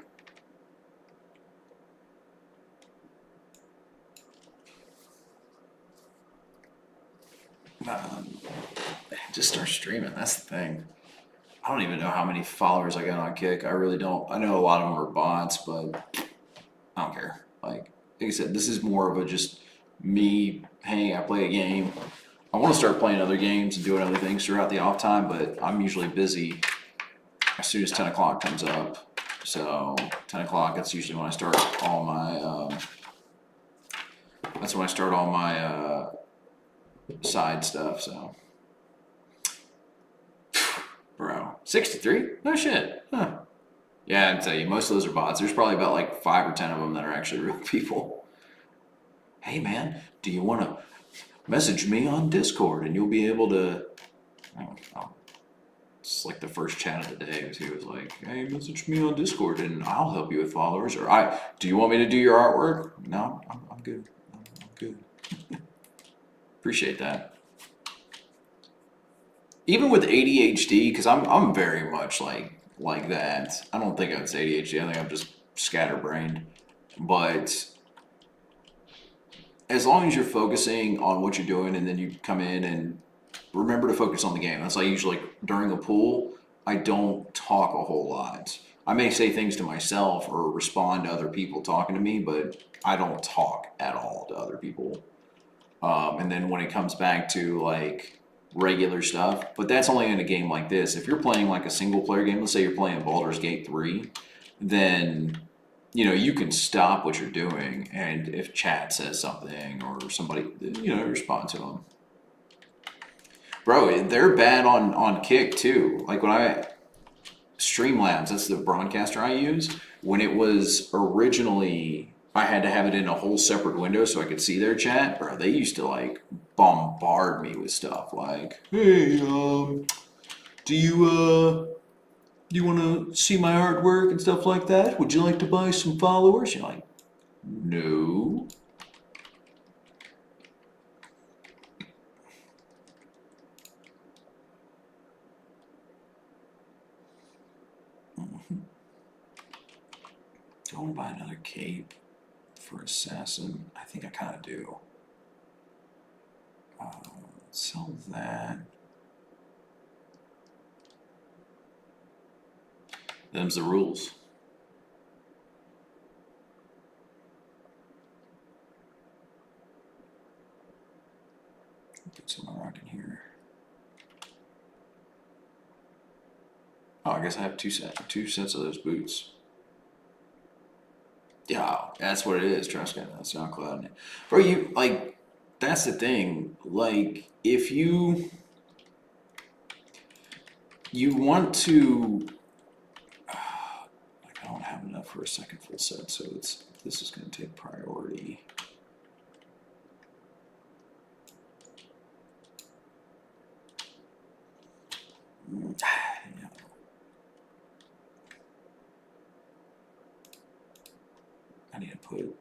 Just start streaming. That's the thing. I don't even know how many followers I got on Kick. I really don't. I know a lot of them are bots, but I don't care. Like I said, this is more of a just me. Hey, I play a game. I want to start playing other games and doing other things throughout the off time, but I'm usually busy as soon as 10 o'clock comes up. So 10 o'clock, that's usually when I start all my. That's when I start all my side stuff. So. Bro, 63? No shit. Huh. Yeah, I'd tell you, most of those are bots. There's probably about like 5 or 10 of them that are actually real people. Hey man, do you want to message me on Discord and you'll be able to... Oh, it's like the first chat of the day. He was like, hey, message me on Discord and I'll help you with followers. Or do you want me to do your artwork? No, I'm good. I'm good. Appreciate that. Even with ADHD, because I'm very much like that. I don't think it's ADHD. I think I'm just scatterbrained. But as long as you're focusing on what you're doing, and then you come in and remember to focus on the game. That's why usually during a pool, I don't talk a whole lot. I may say things to myself or respond to other people talking to me, but I don't talk at all to other people. And then when it comes back to like regular stuff, but that's only in a game like this. If you're playing like a single player game, let's say you're playing Baldur's Gate 3, then you know you can stop what you're doing, and if chat says something or somebody, you know, respond to them. Bro, they're bad on Kick too. Like when Streamlabs, that's the broadcaster I use. When it was originally, I had to have it in a whole separate window so I could see their chat. Bro, they used to like bombard me with stuff like, hey, do you want to see my artwork and stuff like that? Would you like to buy some followers? You're like, no. Do I want to buy another cape for Assassin? I think I kind of do. Sell that. Them's the rules. Put some rock in here. Oh, I guess I have two sets of those boots. Yeah, that's what it is. Trust me, that's SoundCloud. Bro, you like that's the thing. Like if you want to, like I don't have enough for a second full set, so this is going to take priority. I need to put.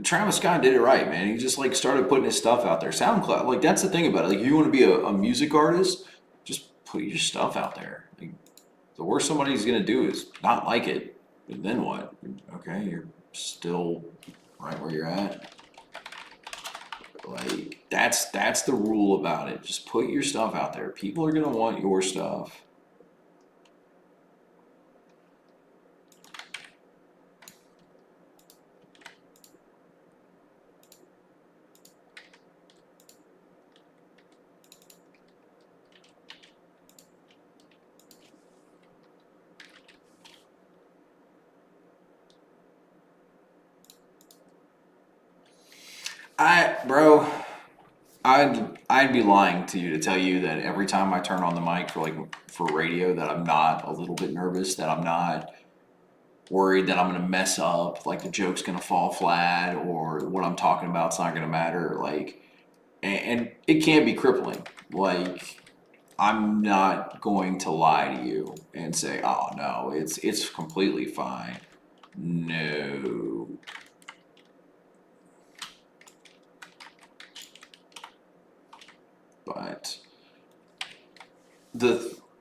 Travis Scott did it right, man. He just like started putting his stuff out there. SoundCloud, like that's the thing about it. Like, if you want to be a music artist, just put your stuff out there. Like, the worst somebody's gonna do is not like it, and then what? Okay, you're still right where you're at. Like that's the rule about it. Just put your stuff out there. People are gonna want your stuff. I'd be lying to you to tell you that every time I turn on the mic for radio that I'm not a little bit nervous, that I'm not worried that I'm gonna mess up, like the joke's gonna fall flat or what I'm talking about's not gonna matter. Like, and it can be crippling. Like, I'm not going to lie to you and say, oh no, it's completely fine. No. But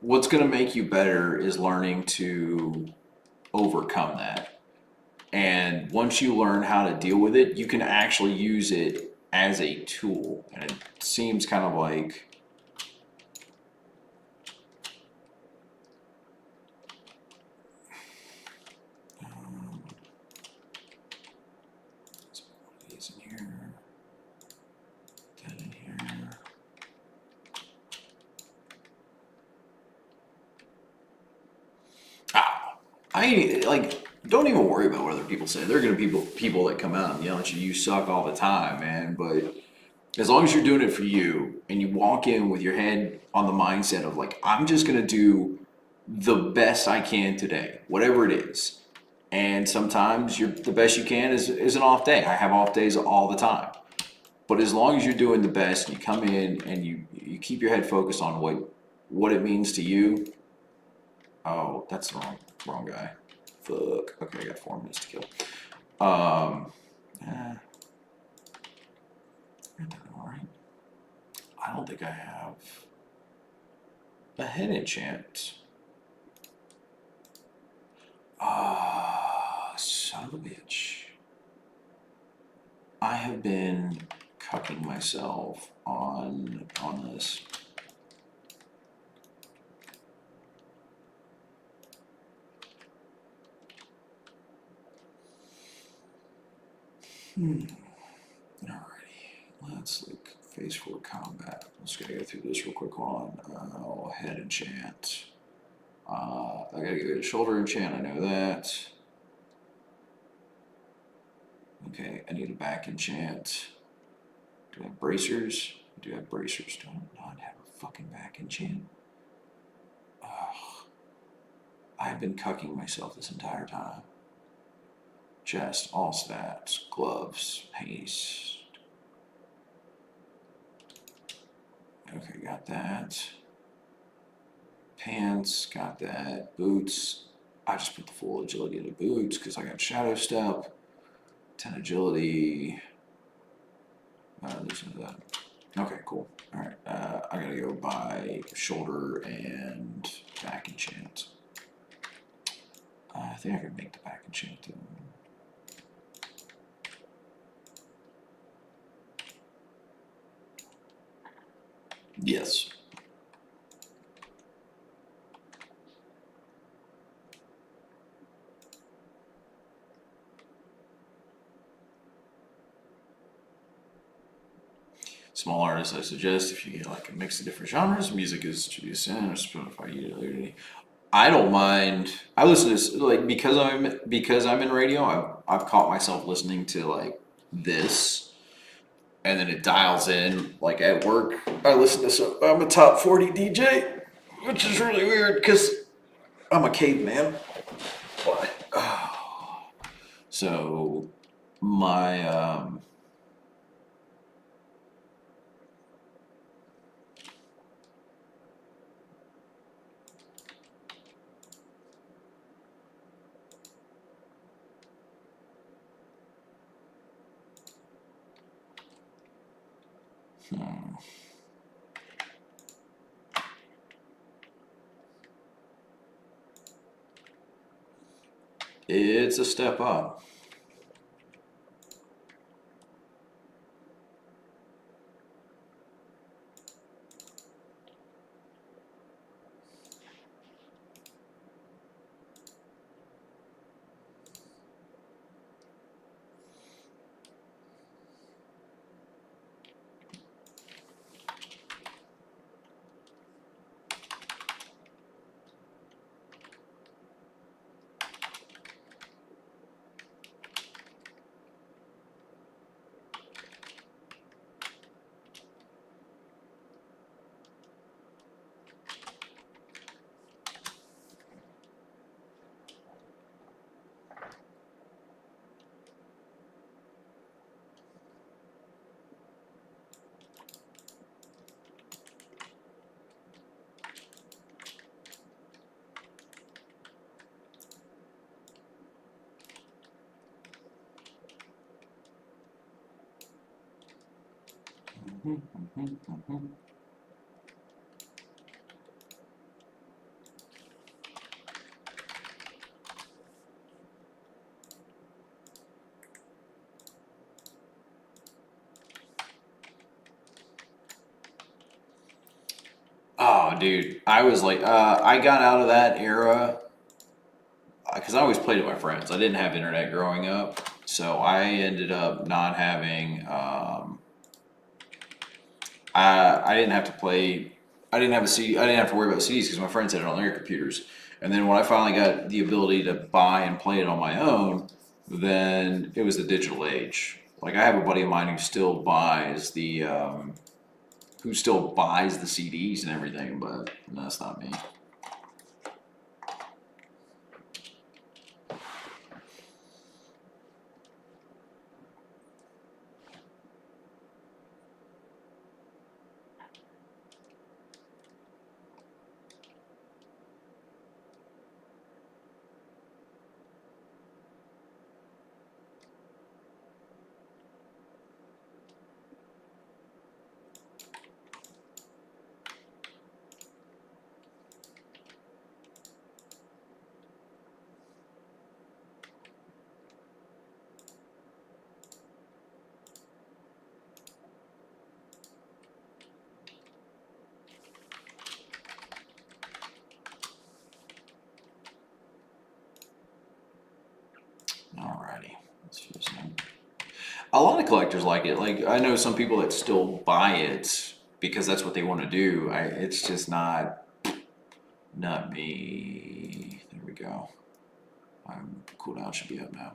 what's going to make you better is learning to overcome that. And once you learn how to deal with it, you can actually use it as a tool. And it seems kind of like these in here, that in here. Don't even worry about what other people say. There are gonna be people that come out and yell at you, you suck all the time, man. But as long as you're doing it for you and you walk in with your head on the mindset of like, I'm just gonna do the best I can today, whatever it is. And sometimes the best you can is an off day. I have off days all the time. But as long as you're doing the best, you come in and you keep your head focused on what it means to you. Oh, that's the wrong guy. Fuck. Okay, I got 4 minutes to kill. Alright. I don't think I have a head enchant. Son of a bitch. I have been cucking myself on this. Alrighty, let's look phase 4 combat. Let's gotta go through this real quick on head enchant. I gotta go to shoulder enchant, I know that. Okay, I need a back enchant. Do I have bracers? I do have bracers. Do I not have a fucking back enchant? Ugh. I've been cucking myself this entire time. Chest, all stats, gloves, haste. Okay, got that. Pants, got that. Boots. I just put the full agility in the boots because I got shadow step. 10 agility. Listen to that. Okay, cool. Alright, I gotta go by shoulder and back enchant. I think I can make the back enchant. Yes. Small artists, I suggest if you get like a mix of different genres, music should be a sin or Spotify utility. I don't mind. I listen to like because I'm in radio. I've caught myself listening to like this, and then it dials in like at work. I listen to some. I'm a top 40 DJ, which is really weird because I'm a caveman. But so my it's a step up. Oh, dude, I was like, I got out of that era because I always played with my friends. I didn't have internet growing up, so I ended up not having. I didn't have to play. I didn't have a CD. I didn't have to worry about CDs because my friends had it on their computers. And then when I finally got the ability to buy and play it on my own, then it was the digital age. Like I have a buddy of mine who still buys the CDs and everything, but that's not me. Alrighty. A lot of collectors like it. Like I know some people that still buy it because that's what they want to do. It's just not me. There we go. Cooldown should be up now.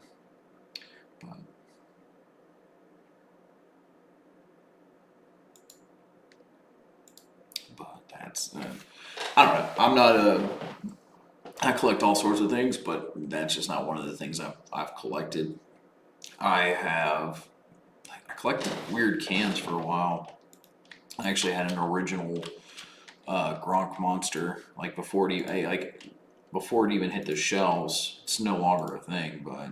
But that's I don't know. I'm not a. I collect all sorts of things, but that's just not one of the things I've collected. I collected weird cans for a while. I actually had an original Gronk monster, like before it even hit the shelves. It's no longer a thing, but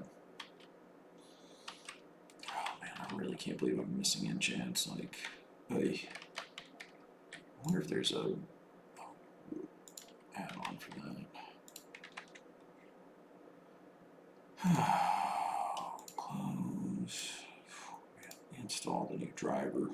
oh man, I really can't believe I'm missing enchants. Like, I wonder if there's a add-on for that. Close. Install the new driver.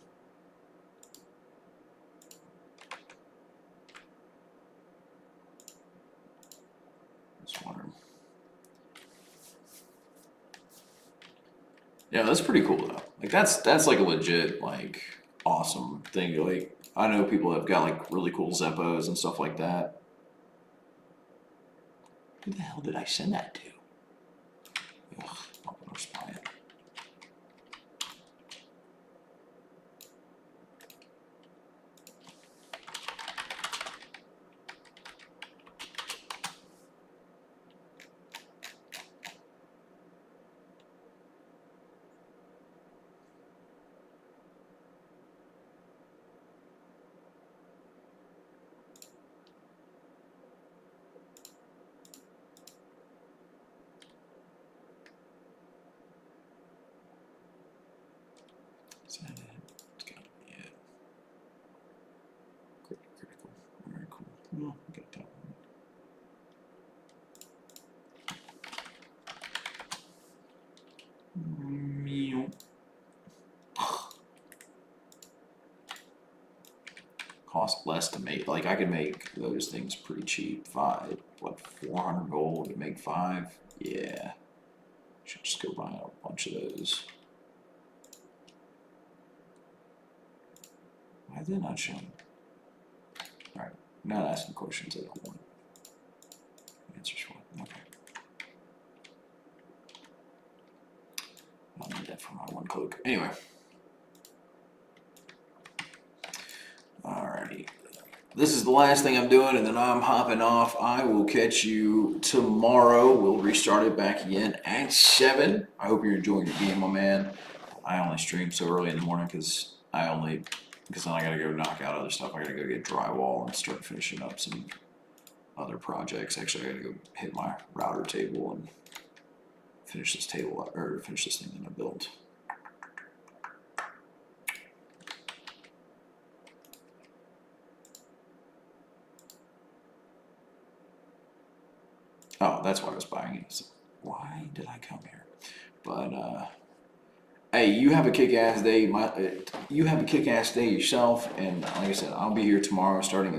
Yeah, that's pretty cool though. Like that's like a legit like awesome thing. Like I know people have got like really cool Zeppos and stuff like that. Who the hell did I send that to? Ugh, I'm gonna respond it. Is that it? It's gotta be it. Critical. Alright, cool. Well, got that one. Meow. Cost less to make. Like I could make those things pretty cheap. 400 gold to make 5. Yeah. Should just go buy a bunch of those. Why is it not showing? Alright, I'm not asking questions I don't want. Answers for. Okay. I'll need that for my one cloak. Anyway. Alrighty. This is the last thing I'm doing, and then I'm hopping off. I will catch you tomorrow. We'll restart it back again at 7. I hope you're enjoying the game, my man. I only stream so early in the morning because then I gotta go knock out other stuff. I gotta go get drywall and start finishing up some other projects. Actually, I gotta go hit my router table and finish this thing that I built. Oh, that's why I was buying it. So why did I come here? But hey, you have a kick-ass day. You have a kick-ass day yourself, and like I said, I'll be here tomorrow starting at